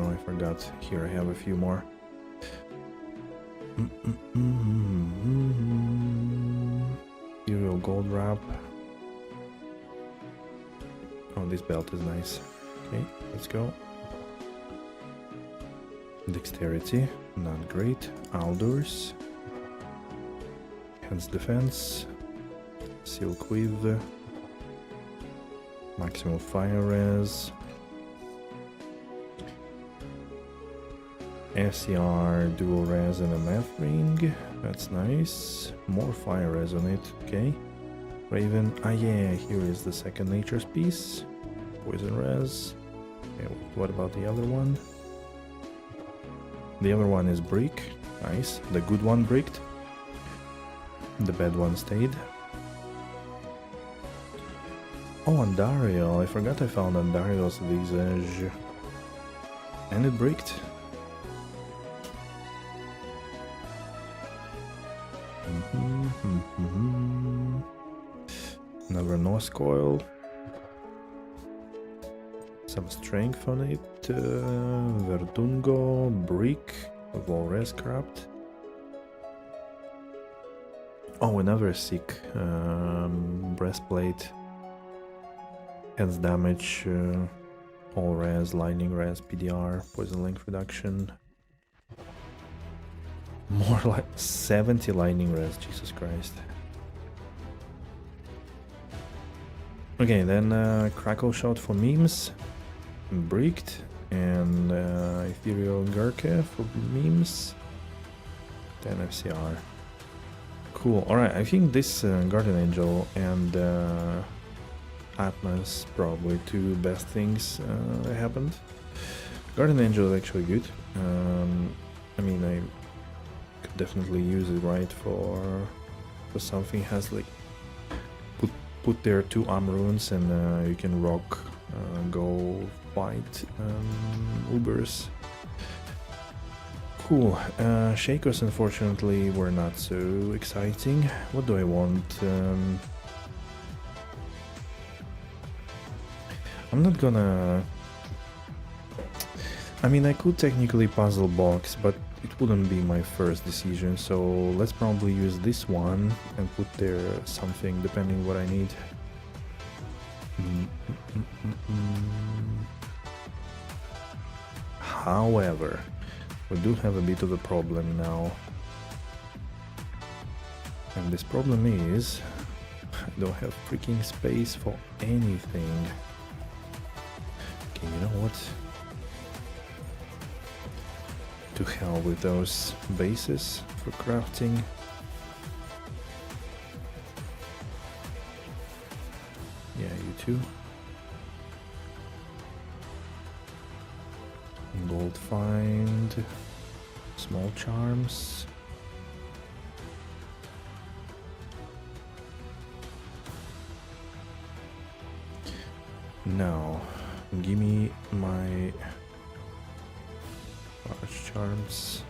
S1: I forgot. Here I have a few more. Ethereal gold wrap. Oh, this belt is nice. Okay, let's go. Dexterity, not great. Aldurs. Hence defense. Silk weave. Maximum fire res. FCR, dual res and a math ring. That's nice. More fire res on it. Okay. Raven. Ah yeah, here is the second nature's piece. Poison res. Okay, what about the other one? The other one is brick. Nice. The good one bricked. The bad one stayed. Oh, Andariel. I forgot I found Andariel's visage. And it bricked. Another Norse coil. Some strength on it. Verdungo, brick, Volres scrapped. Oh, another sick breastplate. Heads damage, all res, lightning res, PDR, poison length reduction. More like 70 lightning res, Jesus Christ. Okay, then Crackle Shot for memes, bricked, and Ethereal Gurkha for memes, 10 FCR. Cool, alright, I think this Guardian Angel and Atlas probably 2 best things that happened. Guardian Angel is actually good. I mean, I could definitely use it right for something. Has like put there 2 arm runes and you can rock, go fight Ubers. Cool. Shakers unfortunately were not so exciting. What do I want? I'm not gonna... I mean, I could technically puzzle box, but it wouldn't be my first decision, so let's probably use this one and put there something depending what I need. However, we do have a bit of a problem now. And this problem is I don't have freaking space for anything. Okay, you know what? to hell with those bases for crafting. Yeah, you too. Gold find, small charms. Now, give me my large charms.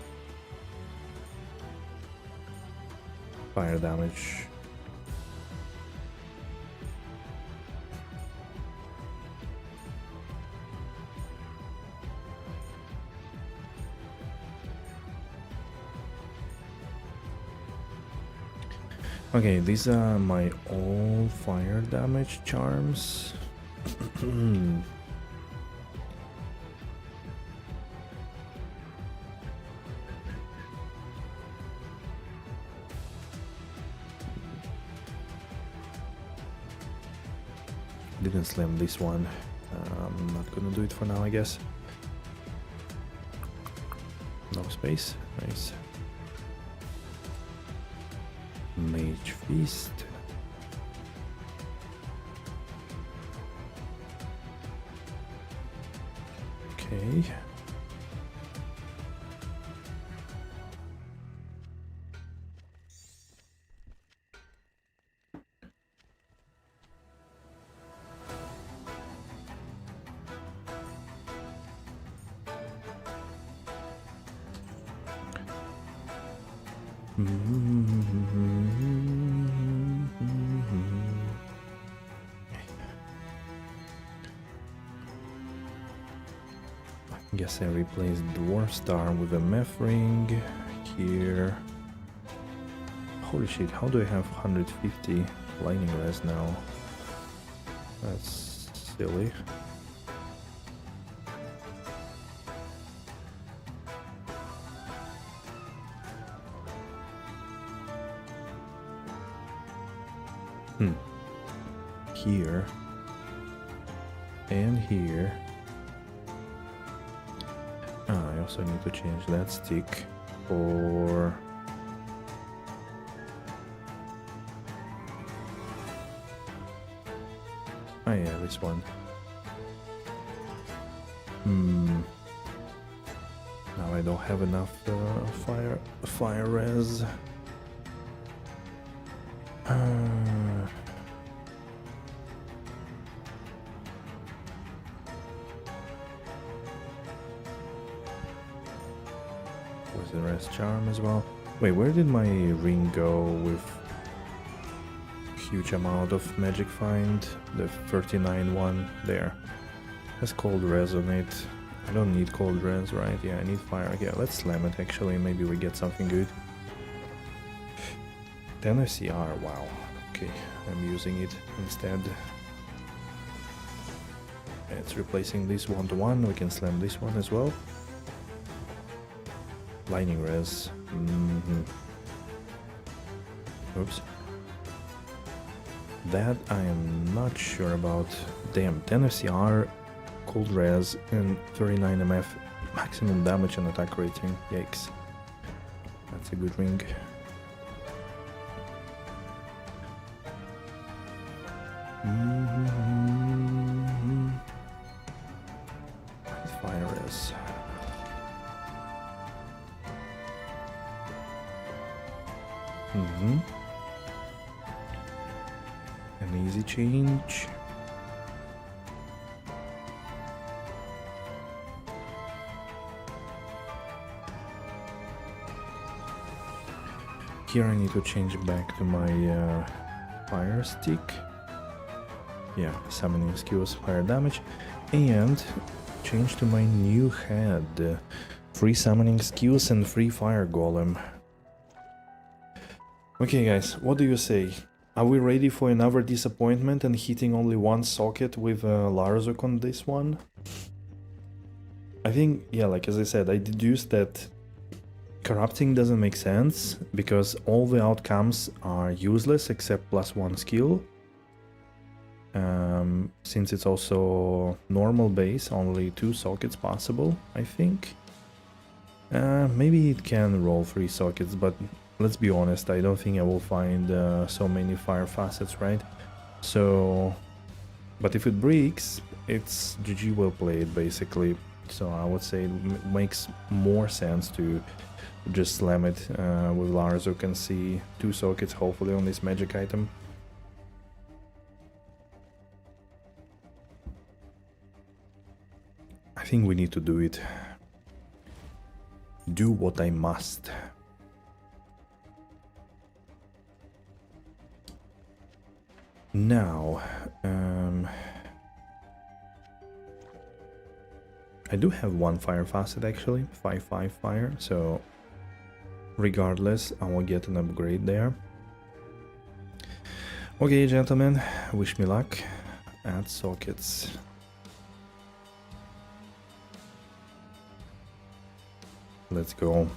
S1: Fire damage. Okay, these are my all fire damage charms. Didn't slam this one. I'm not gonna do it for now, I guess. No space. Nice. Mage Feast. Okay. Guess I replaced Dwarf Star with a Meth Ring here. Holy shit, how do I have 150 lightning res now? That's silly. Here and here. I also need to change that stick for yeah, this one. Now I don't have enough fire res. Was the rest charm as well? Wait, where did my ring go with huge amount of magic find? The 39 one there. That's cold resonate. I don't need cold res, right? Yeah, I need fire. Yeah, let's slam it actually. Maybe we get something good. 10 FCR, wow. Okay, I'm using it instead. It's replacing this 1-to-1. We can slam this one as well. Lightning res. Oops. That I am not sure about. Damn, 10 FCR, cold res, and 39 MF maximum damage and attack rating. Yikes. That's a good ring. Fire res. An easy change. Here I need to change back to my fire stick. Yeah, summoning skills, fire damage, and change to my new head. Free summoning skills and free fire golem. Okay guys, what do you say? Are we ready for another disappointment and hitting only one socket with Larzuk on this one? I think, yeah, like as I said, I deduced that corrupting doesn't make sense because all the outcomes are useless except +1 skill. Since it's also normal base, only 2 sockets possible, I think. Maybe it can roll 3 sockets, but let's be honest, I don't think I will find so many fire facets, right? So, but if it breaks, it's GG well played, basically. So I would say it makes more sense to just slam it with Lars, who can see 2 sockets, hopefully, on this magic item. I think we need to do it. Do what I must. Now, I do have 1 fire facet actually, 5/5 fire, so regardless, I will get an upgrade there. Okay, gentlemen, wish me luck. Add sockets. Let's go.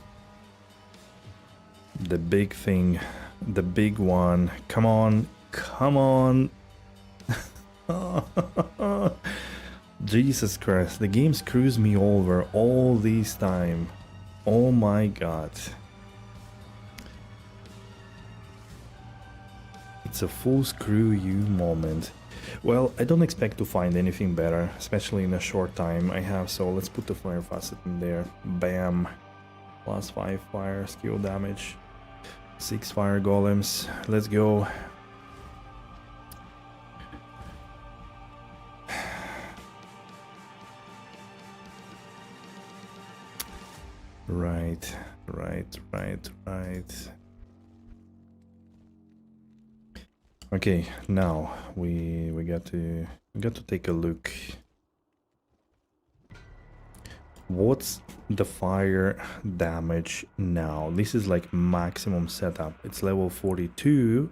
S1: The big thing, the big one. Come on, come on. Jesus Christ, the game screws me over all this time. Oh my god. It's a full screw you moment. Well, I don't expect to find anything better, especially in a short time I have, so let's put the fire facet in there. Bam. Plus 5 fire skill damage. 6 fire golems. Let's go. Right. Okay, now we got to take a look. What's the fire damage now? This is like maximum setup. It's level 42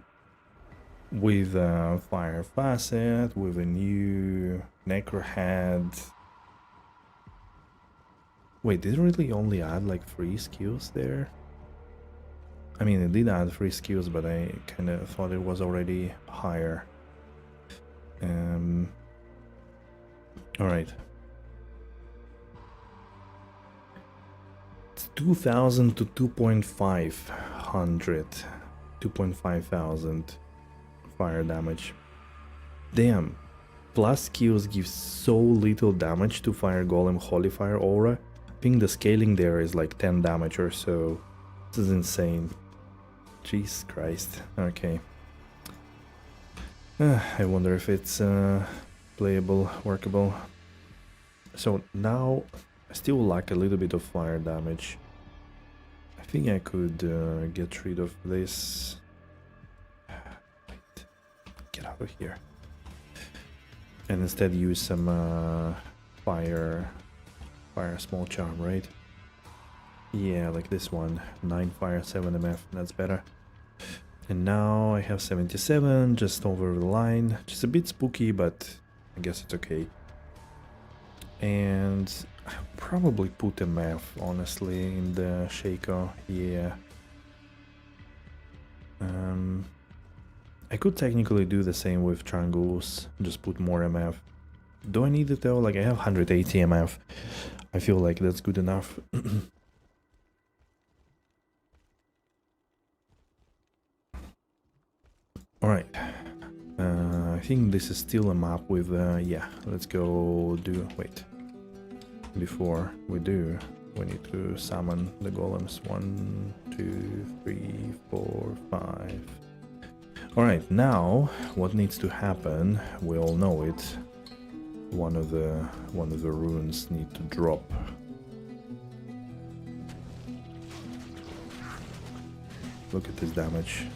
S1: with a fire facet, with a new necro head. Wait, did it really only add like 3 skills there? I mean, it did add 3 skills, but I kind of thought it was already higher. Alright. It's 2000 to 2,500. 2,500 fire damage. Damn. Plus skills give so little damage to Fire Golem Holy Fire Aura. I think the scaling there is like 10 damage or so. This is insane. Jesus Christ. Okay. I wonder if it's playable, workable. So now I still lack a little bit of fire damage. I think I could get rid of this. Wait. Get out of here. And instead use some fire small charm, right? Yeah, like this one. 9 fire, 7 MF, that's better. And now I have 77, just over the line. Just a bit spooky, but I guess it's okay. And I'll probably put MF, honestly, in the Shaco, yeah. I could technically do the same with Triangles, just put more MF. Do I need it though? Like, I have 180 MF. I feel like that's good enough. Alright. I think this is still a map with, yeah, let's go do, wait. Before we do, we need to summon the golems. 1, 2, 3, 4, 5. Alright, now what needs to happen, we all know it. One of the runes need to drop. Look at this damage.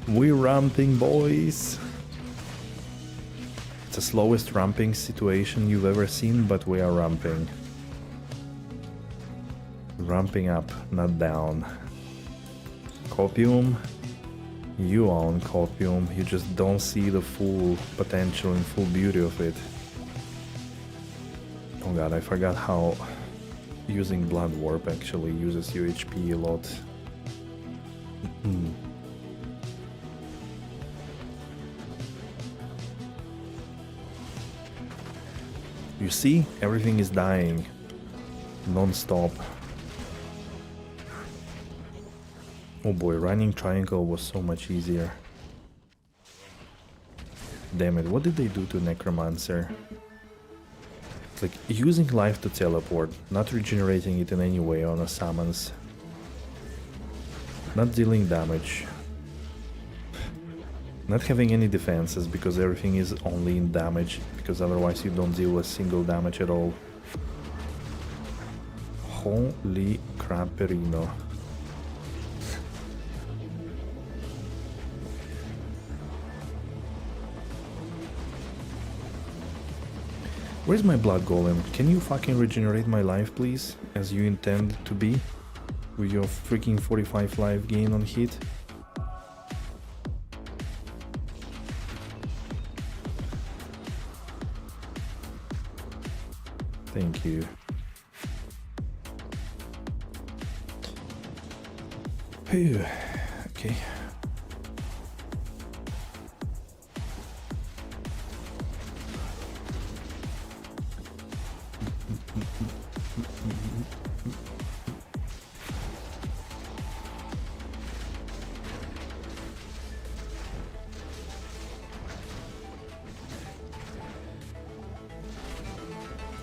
S1: We're ramping, boys. It's the slowest ramping situation you've ever seen, but we are ramping. Ramping up, not down. Copium. You own Copium, you just don't see the full potential and full beauty of it. Oh god, I forgot how using Blood Warp actually uses your HP a lot. You see, everything is dying. non-stop. Oh boy, running triangle was so much easier. Damn it, what did they do to Necromancer? It's like using life to teleport, not regenerating it in any way on a summons. Not dealing damage. Not having any defenses because everything is only in damage, because otherwise you don't deal a single damage at all. Holy crapperino. Where's my blood golem? Can you fucking regenerate my life, please? As you intend to be? With your freaking 45 life gain on hit? Thank you. Phew. Okay.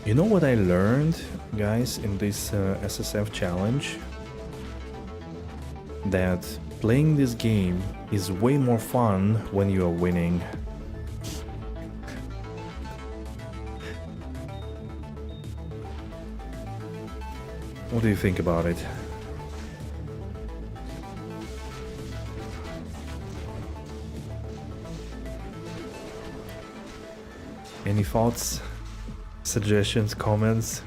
S1: You know what I learned, guys, in this SSF challenge? That playing this game is way more fun when you are winning. What do you think about it? Any thoughts? Suggestions, comments?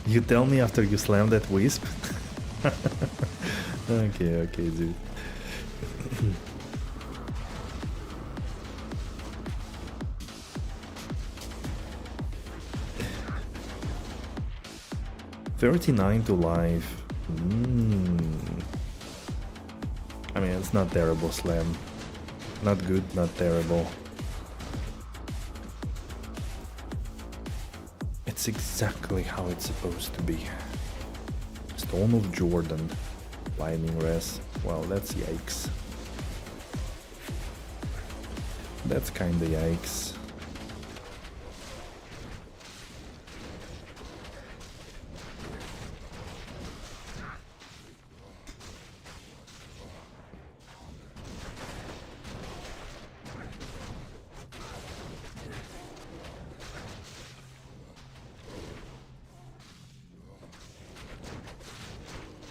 S1: You tell me after you slam that wisp? Okay, dude. $39 to life. I mean, it's not terrible, Slam. Not good, not terrible. It's exactly how it's supposed to be. Stone of Jordan. Lightning Res. Well, that's yikes. That's kinda yikes.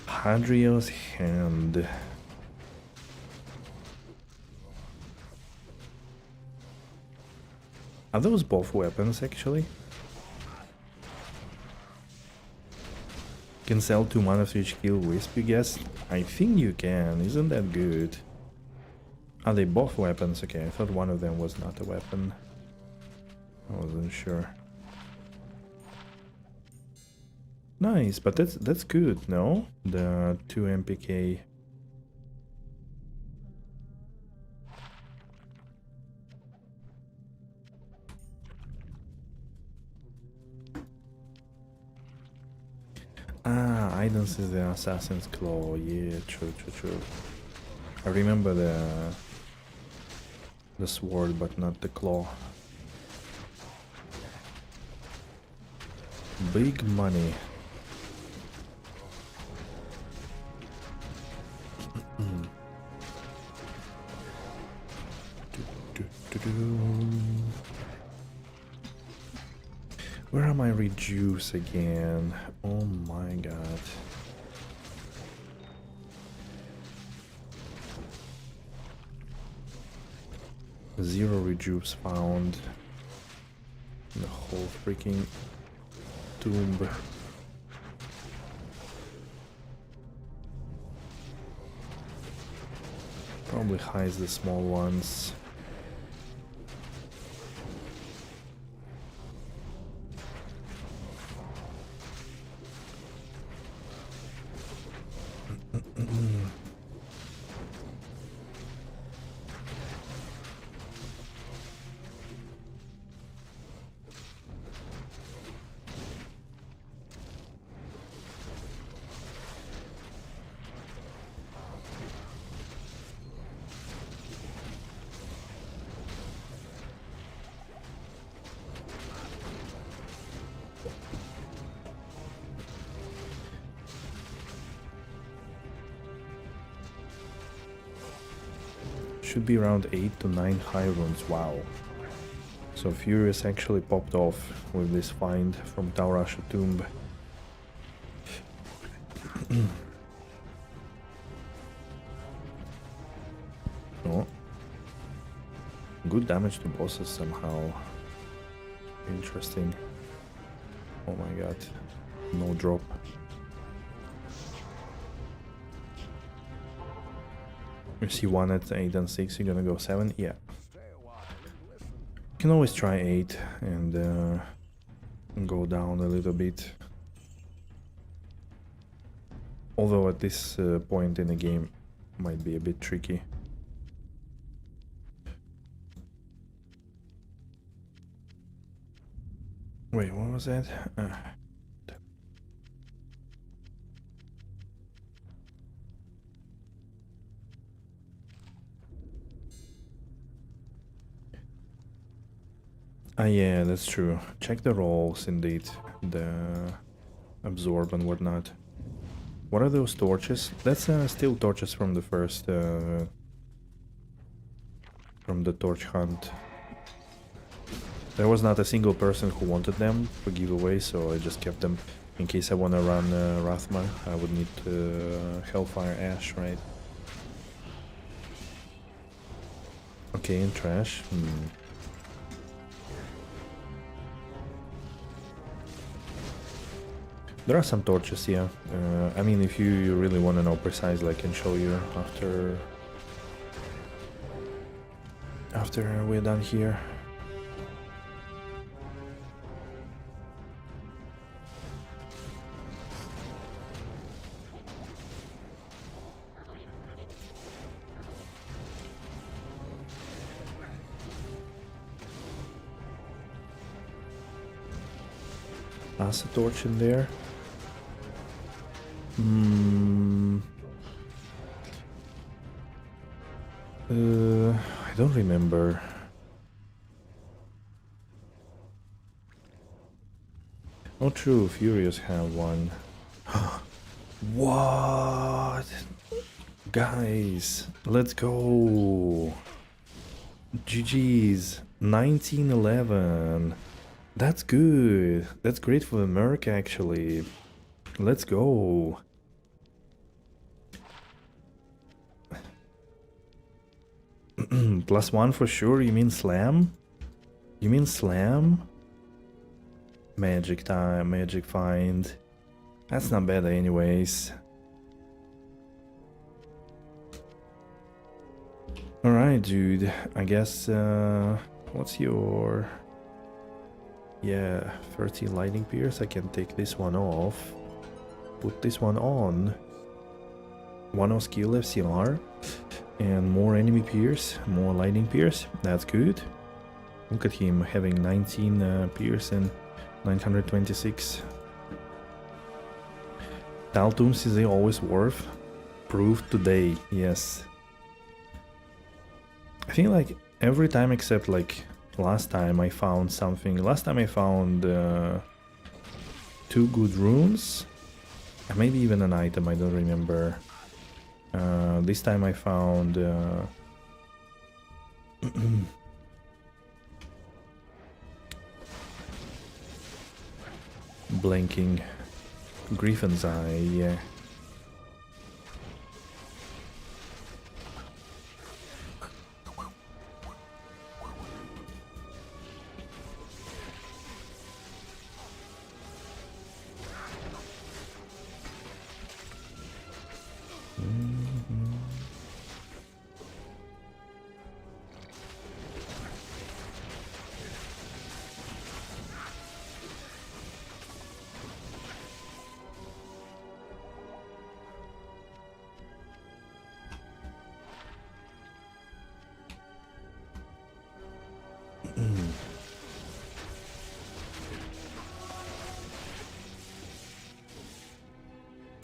S1: Hadriel's Hand. Are those both weapons, actually? Can sell 2 mana for each kill Wisp, you guess? I think you can, isn't that good? Are they both weapons? Okay, I thought one of them was not a weapon. I wasn't sure. Nice, but that's good, no? The 2 MPK. Ah, Idens is the Assassin's Claw. Yeah, true. I remember the sword, but not the claw. Big money. Where am I reduce again? Oh my god. Zero reduce found in the whole freaking tomb. Probably hides the small ones. should be around 8 to 9 high runes. Wow. So Furious actually popped off with this find from Taurasha Tomb. Oh. Good damage to bosses somehow. Interesting. Oh my god. No drop. You see one at 8 and 6, you're gonna go 7? Yeah. You can always try 8 and go down a little bit. Although at this point in the game might be a bit tricky. Wait, what was that? Yeah, that's true. Check the rolls indeed. The absorb and whatnot. What are those torches? That's still torches from the first from the torch hunt. There was not a single person who wanted them for giveaway, so I just kept them in case I want to run Rathma. I would need Hellfire Ash, right? Okay, in trash. There are some torches, yeah. I mean, if you really want to know precisely, I can show you after we're done here. Acid torch in there. I don't remember. Oh, true. Furious have one. What? Guys, let's go. GG's. 1911. That's good. That's great for the Merc, actually. Let's go. +1 for sure. You mean slam? You mean slam? Magic time, magic find. That's not bad anyways. Alright, dude. I guess, what's your... Yeah, 30 lightning pierce. I can take this one off. Put this one on. 1 skill FCR. And more enemy pierce. More lightning pierce. That's good. Look at him having 19 pierce and 926. Taltums is always worth. Proved today. Yes. I think like every time except like last time I found something. Last time I found 2 good runes. Maybe even an item, I don't remember. This time I found blanking Griffin's Eye, yeah.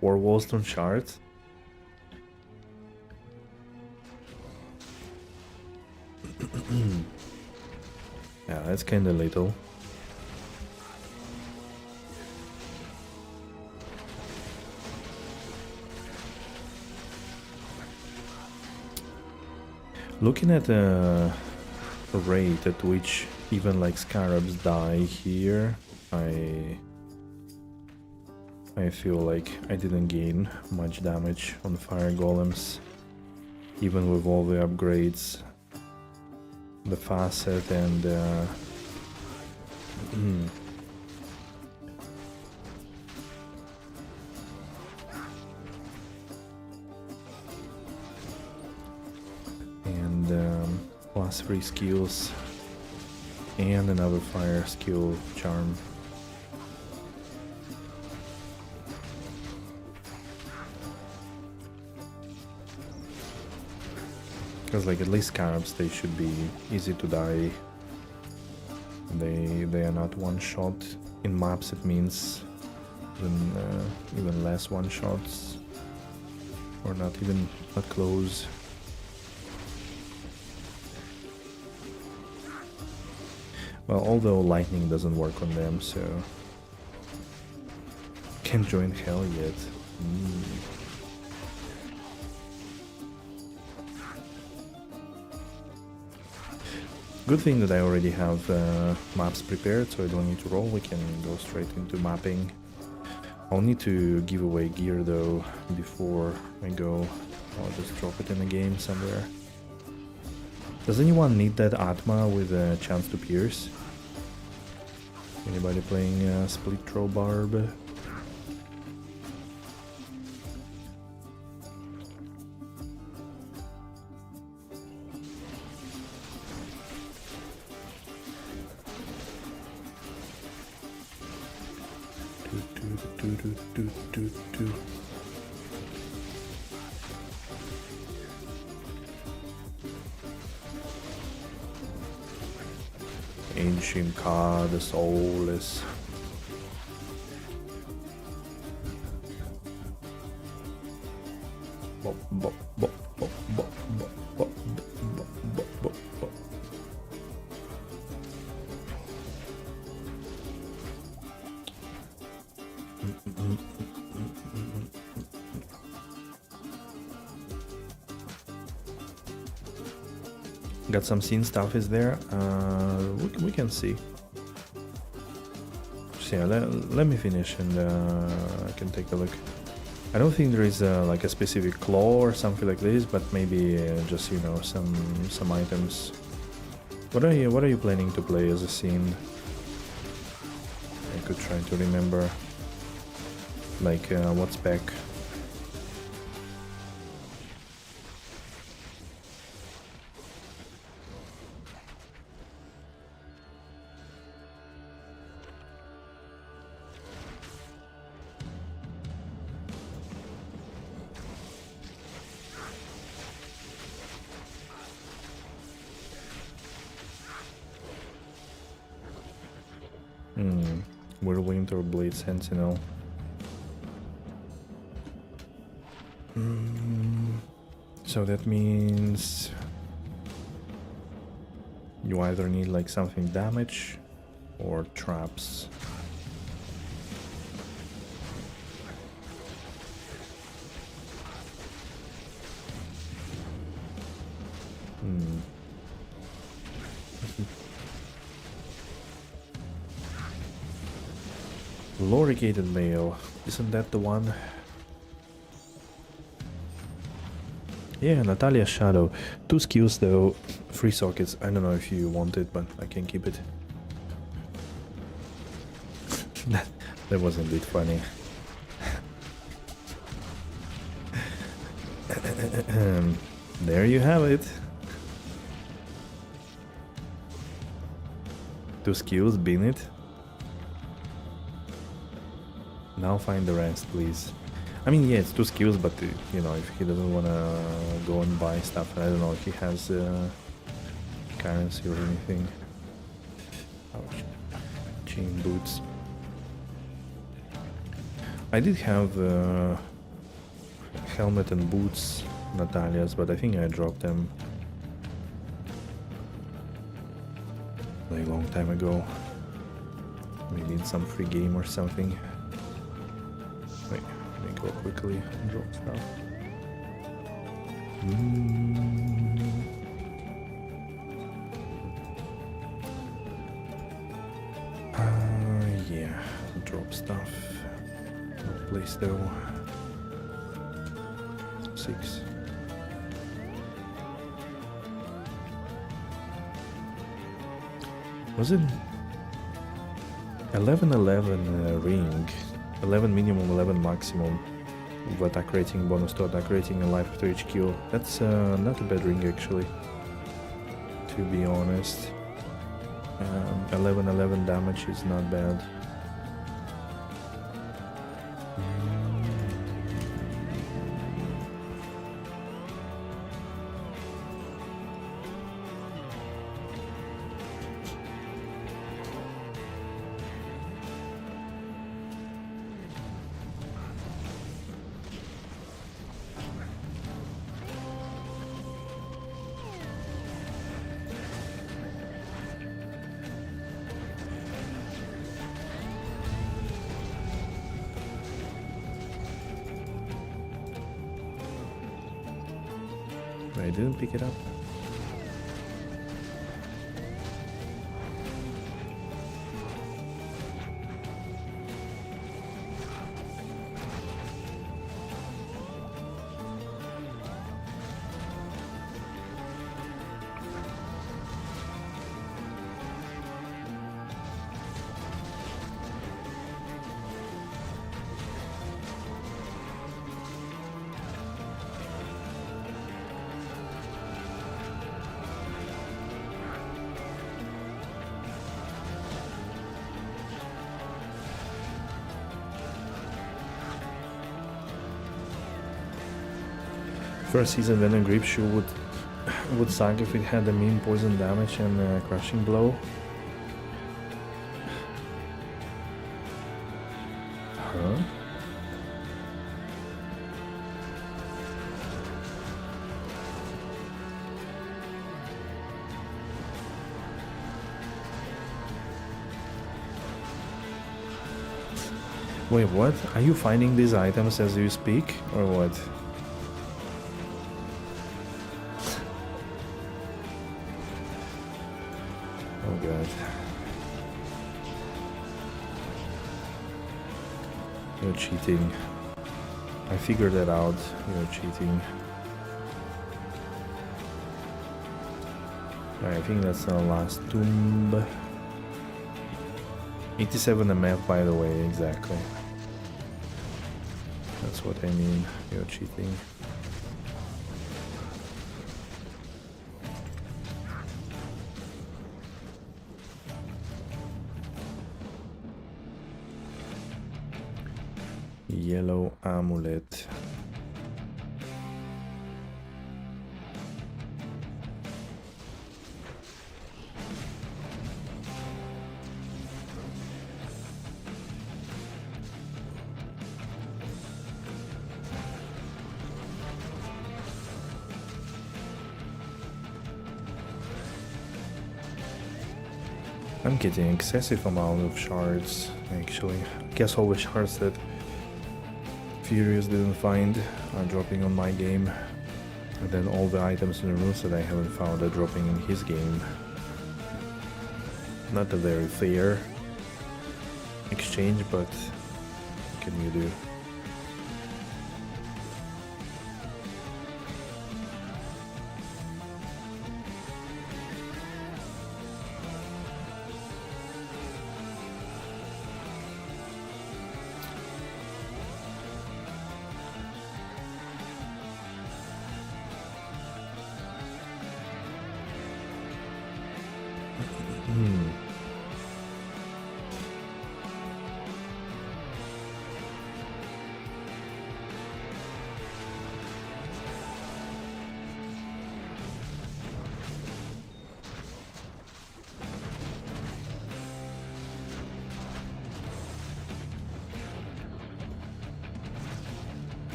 S1: Four Wallstone shards. Yeah, that's kinda little. Looking at the rate at which even like scarabs die here, I feel like I didn't gain much damage on fire golems, even with all the upgrades, the facet and plus 3 skills and another fire skill charm. Because like at least scarabs, they should be easy to die. They are not one shot. In maps it means even less one shots, or not close. Well, although lightning doesn't work on them, so can't join hell yet. Good thing that I already have maps prepared, so I don't need to roll. We can go straight into mapping. I'll need to give away gear though before I go. I'll just drop it in a game somewhere. Does anyone need that Atma with a chance to pierce? Anybody playing split throw barb? Ancient Ka, the soulless. Bop, bop, bop, bop, bop, bop, bop, bop, bop, bop, bop. Got some scene stuff is there. We can see. So yeah, let me finish and I can take a look. I don't think there is like a specific claw or something like this, but maybe just, you know, some items. What are you planning to play as a scene? I could try to remember. Like what spec? Whirlwind or Blade Sentinel. So that means you either need like something damage or traps. Lorigated Mail, isn't that the one? Yeah, Natalia's Shadow. 2 skills though, 3 sockets. I don't know if you want it, but I can keep it. That was indeed funny. There you have it. 2 skills, bin it. Now find the rest, please. I mean, yeah, it's 2 skills, but you know, if he doesn't wanna go and buy stuff, I don't know if he has currency or anything. Ouch. Chain boots. I did have helmet and boots, Natalia's, but I think I dropped them like a long time ago. Maybe in some free game or something. Wait, let me go quickly and drop stuff. drop stuff. No place though. 6. Was it 11-11 ring? 11 minimum, 11 maximum of attack rating, bonus to attack rating and life after each kill. That's not a bad ring actually, to be honest. 11-11 damage is not bad. I didn't pick it up. First season Venom Grip Shoe would suck if it had a mean poison damage and crushing blow. Huh? Wait, what? Are you finding these items as you speak, or what? Oh god. You're cheating. I figured that out. You're cheating. Alright, I think that's our last tomb. 87 MF, by the way, exactly. That's what I mean. You're cheating. Yellow amulet. I'm getting excessive amount of shards, actually. I guess all the shards that Furious didn't find are dropping on my game, and then all the items in the rooms that I haven't found are dropping in his game. Not a very fair exchange, but what can you do?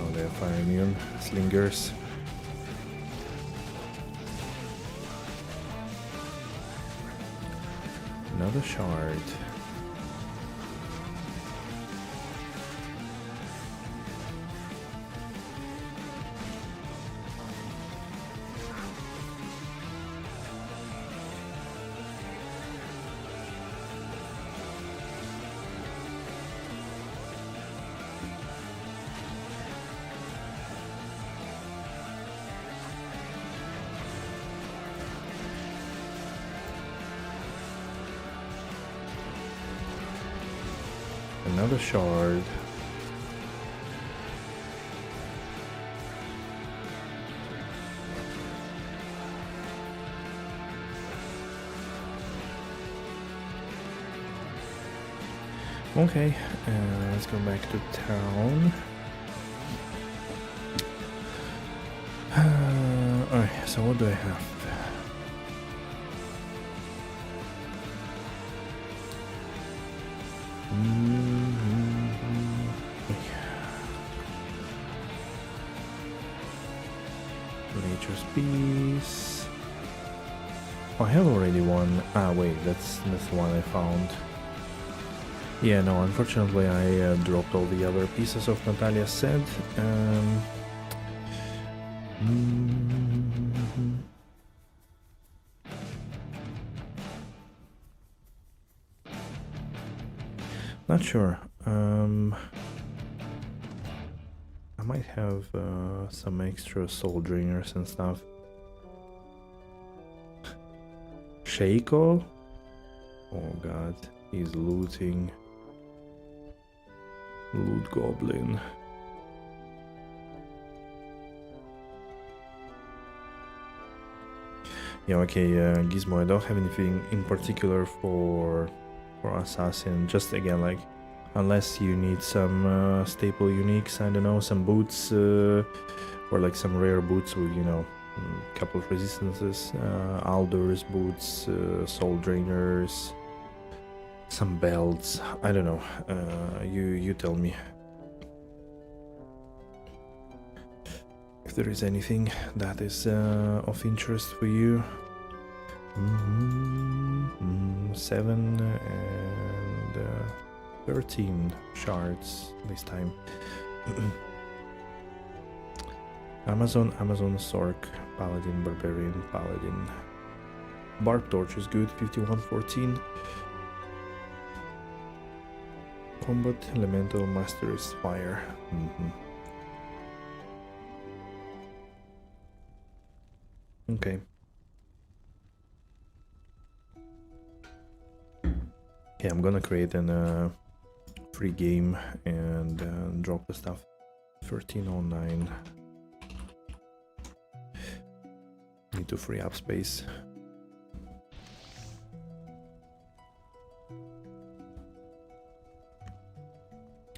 S1: Oh, they're fire immune slingers. Another shard. Another shard. Okay, let's go back to town. Alright, so what do I have? Nature's Peace. Oh, I have already one. Ah, wait, that's the one I found. Yeah, no, unfortunately I dropped all the other pieces of Natalia's set. Not sure. I might have some extra soul drainers and stuff. Shaco? Oh god, he's looting. Loot goblin. Yeah, okay, Gizmo, I don't have anything in particular for assassin. Just again, like, unless you need some staple uniques, I don't know, some boots, or like some rare boots with, you know, a couple of resistances, Aldor's boots, soul drainers, some belts, I don't know, you tell me if there is anything that is of interest for you. 7 and 13 shards this time. Amazon, Sork, Paladin, Barbarian, Paladin. Bark Torch is good, 5114. Combat, Elemental, Master's Fire. Okay. Okay, I'm gonna create an free game and drop the stuff. 1309. Need to free up space.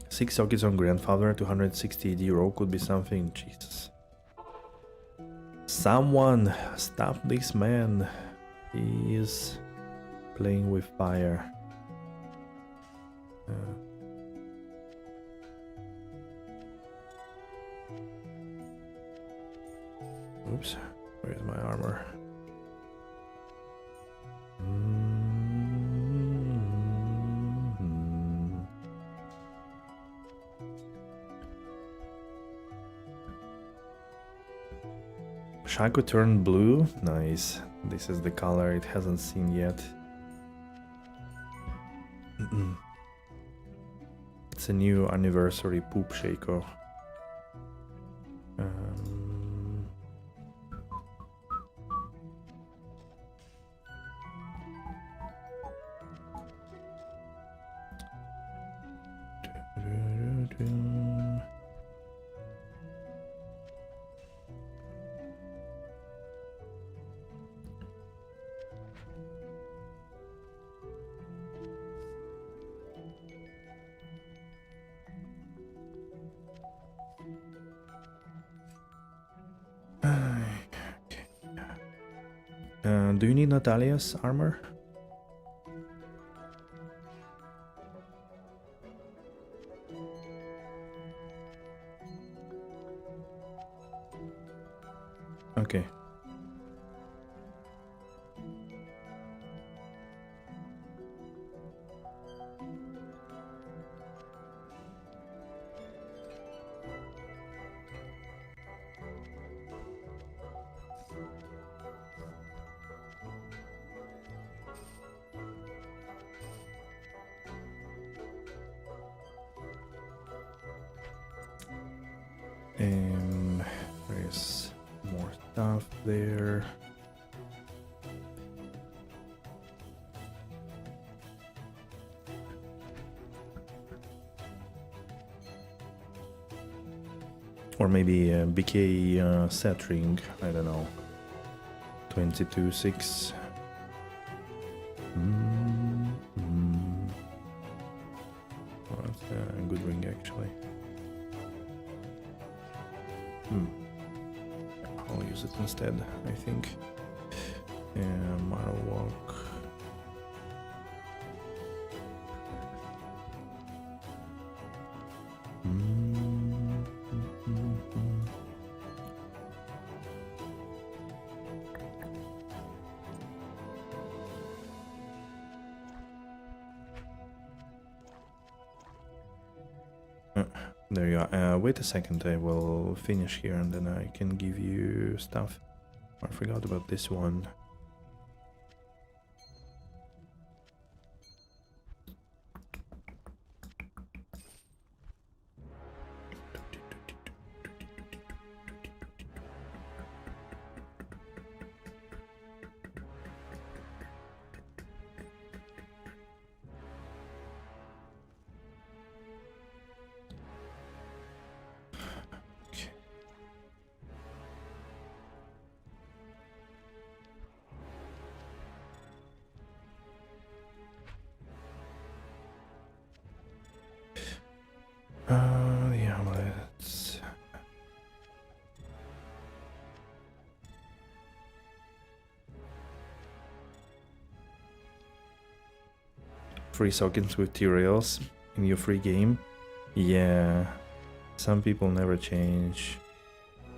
S1: Six sockets on grandfather, 260 AD roll could be something. Jesus. Someone stop this man. He is playing with fire. Oops, where's my armor? Shaco turned blue. Nice. This is the color it hasn't seen yet. It's a new anniversary poop Shaco. Do you need Natalia's armor? Okay. There's more stuff there. Or maybe BK set ring, I don't know. 22-6. Well, that's a good ring actually. I'll use it instead, I think. Model walk. There you are. Wait a second, I will finish here and then I can give you stuff. I forgot about this one. Yeah, let's... Free sockets with T-rails in your free game. Yeah, some people never change.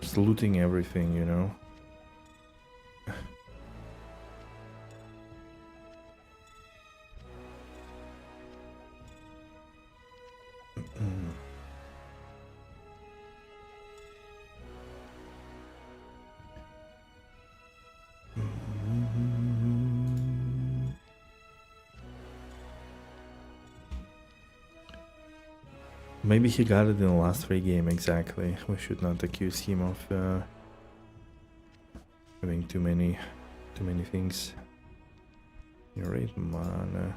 S1: Just looting everything, you know. Maybe he got it in the last free game, exactly. We should not accuse him of having too many things. You're right, mana.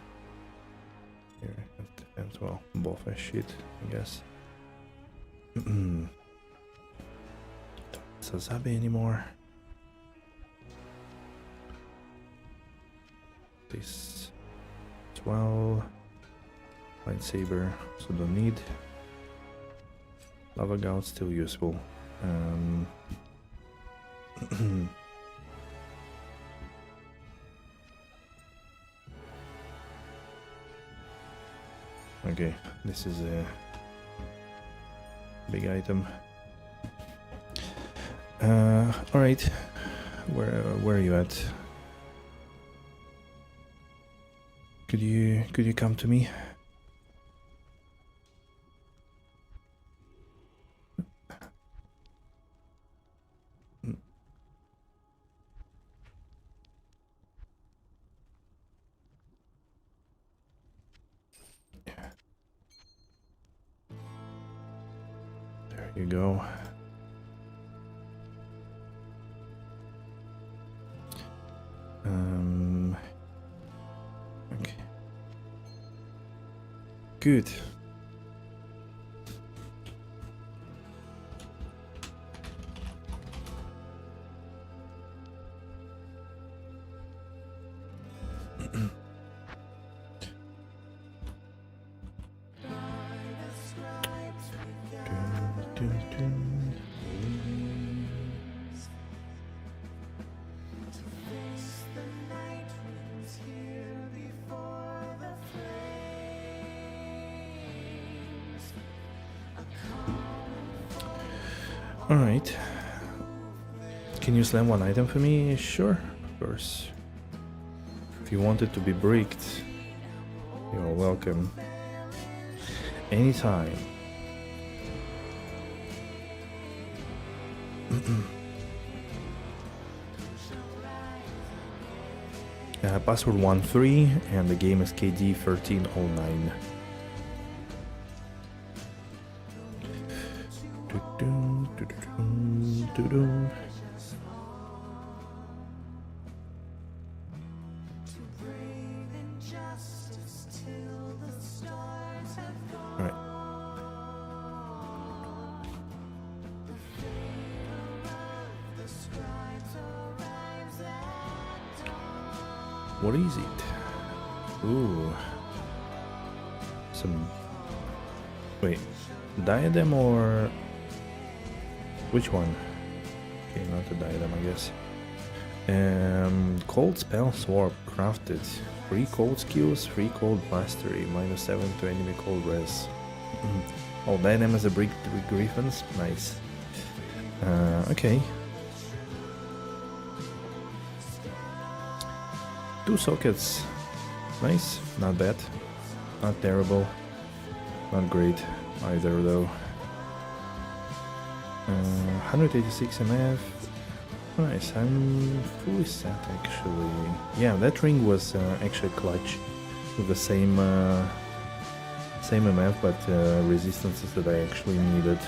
S1: Here, as well, both are shit, I guess. Sazabi anymore. This as well. Lightsaber, so don't need. Lava Gout still useful. Okay, this is a big item. All right, where are you at? Could you come to me? There you go. Okay. Good. Alright. Can you slam one item for me? Sure, of course. If you want it to be bricked, you're welcome. Anytime. Password 13 and the game is KD 1309. What is it? Ooh. Some... Wait. Diadem or... Which one? Okay, not the diadem, I guess. Cold spell sword crafted. 3 cold skills, 3 cold mastery, -7 to enemy cold res. Oh, diadem as a brick 3 griffins. Nice. Okay. 2 sockets. Nice. Not bad. Not terrible. Not great either though. 186 MF. Nice, I'm fully set actually. Yeah, that ring was actually clutch with the same MF, but resistances that I actually needed.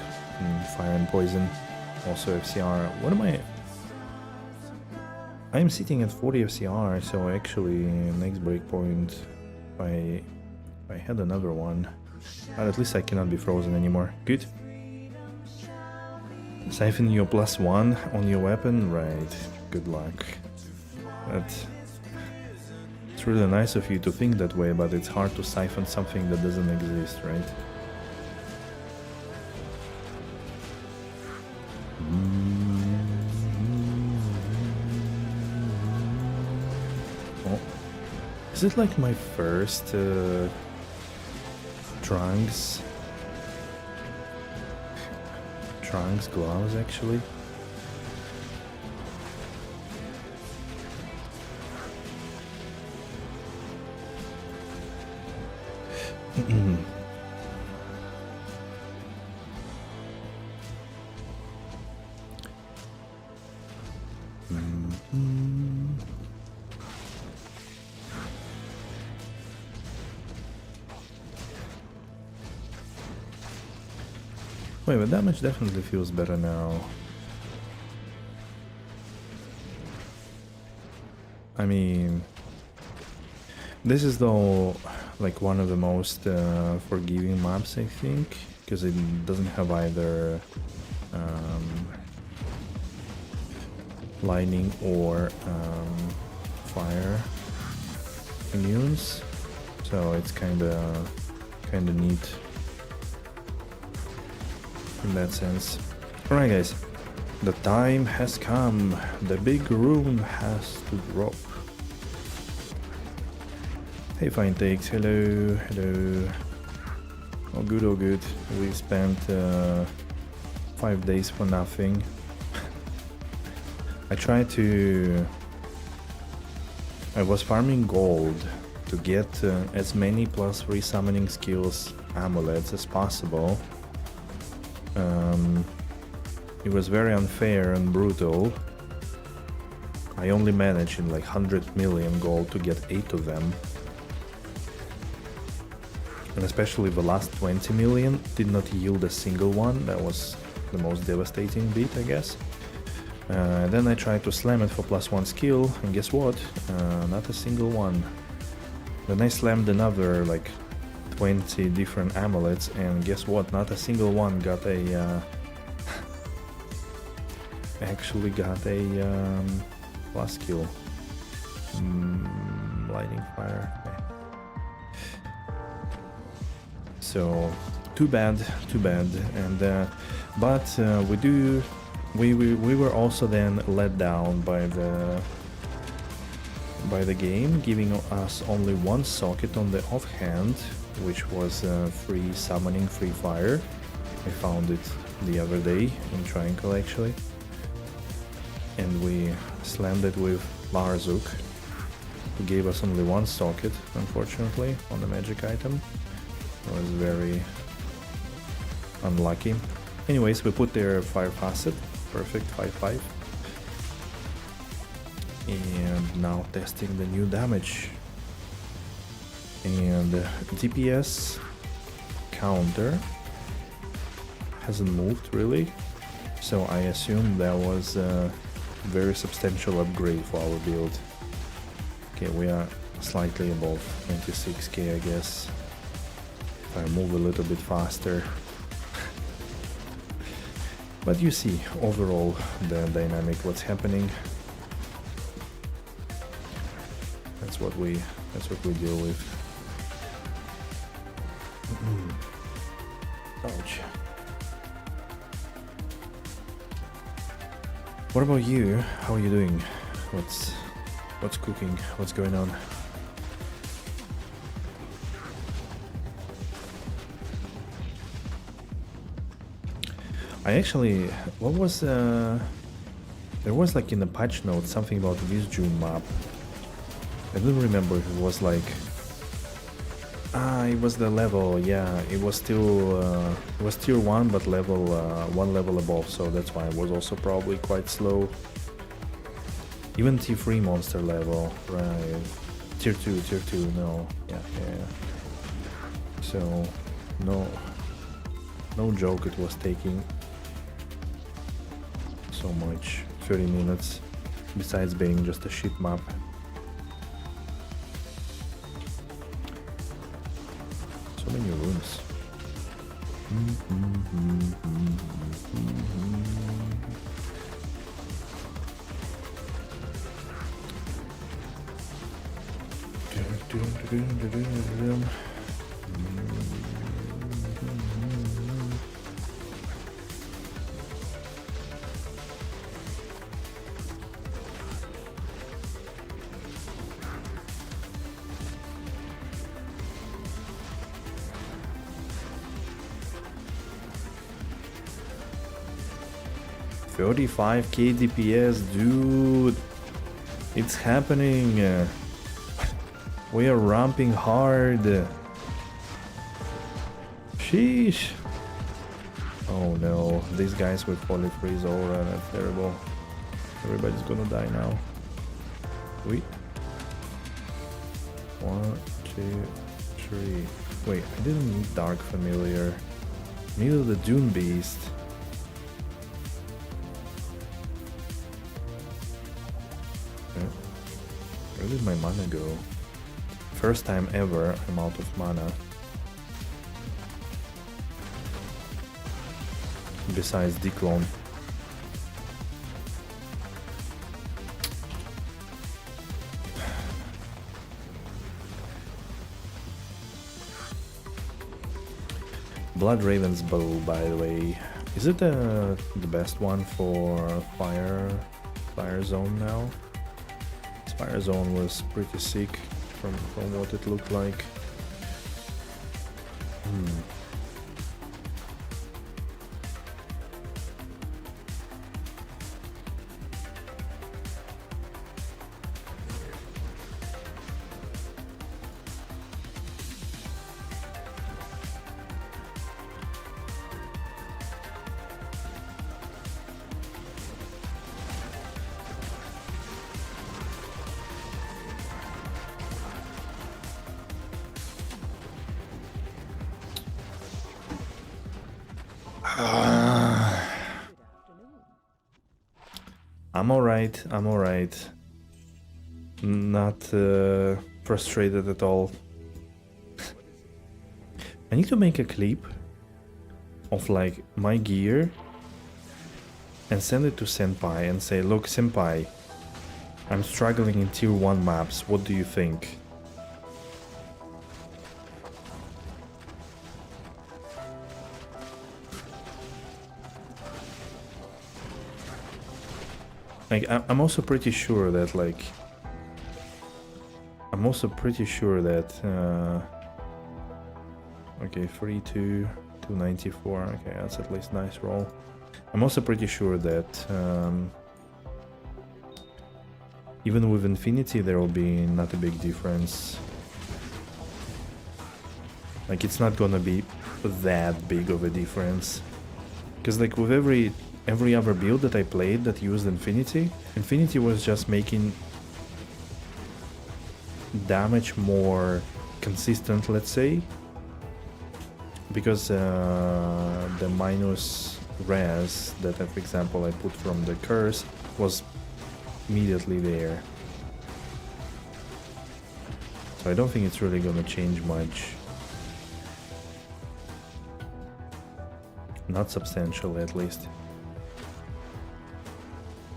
S1: Fire and poison, also FCR. What am I? I'm sitting at 40 FCR, so actually next breakpoint, if I had another one, but at least I cannot be frozen anymore. Good. Siphon your +1 on your weapon, right? Good luck. It's really nice of you to think that way, but it's hard to siphon something that doesn't exist, right? Oh. Is it like my first Trunks gloves actually? Wait, but damage definitely feels better now. I mean, this is though like one of the most forgiving maps, I think, because it doesn't have either lightning or fire immunes, so it's kinda neat in that sense. Alright guys, the time has come. The big rune has to drop. Hey Fine Takes, hello, hello. Oh good, oh good. We spent 5 days for nothing. I was farming gold to get as many +3 summoning skills amulets as possible. It was very unfair and brutal. I only managed in like 100 million gold to get 8 of them. And especially the last 20 million did not yield a single one. That was the most devastating bit, I guess. Then I tried to slam it for +1 skill, and guess what? Not a single one. Then I slammed another like 20 different amulets, and guess what? Not a single one got a actually got a plus skill. Lightning fire. Okay. So too bad. And but we were also then let down by the game, giving us only 1 socket on the offhand, which was free summoning, free fire. I found it the other day in Triangle actually, and we slammed it with Larzuk, who gave us only 1 socket, unfortunately, on the magic item. It was very unlucky. Anyways, we put their fire facet, perfect 5/5. And now testing the new damage. And DPS counter hasn't moved really, so I assume that was a very substantial upgrade for our build. Okay, we are slightly above 26k, I guess. If I move a little bit faster. But you see overall the dynamic, what's happening. That's that's what we deal with. Ouch. What about you? How are you doing? What's cooking? What's going on? I actually, what was there was like in the patch notes something about this June map. I don't remember if it was like it was the level, yeah, it was still it was tier 1 but level 1 level above, so that's why it was also probably quite slow. Even tier 3 monster level, right? Tier 2, no, yeah. So no joke, it was taking so much, 30 minutes, besides being just a shit map. So many runes. 35k DPS, dude. It's happening. We are ramping hard. Sheesh. Oh no, these guys with polyfreeze aura, that's terrible. Everybody's gonna die now. Wait. 1, 2, 3. Wait, I didn't need Dark Familiar. Neither the Dune Beast. Where did my mana go? First time ever I'm out of mana. Besides declone. Blood Raven's bow, by the way. Is it the best one for Fire Zone now? Fire Zone was pretty sick from what it looked like. I'm alright. Not frustrated at all. I need to make a clip of like my gear and send it to Senpai and say, look Senpai, I'm struggling in tier 1 maps, what do you think? Like, I'm also pretty sure that, like... I'm also pretty sure that... okay, 3-2, 294, okay, that's at least nice roll. I'm also pretty sure that... even with Infinity there will be not a big difference. Like, it's not gonna be that big of a difference. Because, like, with every other build that I played that used Infinity was just making damage more consistent, let's say, because the minus res that, for example, I put from the curse was immediately there. So I don't think it's really gonna change much. Not substantially, at least.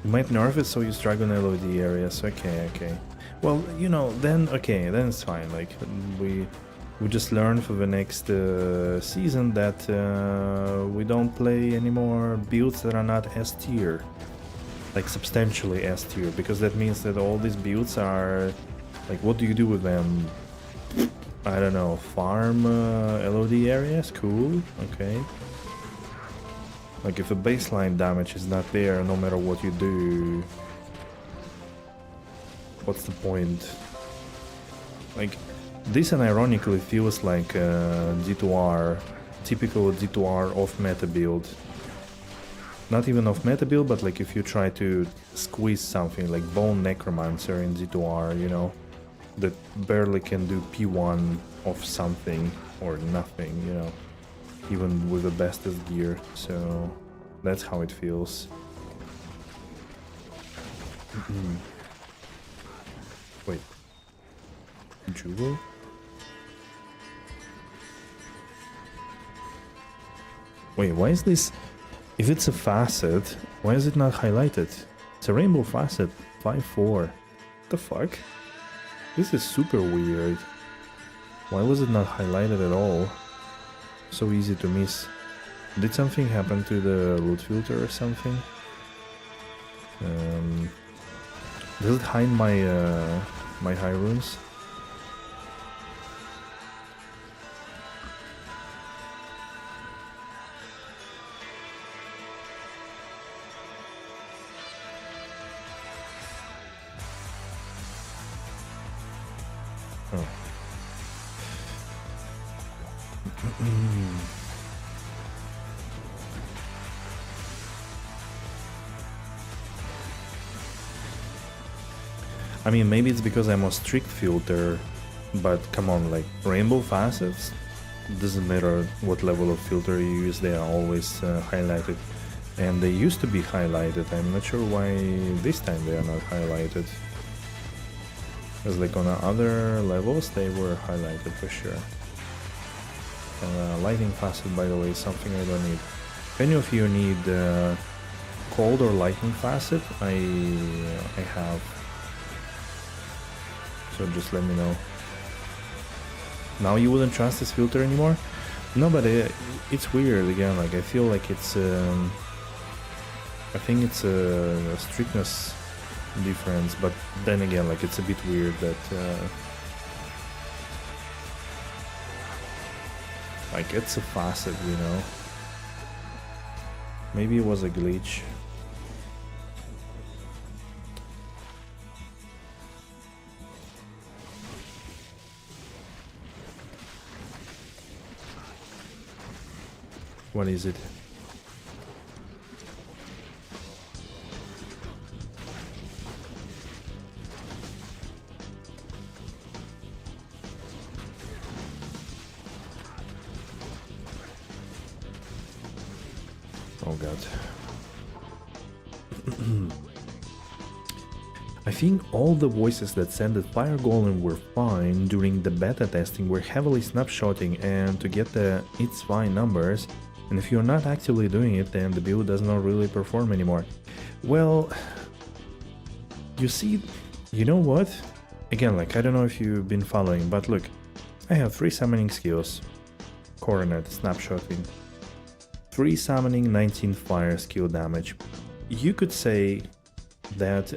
S1: You might nerf it so you struggle in LOD areas. Okay. Well, you know, then okay, then it's fine. Like we just learn for the next season that we don't play anymore builds that are not S tier, like substantially S tier, because that means that all these builds are like, what do you do with them? I don't know, farm LOD areas, cool, okay. Like if the baseline damage is not there, no matter what you do, what's the point? Like, this unironically feels like D2R, typical D2R off-meta build. Not even off-meta build, but like if you try to squeeze something like Bone Necromancer in D2R, you know, that barely can do P1 of something or nothing, you know, even with the bestest gear, so that's how it feels. Wait. Jewel? Wait, why is this... If it's a facet, why is it not highlighted? It's a rainbow facet, 5-4. What the fuck? This is super weird. Why was it not highlighted at all? So easy to miss. Did something happen to the loot filter or something? Does it hide my my high runes? Oh. I mean, maybe it's because I'm a strict filter, but come on, like, rainbow facets, doesn't matter what level of filter you use, they are always highlighted. And they used to be highlighted, I'm not sure why this time they are not highlighted. Because like on other levels they were highlighted for sure. Lightning facet, by the way, is something I don't need. If any of you need cold or lightning facet, I have. So just let me know. Now you wouldn't trust this filter anymore? No, but it's weird again. Like I feel like it's. I think it's a strictness difference, but then again, like it's a bit weird that. Like it's a facet, you know. Maybe it was a glitch. What is it? Oh god. I think all the voices that said that Fire Golem were fine during the beta testing were heavily snapshotting, and to get the it's fine numbers, and if you're not actively doing it, then the build does not really perform anymore. Well, you see, you know what? Again, like, I don't know if you've been following, but look, I have 3 summoning skills, Coronet, snapshotting, 3 summoning, 19 fire skill damage. You could say that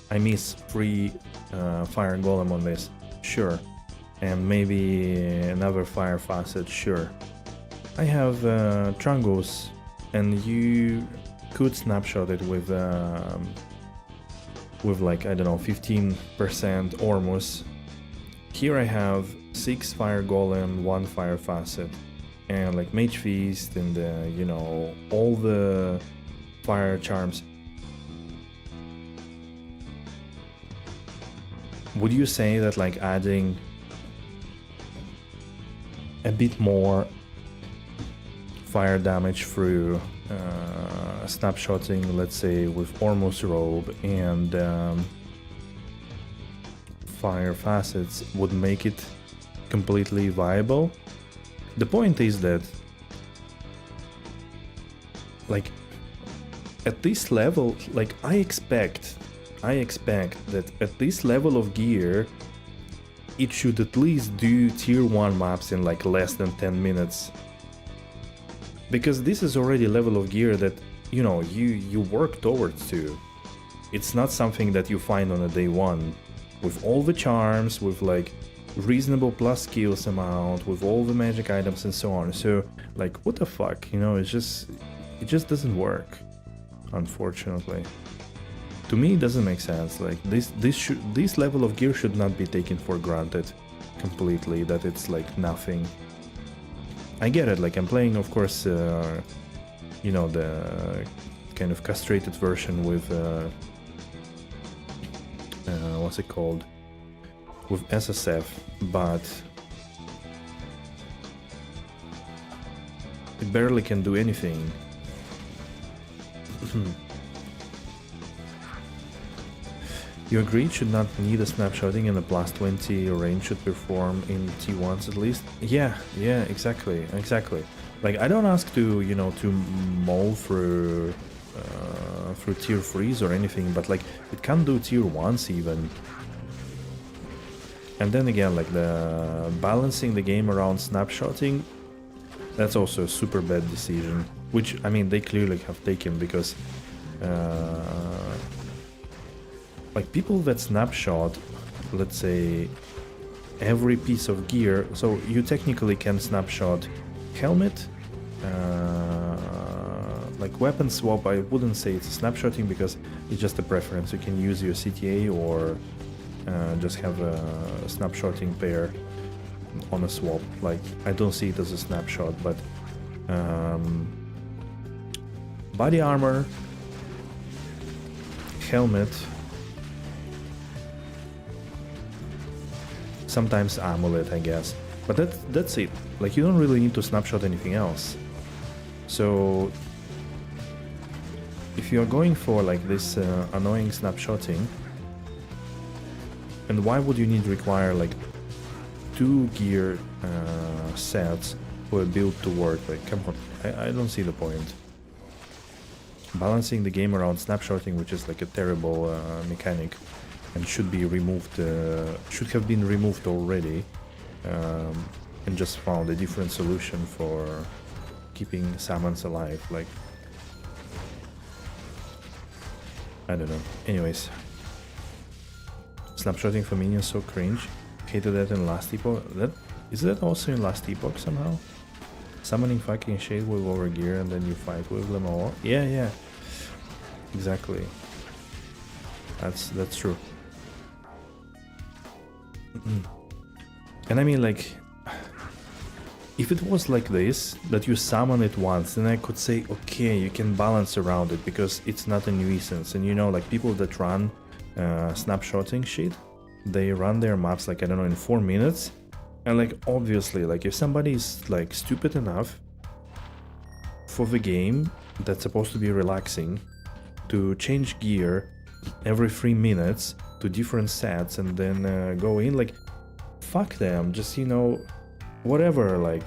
S1: I miss 3 fire golem on this, sure, and maybe another fire facet, sure. I have Trangos, and you could snapshot it with like, I don't know, 15% Ormus. Here I have 6 fire golem, 1 fire facet, and like Mage Feast and you know, all the fire charms. Would you say that like adding a bit more fire damage through snapshotting, let's say with Ormus Robe and fire facets, would make it completely viable? The point is that, like, at this level, like, I expect I expect that at this level of gear, it should at least do tier 1 maps in like less than 10 minutes. Because this is already a level of gear that, you know, you work towards to. It's not something that you find on a day one. With all the charms, with like reasonable plus skills amount, with all the magic items and so on. So like, what the fuck, you know, it just doesn't work, unfortunately. To me, it doesn't make sense. Like this level of gear should not be taken for granted completely, that it's like nothing. I get it, like I'm playing, of course, you know, the kind of castrated version with what's it called, with SSF, but it barely can do anything. You agree it should not need a snapshotting and a plus 20 range should perform in T1s at least? Yeah, exactly. Like I don't ask to, you know, to mull through tier 3s or anything, but like it can do tier 1s even. And then again, like the balancing the game around snapshotting, that's also a super bad decision, which I mean they clearly have taken, because like people that snapshot, let's say, every piece of gear, so you technically can snapshot helmet, like weapon swap. I wouldn't say it's snapshotting because it's just a preference. You can use your CTA or just have a snapshotting pair on a swap. Like I don't see it as a snapshot, but body armor, helmet, sometimes amulet, I guess, but that's it. Like you don't really need to snapshot anything else. So if you're going for like this annoying snapshotting, and why would you need to require like 2 gear sets for a build to work? Like come on, I don't see the point. Balancing the game around snapshotting, which is like a terrible mechanic and should be removed, should have been removed already, and just found a different solution for keeping summons alive. Like I don't know. Anyways, snapshotting for minions so cringe. Hated that in last epoch. Is that also in last epoch somehow? Summoning fucking shade with over gear and then you fight with them all. Yeah. Exactly. That's true. And I mean, like, if it was like this, that you summon it once, then I could say, okay, you can balance around it because it's not a nuisance. And you know, like people that run snapshotting shit, they run their maps like, I don't know, in 4 minutes. And like, obviously, like if somebody is like stupid enough for the game that's supposed to be relaxing to change gear every 3 minutes to different sets and then go in, like, fuck them, just, you know, whatever, like,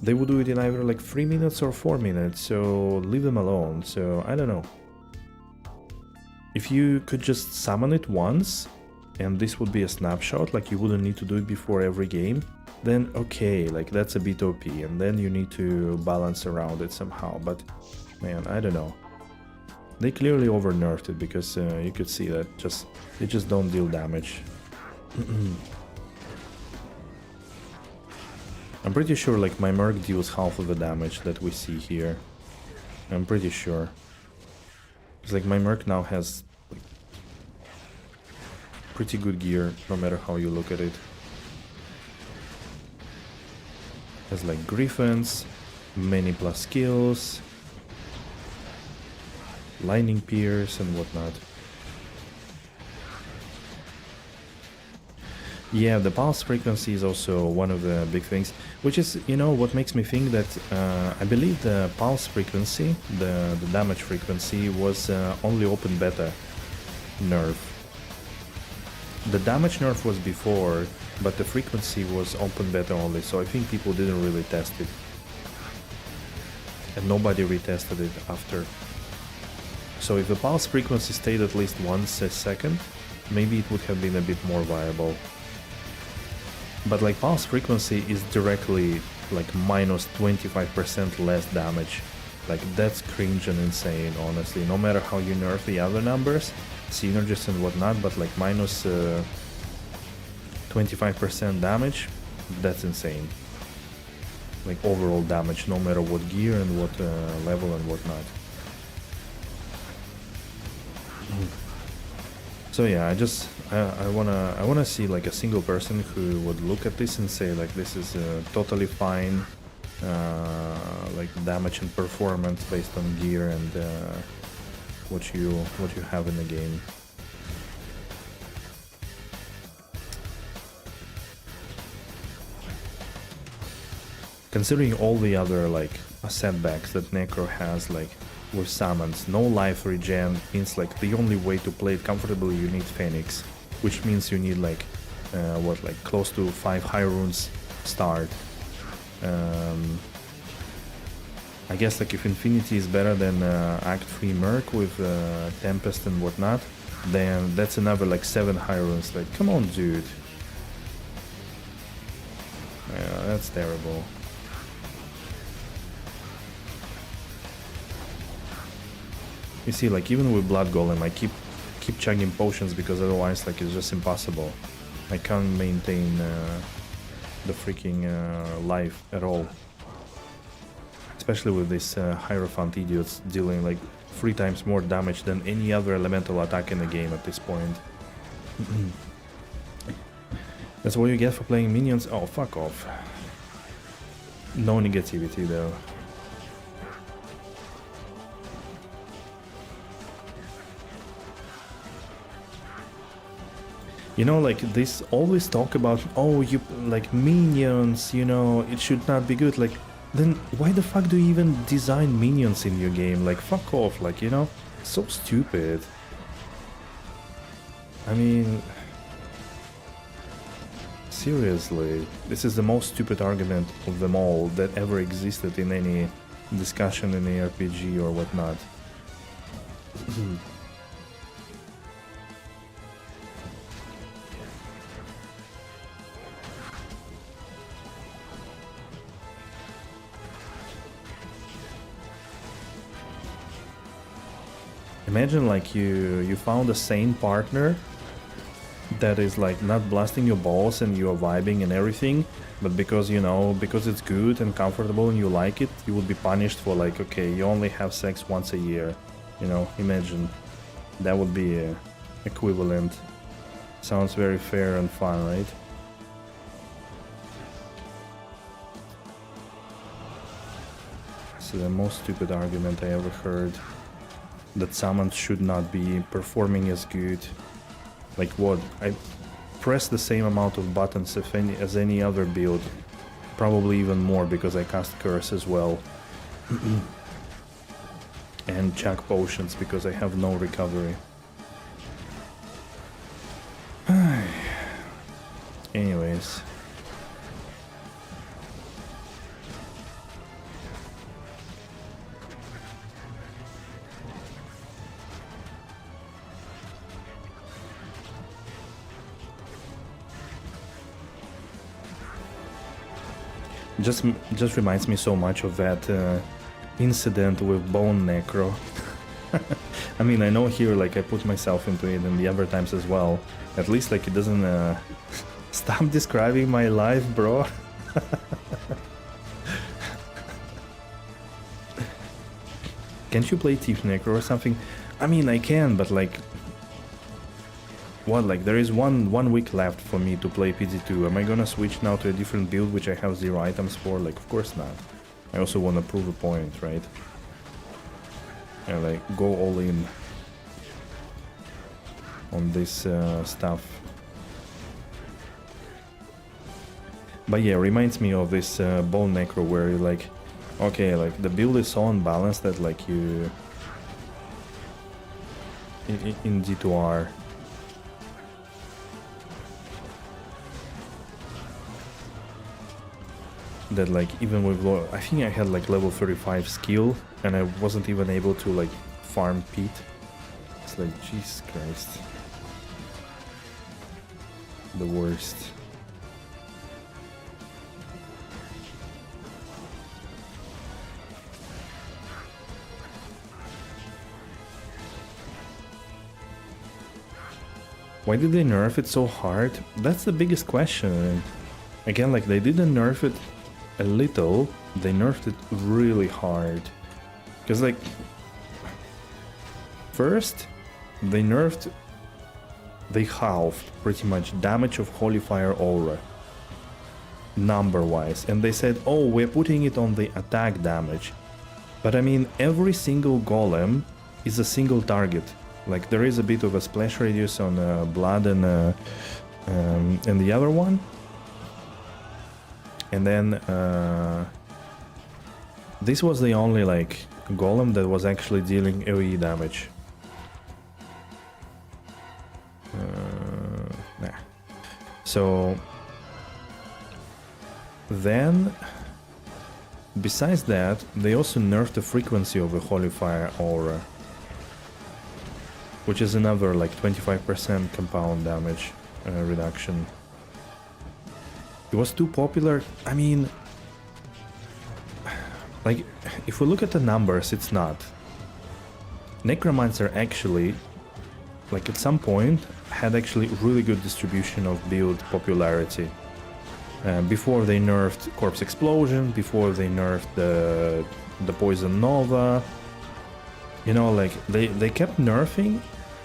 S1: they would do it in either like 3 minutes or 4 minutes, so leave them alone. So I don't know. If you could just summon it once and this would be a snapshot, like you wouldn't need to do it before every game, then okay, like that's a bit OP, and then you need to balance around it somehow. But man, I don't know. They clearly over-nerfed it because you could see that they just don't deal damage. I'm pretty sure like my Merc deals half of the damage that we see here. I'm pretty sure. It's like my Merc now has like, pretty good gear, no matter how you look at it. Has like Griffins, many plus skills, Lightning Pierce and whatnot. Yeah, the pulse frequency is also one of the big things, which is, you know, what makes me think that I believe the pulse frequency, the damage frequency, was only open beta nerf. The damage nerf was before, but the frequency was open beta only, so I think people didn't really test it. And nobody retested it after. So if the pulse frequency stayed at least once a second, maybe it would have been a bit more viable. But like pulse frequency is directly like minus 25% less damage. Like that's cringe and insane, honestly. No matter how you nerf the other numbers, synergies and whatnot, but like minus 25% damage, that's insane. Like overall damage, no matter what gear and what level and whatnot. So yeah, I wanna see like a single person who would look at this and say like this is totally fine, like damage and performance based on gear and what you have in the game. Considering all the other like setbacks that Necro has, like with summons, no life regen means like the only way to play it comfortably you need Phoenix, which means you need like what, like close to 5 high runes start. I guess like if Infinity is better than Act 3 Merc with Tempest and whatnot, then that's another like 7 high runes. Like come on dude. Yeah, that's terrible. You see, like even with Blood Golem, I keep chugging potions because otherwise, like it's just impossible. I can't maintain the freaking life at all. Especially with these Hierophant idiots dealing like 3 times more damage than any other elemental attack in the game at this point. That's what you get for playing minions. Oh, fuck off. No negativity though. You know, like this always talk about, oh, you like minions, you know, it should not be good. Like, then why the fuck do you even design minions in your game? Like, fuck off, like, you know, so stupid. I mean, seriously, this is the most stupid argument of them all that ever existed in any discussion in the RPG or whatnot. Imagine like you found a sane partner that is like not blasting your balls and you are vibing and everything, but because, you know, because it's good and comfortable and you like it, you would be punished for like, okay, you only have sex once a year. You know, imagine. That would be equivalent. Sounds very fair and fun, right? This is the most stupid argument I ever heard. That summons should not be performing as good. Like what? I press the same amount of buttons as any other build. Probably even more because I cast Curse as well. And chuck potions because I have no recovery. Anyways. Just reminds me so much of that incident with Bone Necro. I mean, I know here like I put myself into it and the other times as well. At least like it doesn't stop describing my life, bro. Can't you play Thief Necro or something? I mean, I can, but like what, like there is one week left for me to play PD2. Am I gonna switch now to a different build which I have 0 items for? Like, of course not. I also wanna prove a point, right? And like go all in on this stuff. But yeah, reminds me of this Bone Necro where you're like, okay, like the build is so unbalanced that like you in D2R. That like even with I think I had like level 35 skill and I wasn't even able to like farm Pete It's like, Jesus Christ. The worst. Why did they nerf it so hard? That's the biggest question. And again, like, they didn't nerf it a little, they nerfed it really hard. Because, like, first, they halved pretty much damage of Holy Fire Aura, number-wise. And they said, oh, we're putting it on the attack damage. But I mean, every single golem is a single target. Like, there is a bit of a splash radius on blood and the other one. And then this was the only, like, golem that was actually dealing AoE damage. Nah. So then, besides that, they also nerfed the frequency of the Holy Fire Aura, which is another like 25% compound damage reduction. It was too popular. I mean, like, if we look at the numbers, it's not. Necromancer actually, like, at some point, had actually really good distribution of build popularity. Before they nerfed Corpse Explosion, before they nerfed the Poison Nova. You know, like, they kept nerfing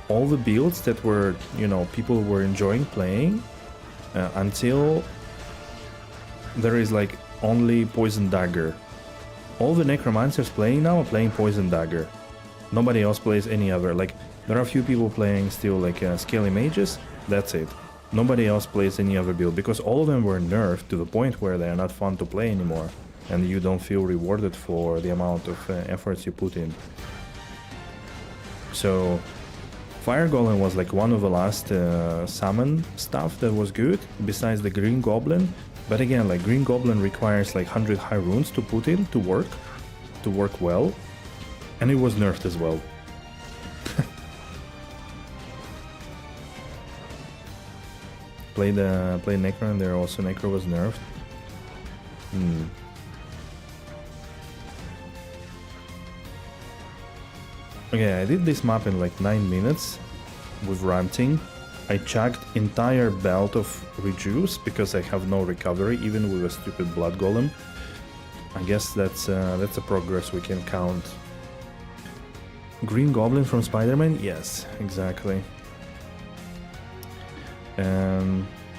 S1: all the builds that were, you know, people were enjoying playing until there is, like, only Poison Dagger. All the Necromancers playing now are playing Poison Dagger. Nobody else plays any other. Like, there are a few people playing still, like, Scaly Mages. That's it. Nobody else plays any other build because all of them were nerfed to the point where they are not fun to play anymore, and you don't feel rewarded for the amount of efforts you put in. So Fire Golem was like one of the last summon stuff that was good, besides the Green Goblin. But again, like, Green Goblin requires like 100 high runes to put in to work well, and it was nerfed as well. Played Necro, and there also Necro was nerfed. Okay, I did this map in like 9 minutes with ranting. I chugged entire belt of rejuice because I have no recovery, even with a stupid blood golem. I guess that's a progress we can count. Green Goblin from Spider-Man? Yes, exactly.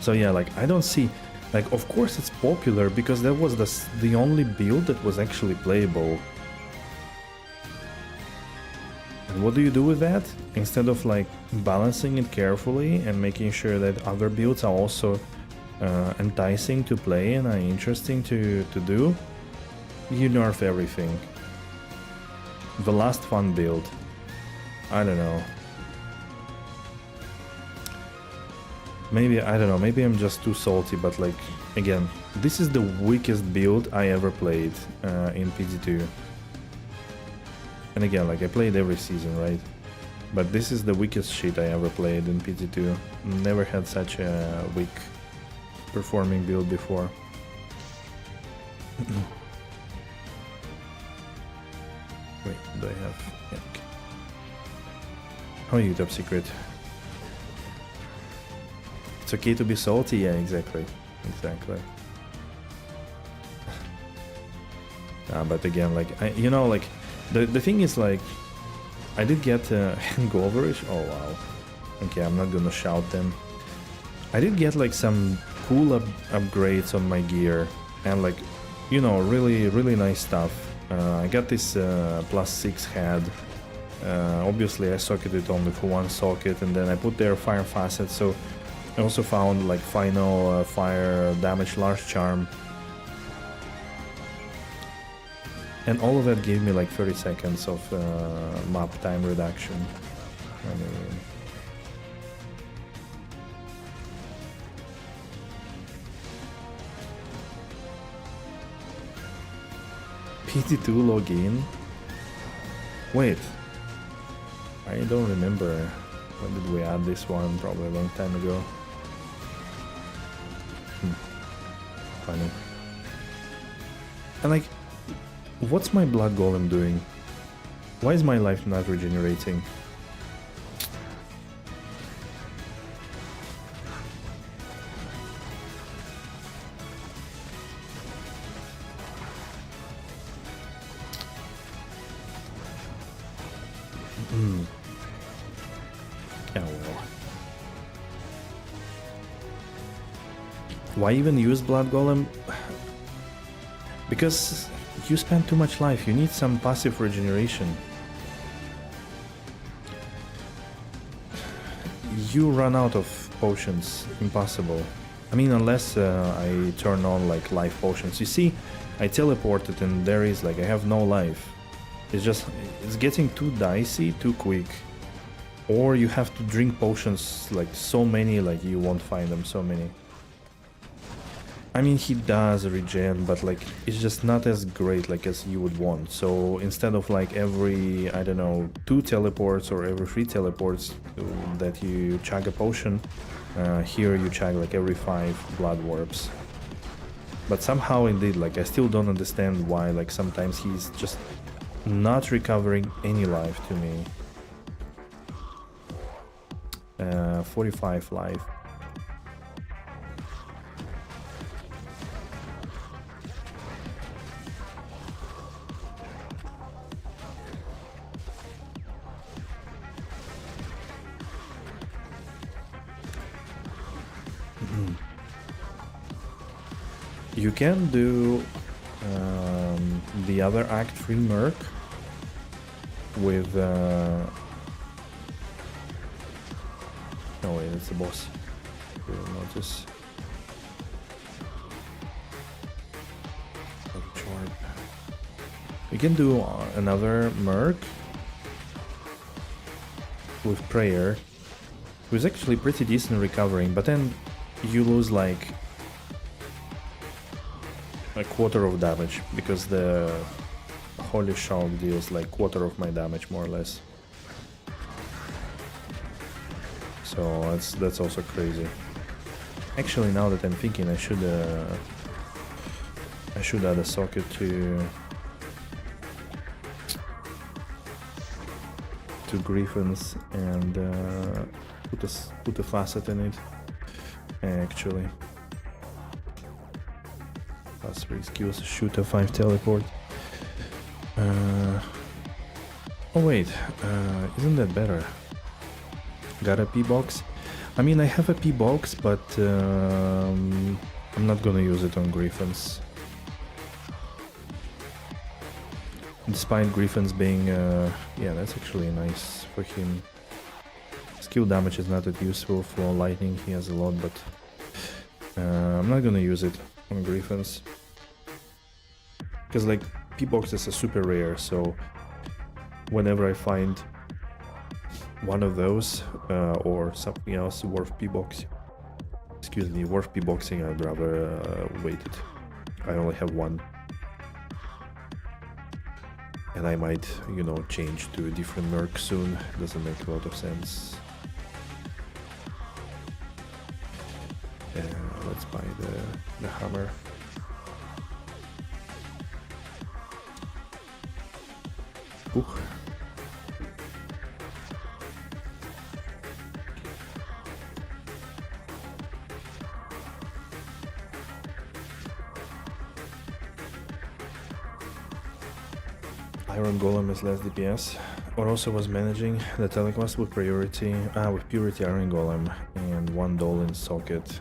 S1: So yeah, like, I don't see, like, of course it's popular because that was the only build that was actually playable. And what do you do with that? Instead of like balancing it carefully and making sure that other builds are also enticing to play and are interesting to do, you nerf everything. The last fun build. I don't know. Maybe, I don't know, maybe I'm just too salty, but like, again, this is the weakest build I ever played in PD2. And again, like, I played every season, right? But this is the weakest shit I ever played in PD2. Never had such a weak performing build before. Wait, do I have... Yeah, okay. How are you, Top Secret? It's okay to be salty? Yeah, exactly. Exactly. But again, like, you know, like, the thing is, like, I did get hangoverish. Oh, wow. Okay, I'm not gonna shout them. I did get, like, some cool upgrades on my gear. And, like, you know, really, really nice stuff. I got this +6 head. Obviously, I socketed only for one socket. And then I put their fire facet. So I also found, like, final fire damage large charm. And all of that gave me like 30 seconds of map time reduction. I mean... PD2 login? Wait. I don't remember when did we add this one, probably a long time ago. Funny. And like, what's my blood golem doing? Why is my life not regenerating? Yeah, well. Why even use blood golem? Because you spend too much life, you need some passive regeneration. You run out of potions, impossible. I mean, unless I turn on like life potions. You see, I teleported and there is like, I have no life. It's just, it's getting too dicey, too quick. Or you have to drink potions like so many, like you won't find them, so many. I mean, he does regen, but like it's just not as great like as you would want. So instead of like every, I don't know, 2 teleports or every 3 teleports that you chug a potion, here you chug like every 5 blood warps. But somehow indeed, like I still don't understand why like sometimes he's just not recovering any life to me. 45 life. You can do the other Act 3 Merc with... No wait, it's the boss. You'll notice. You can do another Merc with Prayer, who's actually pretty decent recovering, but then you lose like a quarter of damage, because the Holy Shock deals like quarter of my damage more or less. So that's also crazy. Actually, now that I'm thinking, I should add a socket to Griffins and put a facet in it. Actually, plus 3 skills, shoot a 5 teleport. Oh wait, isn't that better? Got a P-box? I mean, I have a P-box, but I'm not gonna use it on Griffins. Despite Griffins being... yeah, that's actually nice for him. Skill damage is not that useful for lightning, he has a lot, but... I'm not gonna use it on Griffins. Because, like, P-boxes are super rare, so... Whenever I find one of those, or something else worth P-boxing, worth P-boxing, I'd rather wait it. I only have one. And I might, you know, change to a different Merc soon. Doesn't make a lot of sense. Let's buy the hammer. Ooh. Iron Golem is less DPS. Or also was managing the telequest with priority, with Purity Iron Golem and 1 Dolan socket,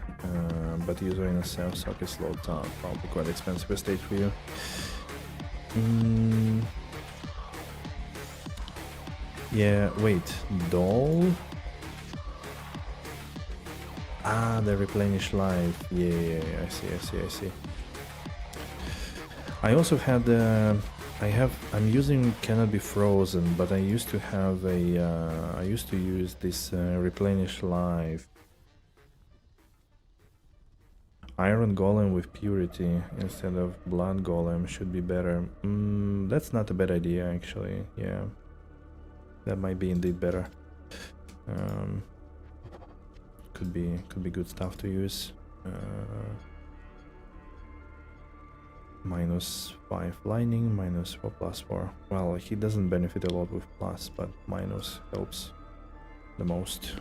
S1: but using a self socket slot probably quite expensive estate for you. Yeah, wait, Doll? The replenish life. Yeah, I see. I also had I'm using Cannot Be Frozen, but I used to have I used to use this Replenish Life. Iron Golem with Purity instead of Blood Golem should be better. That's not a bad idea, actually, yeah. That might be indeed better. Could be good stuff to use. -5 lining, -4 +4. Well, he doesn't benefit a lot with plus, but minus helps the most.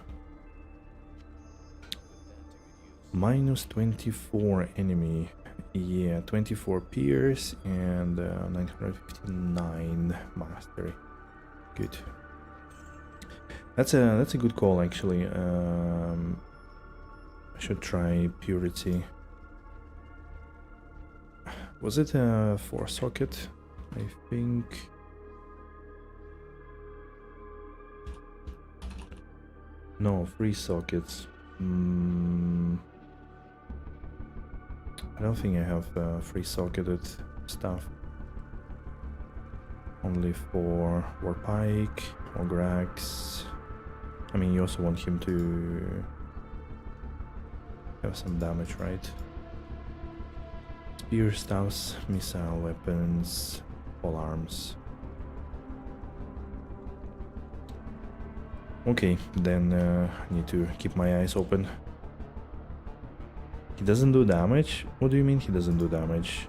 S1: -24 enemy. Yeah, 24 pierce and 959 mastery. Good. That's a good call actually. I should try purity. Was it a 4 socket? I think. No, 3 sockets. I don't think I have 3 socketed stuff. Only for Warpike or Grax. I mean, you also want him to have some damage, right? Spear stuffs, missile weapons, pole arms. Okay, then I need to keep my eyes open. He doesn't do damage? What do you mean he doesn't do damage?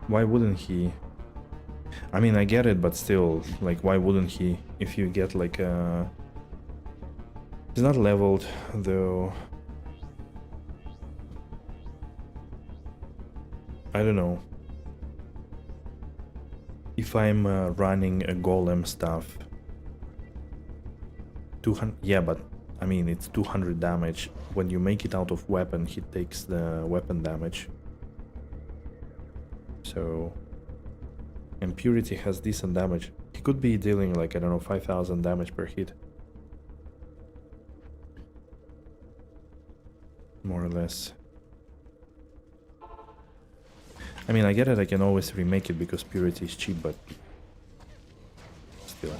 S1: Why wouldn't he? I mean, I get it, but still, like, why wouldn't he? If you get like a... He's not leveled, though. I don't know. If I'm running a golem stuff... 200... Yeah, but I mean, it's 200 damage. When you make it out of weapon, he takes the weapon damage. So... And Purity has decent damage. He could be dealing like, I don't know, 5,000 damage per hit. More or less. I mean, I get it, I can always remake it because Purity is cheap, but... Still.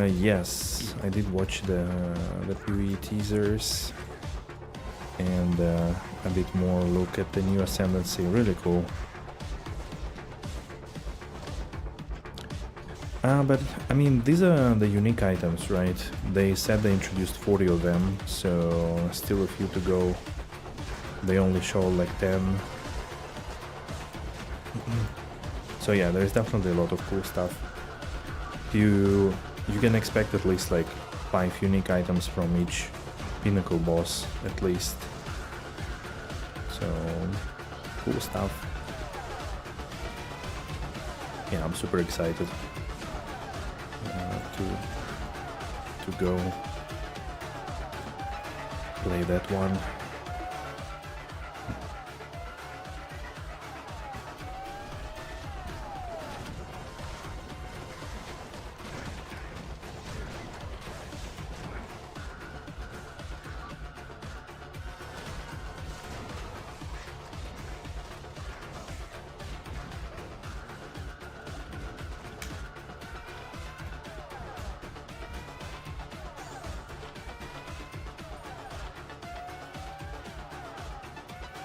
S1: Yes, I did watch the PvE teasers. And a bit more look at the new Ascendancy, really cool. But I mean, these are the unique items, right? They said they introduced 40 of them, so still a few to go. They only show like 10. So yeah, there's definitely a lot of cool stuff. You can expect at least like 5 unique items from each pinnacle boss, at least. So cool stuff. Yeah, I'm super excited to go play that one.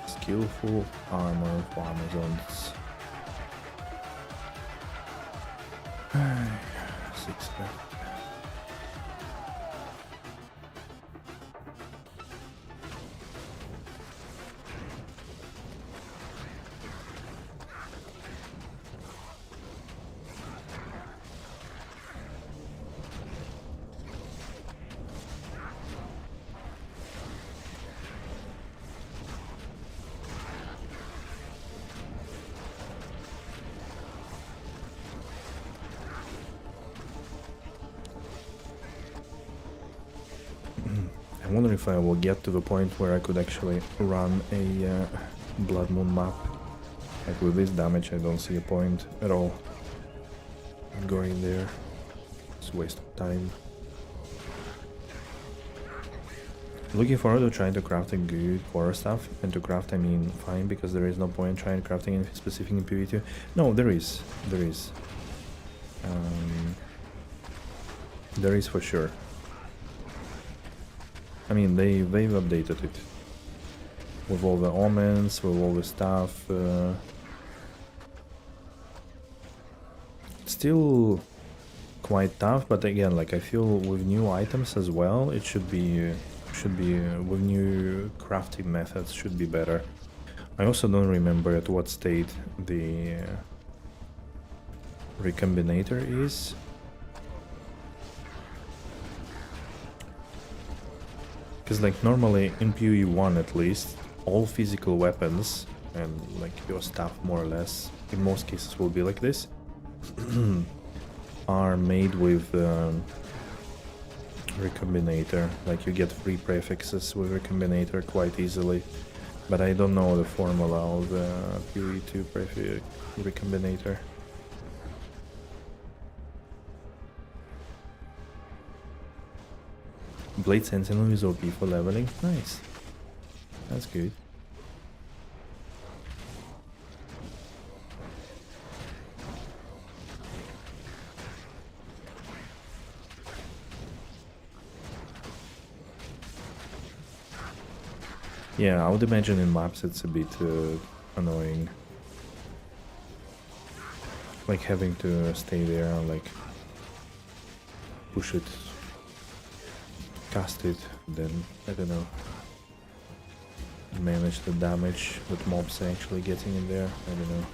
S1: Skillful armor for Amazons. 6 left. I wonder if I will get to the point where I could actually run a Blood Moon map. Like with this damage, I don't see a point at all going there. It's a waste of time. Looking forward to trying to craft a good core stuff, and to craft I mean fine, because there is no point trying crafting anything specific in PvP2. No, there is. There is for sure. I mean, they've updated it. with all the omens, with all the stuff. Still quite tough, but again, like I feel with new items as well, it should be with new crafting methods should be better. I also don't remember at what state the recombinator is. Because like normally in PoE 1 at least, all physical weapons and like your stuff more or less, in most cases will be like this, are made with recombinator. Like you get free prefixes with recombinator quite easily. But I don't know the formula of the PD2 recombinator. Blade Sentinel is OP for leveling. Nice. That's good. Yeah, I would imagine in maps it's a bit annoying. Like having to stay there and like push it, cast it, then I don't know, manage the damage with mobs actually getting in there. I don't know.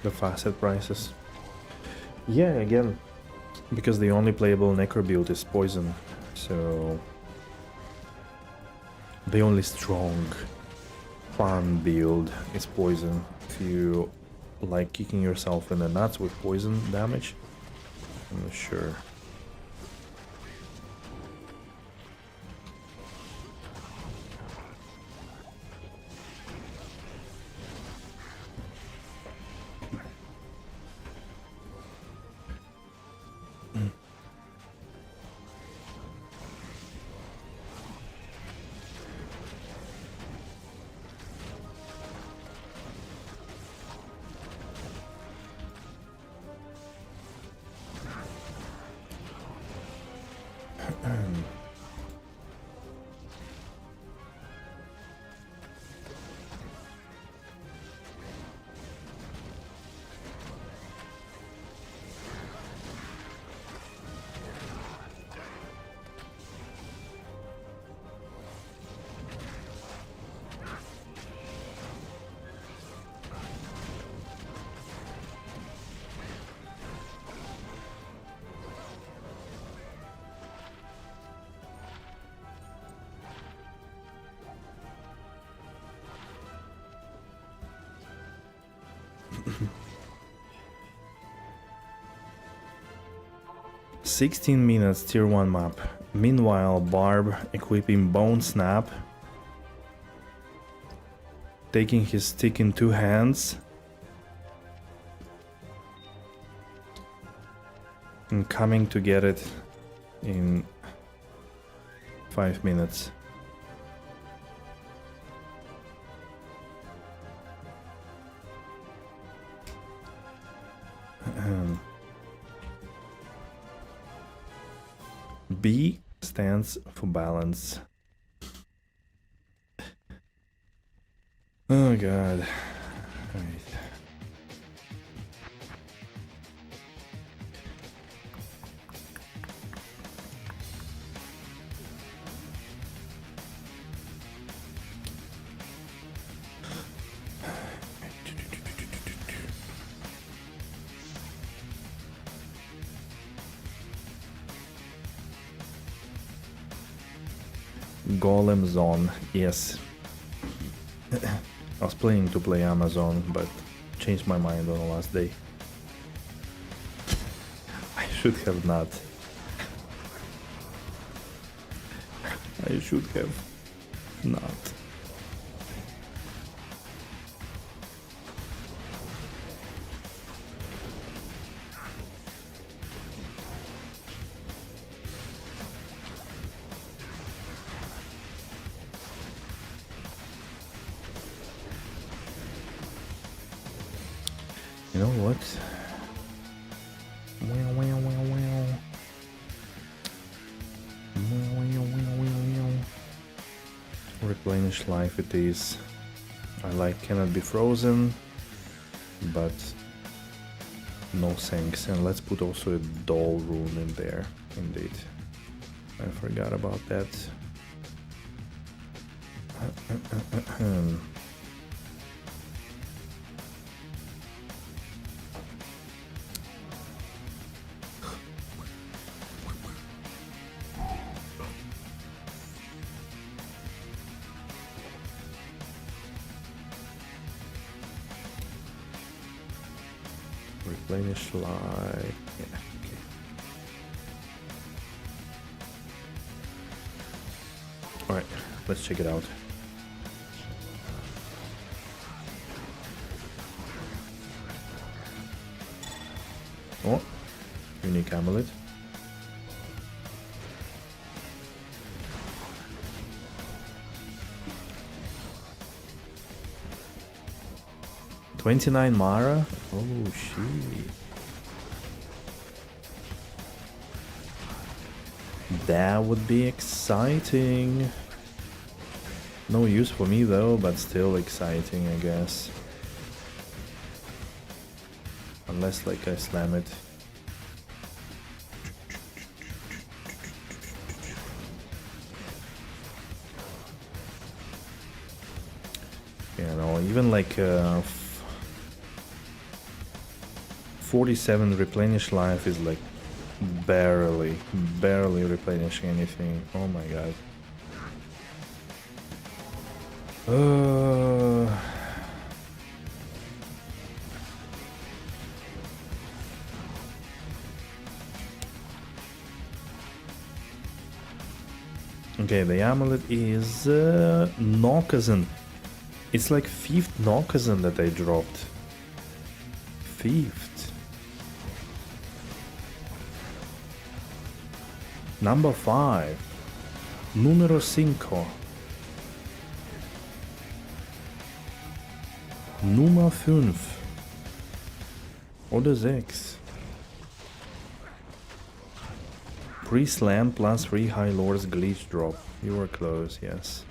S1: The facet prices. Yeah, again, because the only playable necro build is poison, so the only strong fun build is poison. If you like kicking yourself in the nuts with poison damage, I'm not sure. "16 minutes tier 1 map. Meanwhile, Barb equipping Bone Snap, taking his stick in 2 hands, and coming to get it in 5 minutes. B stands for balance. Oh god. Right. Golem Zone, yes. I was planning to play Amazon, but changed my mind on the last day. I should have not. I should have not. You know what? Replenish life it is. I like cannot be frozen, but no thanks. And let's put also a doll rune in there. Indeed, I forgot about that. Replenish life. Yeah, okay. Alright, let's check it out. Oh, unique amulet. $29 Mara? Oh shit. That would be exciting. No use for me though, but still exciting, I guess. Unless like I slam it. You know, even like 47 replenish life is like barely replenishing anything. Oh my god. Okay, the amulet is Nokazan. It's like 5th Nokazan that I dropped. 5th. Number 5. Numero 5. Nummer 5. Oder 6. Pre-slam plus 3 High Lords glitch drop. You were close, yes.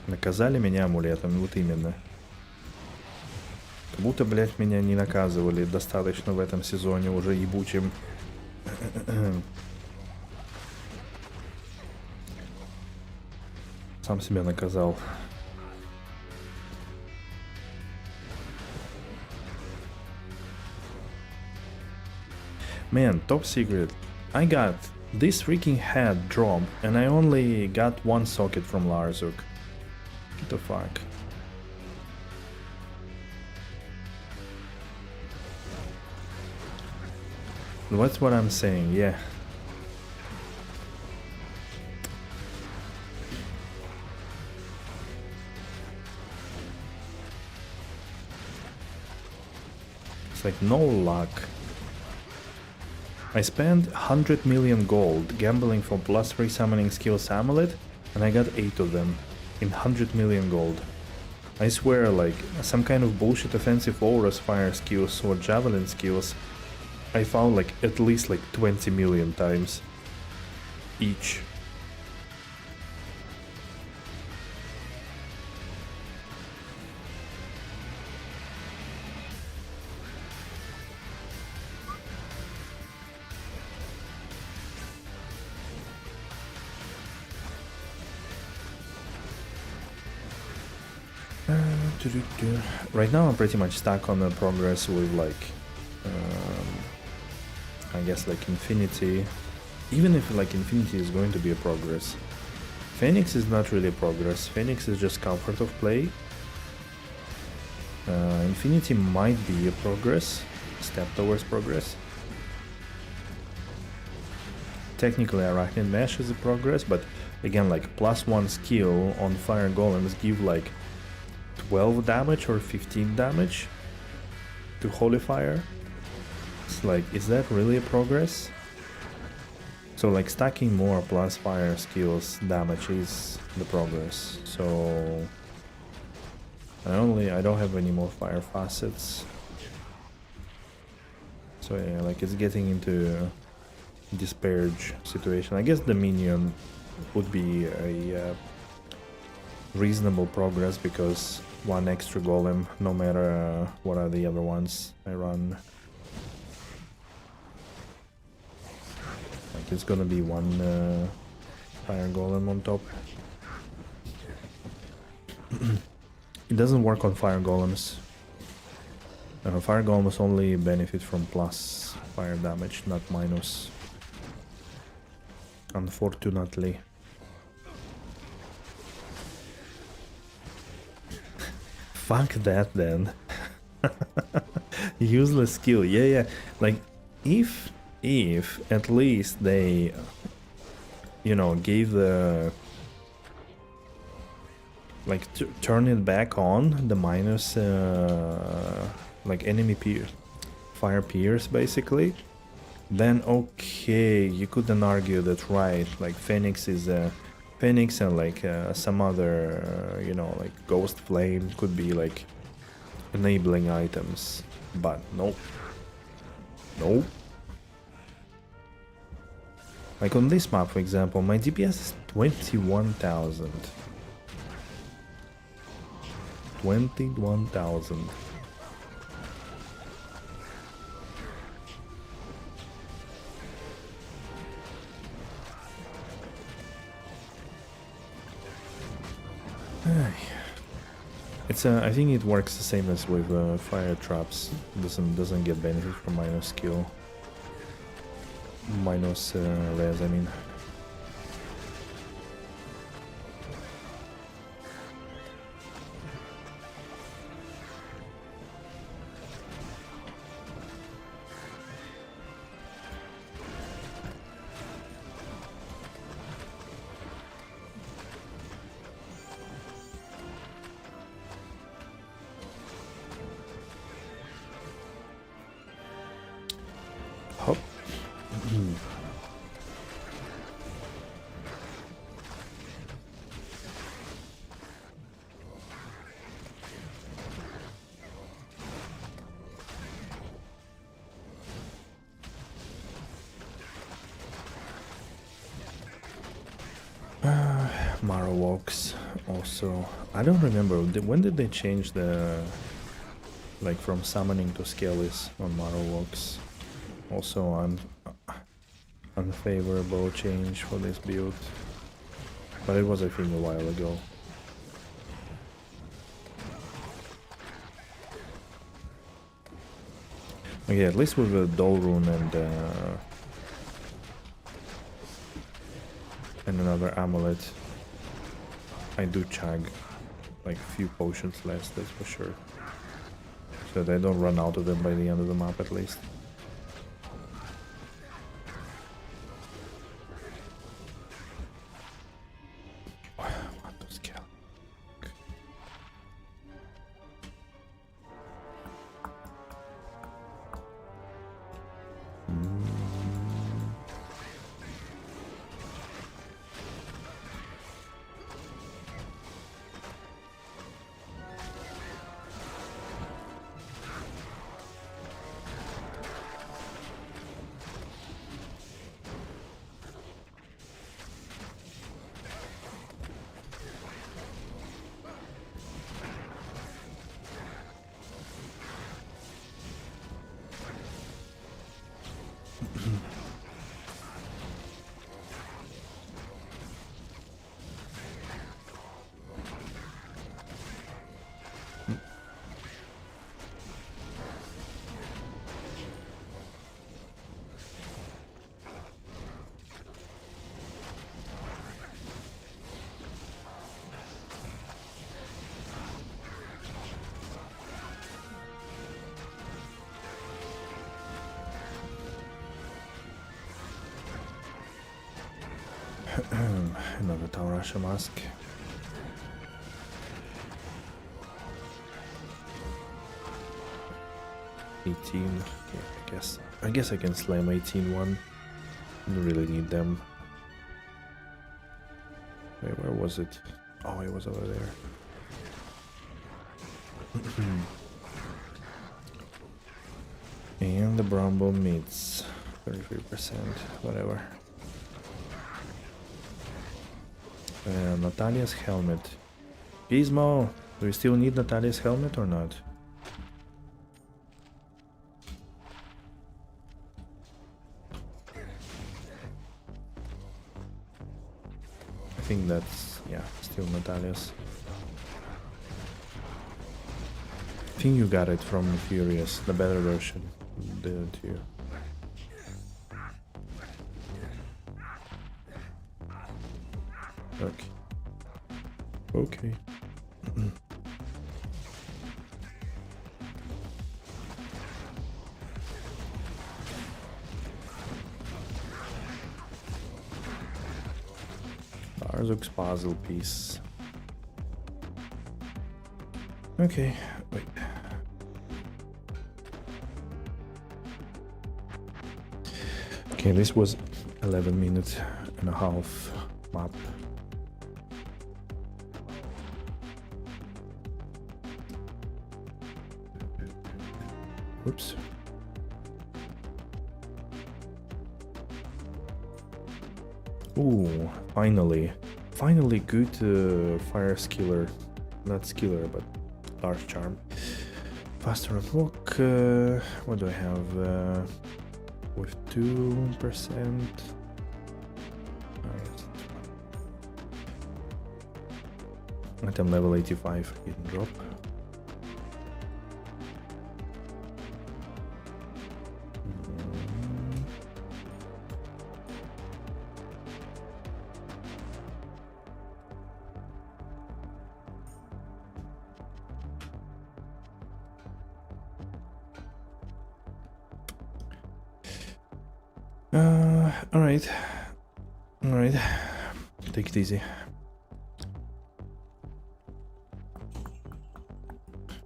S1: Наказали меня амулетом, вот именно. Как будто, блять, меня не наказывали достаточно в этом сезоне уже ебучим. Сам себя наказал. Man, top secret. I got this freaking head drop and I only got one socket from Larzuk. What the fuck? That's what I'm saying, yeah. It's like no luck. I spent 100 million gold gambling for plus 3 summoning skills amulet and I got 8 of them in 100 million gold. I swear, like some kind of bullshit offensive auras fire skills or javelin skills I found like at least like 20 million times each. Right now I'm pretty much stuck on the progress with like I guess like Infinity. Even if like Infinity is going to be a progress, Phoenix is not really a progress. Phoenix is just comfort of play. Infinity might be a progress, step towards progress. Technically Arachnid Mesh is a progress, but again like +1 skill on fire golems give like 12 damage or 15 damage to Holy Fire. It's like, is that really a progress? So like stacking more plus fire skills damage is the progress. So I don't have any more fire facets. So yeah, like it's getting into disparage situation. I guess the minion would be a reasonable progress because one extra golem, no matter what are the other ones I run. Like it's gonna be one fire golem on top. It doesn't work on fire golems. Fire golems only benefit from plus fire damage, not minus. Unfortunately. Fuck that then. Useless skill. Yeah. Like if at least they gave the like turn it back on the minus like enemy fire pierce basically, then okay, you couldn't argue that, right? Like Phoenix is Phoenix and like some other like Ghost Flame could be like enabling items, but nope. Like on this map, for example, my DPS is 21,000. 21,000. It's I think it works the same as with fire traps. Doesn't get benefit from minus skill. Minus res, I mean. Hop. Marrow walks also. I don't remember when did they change the like from summoning to scalis on Marrow walks. Also unfavorable change for this build, but it was I think a while ago. Okay, at least with the Dull Rune and another amulet, I do chug like a few potions less, that's for sure. So that I don't run out of them by the end of the map at least. Another Taurasha mask. 18. Okay, I guess I can slam 18 one. Don't really need them. Wait, where was it? Oh, it was over there. And the Brombo meets 33%, whatever. Natalia's helmet. Gizmo! Do we still need Natalia's helmet or not? I think that's, yeah, still Natalia's. I think you got it from Furious, the better version, didn't you? Okay. Okay. Barzuk's puzzle piece. Okay, wait. Okay, this was 11 minutes and a half map. Oops. Ooh, finally good fire skiller, not skiller, but large charm. Faster unlock. What do I have? With 2%. Item level 85 hidden drop. Alright, take it easy.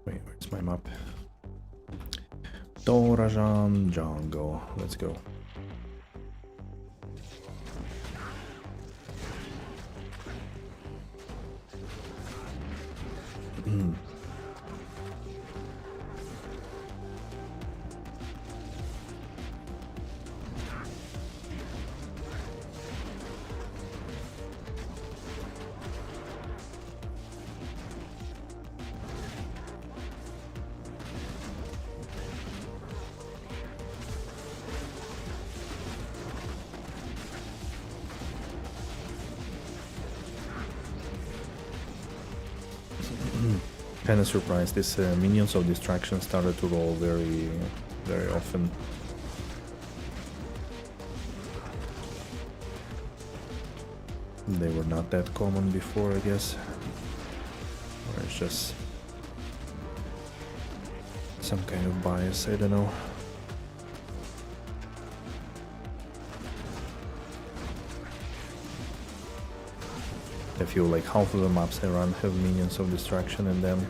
S1: Wait, where's my map? Dorajan Jungle, let's go. Kind of surprised this minions of distraction started to roll very often. They were not that common before, I guess, or it's just some kind of bias, I don't know. I feel like half of the maps I run have minions of distraction in them.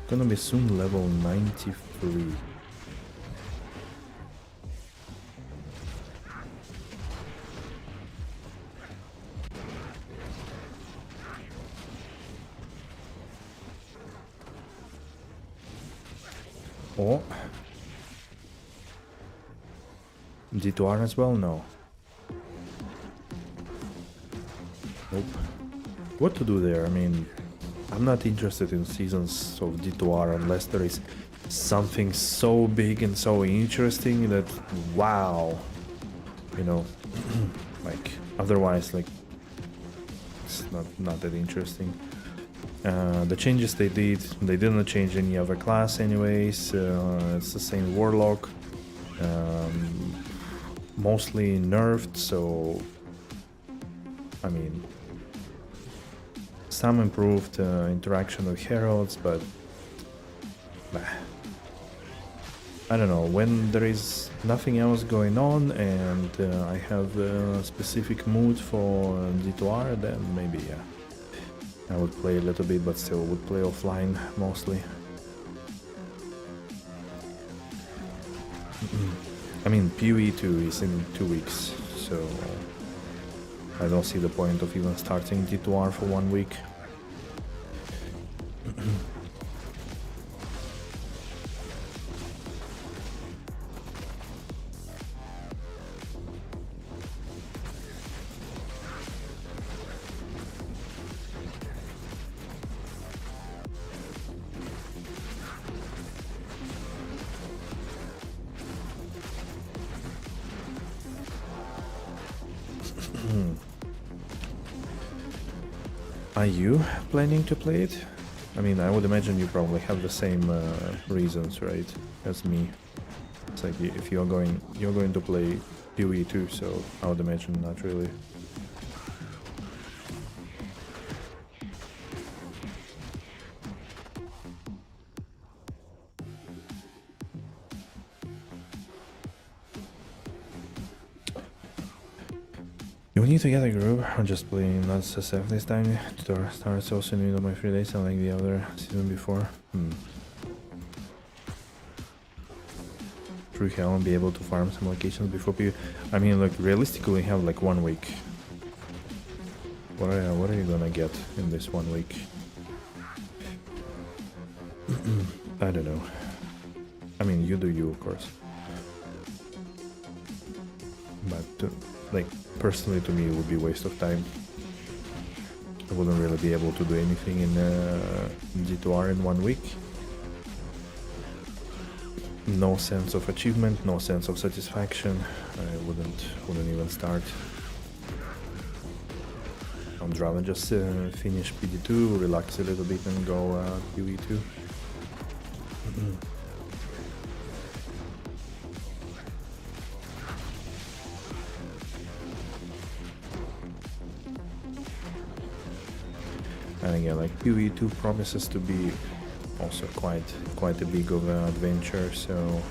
S1: Gonna be soon level 93. Oh. D2R as well? No. Nope. What to do there? I mean, I'm not interested in seasons of D2R unless there is something so big and so interesting that, wow, you know, like, otherwise, like, it's not that interesting. The changes they didn't change any other class anyways. It's the same Warlock, mostly nerfed, so I mean, some improved interaction with heralds, but I don't know, when there is nothing else going on and I have a specific mood for D2R, then maybe yeah, I would play a little bit, but still would play offline mostly. I mean, PD2 is in 2 weeks, so I don't see the point of even starting D2R for 1 week. Are you planning to play it? I mean, I would imagine you probably have the same reasons, right, as me. It's like if you're going to play PoE2, so I would imagine not really. You need to get a group. I'm just playing not SSF this time. Starts also in my 3 days, unlike the other season before. True hell and be able to farm some locations before PoE. I mean, like realistically, we have like 1 week. What are you gonna get in this 1 week? I don't know. I mean, you do you, of course. But like personally, to me, it would be a waste of time. I wouldn't really be able to do anything in D2R in 1 week. No sense of achievement, no sense of satisfaction. I wouldn't even start. I'd rather just finish PD2, relax a little bit, and go PoE2. And again, like PoE2 promises to be also quite a big of an adventure, so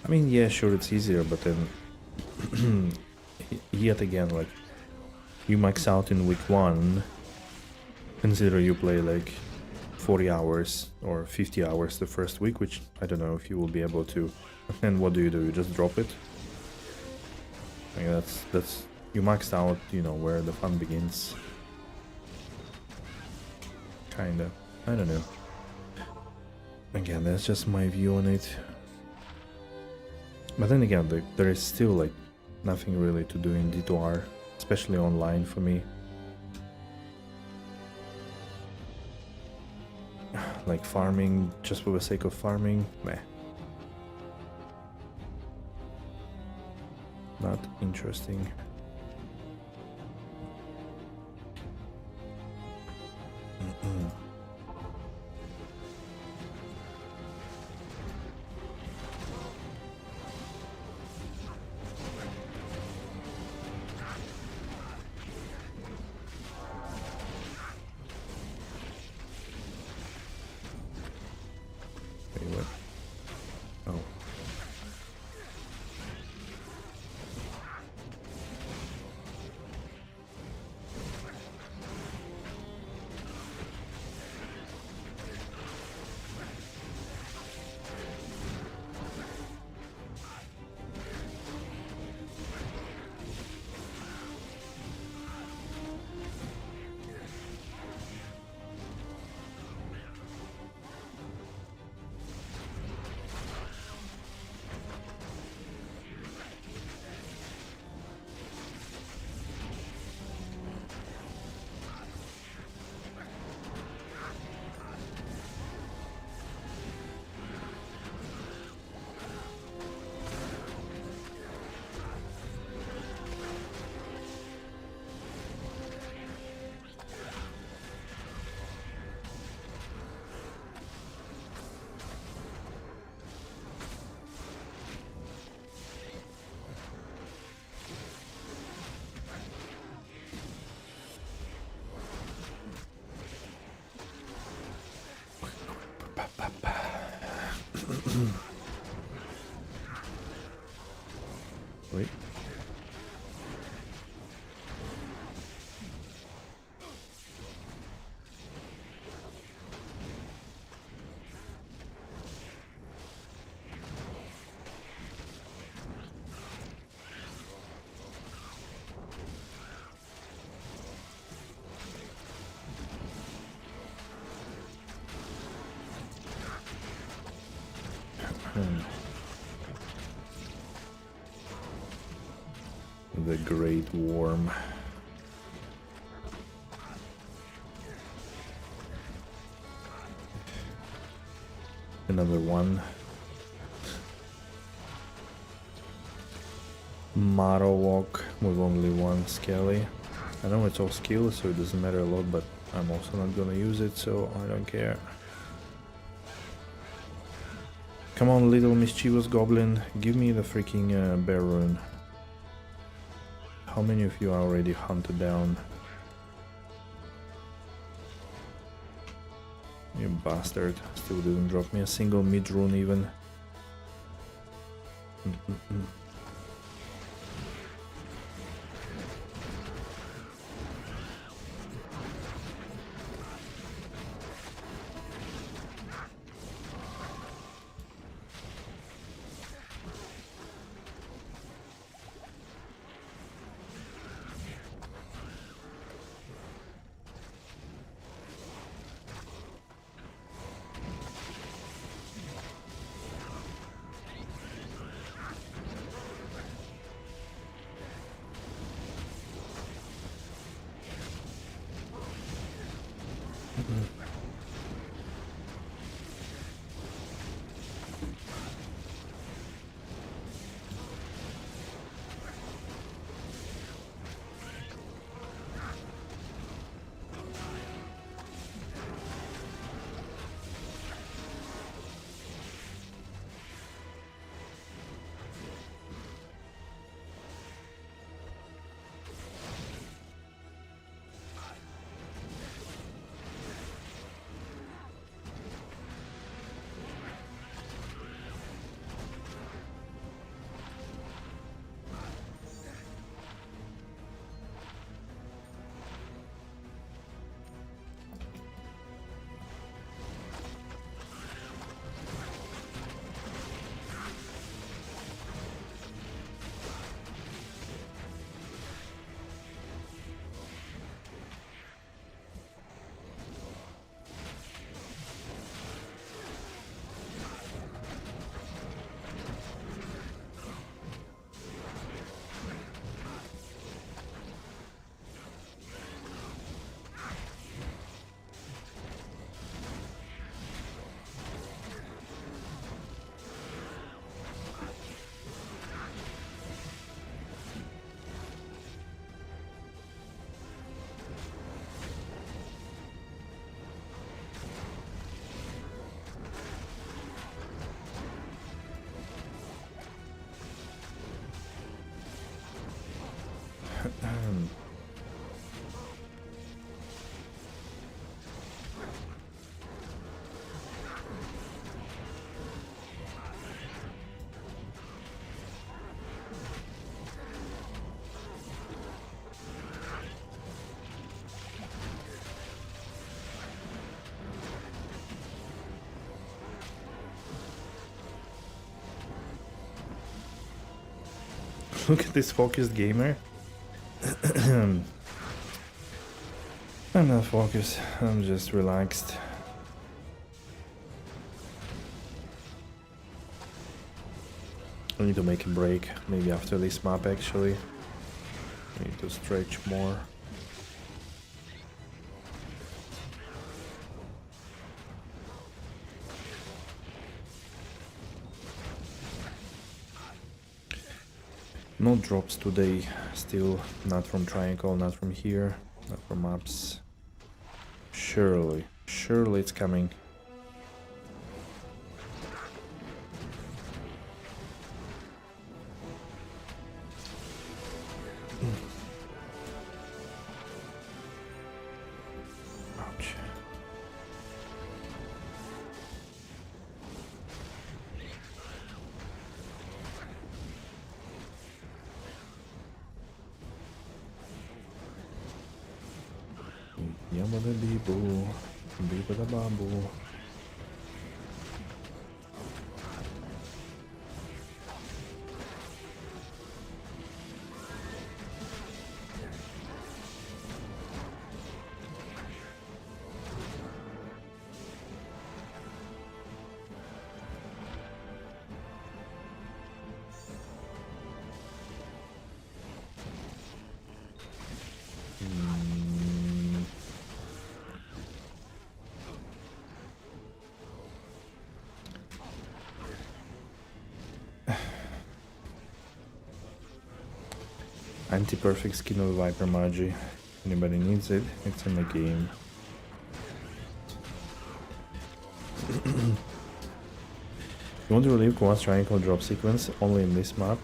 S1: I mean, yeah, sure, it's easier, but then yet again, like, you max out in week 1, consider you play like 40 hours or 50 hours the first week, which I don't know if you will be able to. And what do? You just drop it? Like that's you maxed out, you know, where the fun begins. Kinda. I don't know. Again, that's just my view on it. But then again, there is still like nothing really to do in D2R, especially online for me. Like farming just for the sake of farming, meh. Not interesting. Wait. The Great Worm. Another one. Maro Walk with only one skelly. I know it's all skill, so it doesn't matter a lot, but I'm also not gonna use it, so I don't care. Come on, little mischievous goblin, give me the freaking bear rune. How many of you are already hunted down? You bastard, still didn't drop me a single mid rune even. Look at this focused gamer. I'm not focused, I'm just relaxed. I need to make a break, maybe after this map actually. I need to stretch more. No drops today, still not from Triangle, not from here, not from maps. Surely it's coming. Ouch. Yamada Bibu, Bibada Babu. Anti-perfect skin of Viper Magi. Anybody needs it? It's in the game. You want to relieve Quas triangle drop sequence only in this map?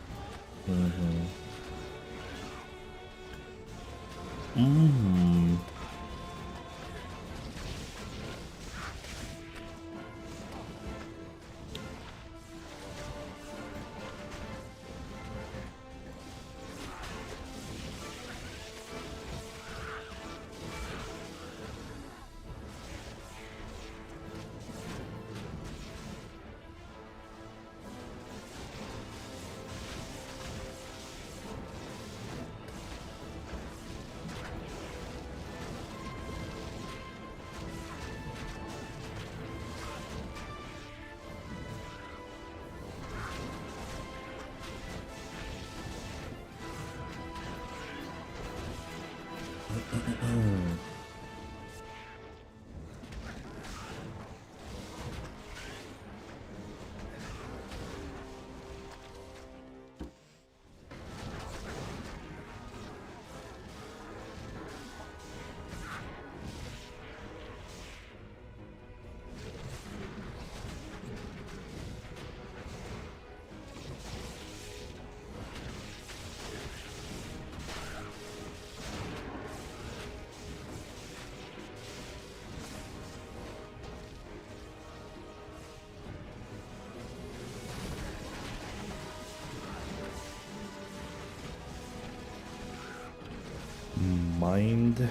S1: Mind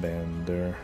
S1: Bender.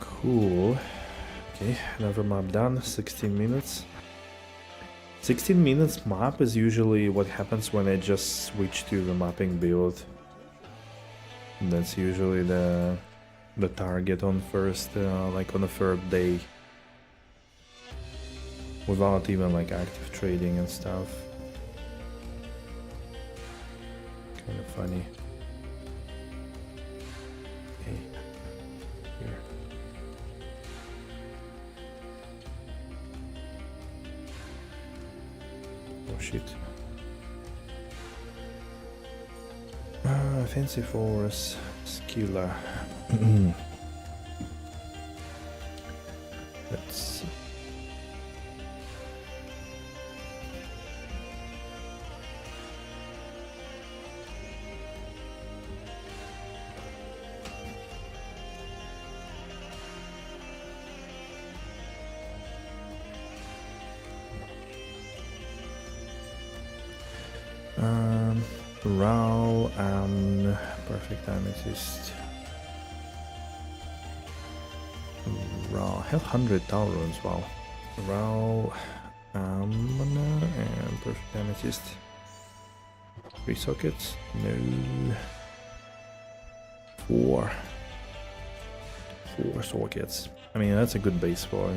S1: Cool. Okay, another map done. 16 minutes. 16 minutes map is usually what happens when I just switch to the mapping build. That's usually the target on first, like on the third day. Without even like active trading and stuff. Kind of funny. Okay. Here. Oh shit. Fancy Force Skiller. Let's see. Raw and perfect amethyst. Raw have 100 tolerance. Wow. Raw mana and perfect amethyst. 3 sockets. No. 4. 4 sockets. I mean, that's a good base for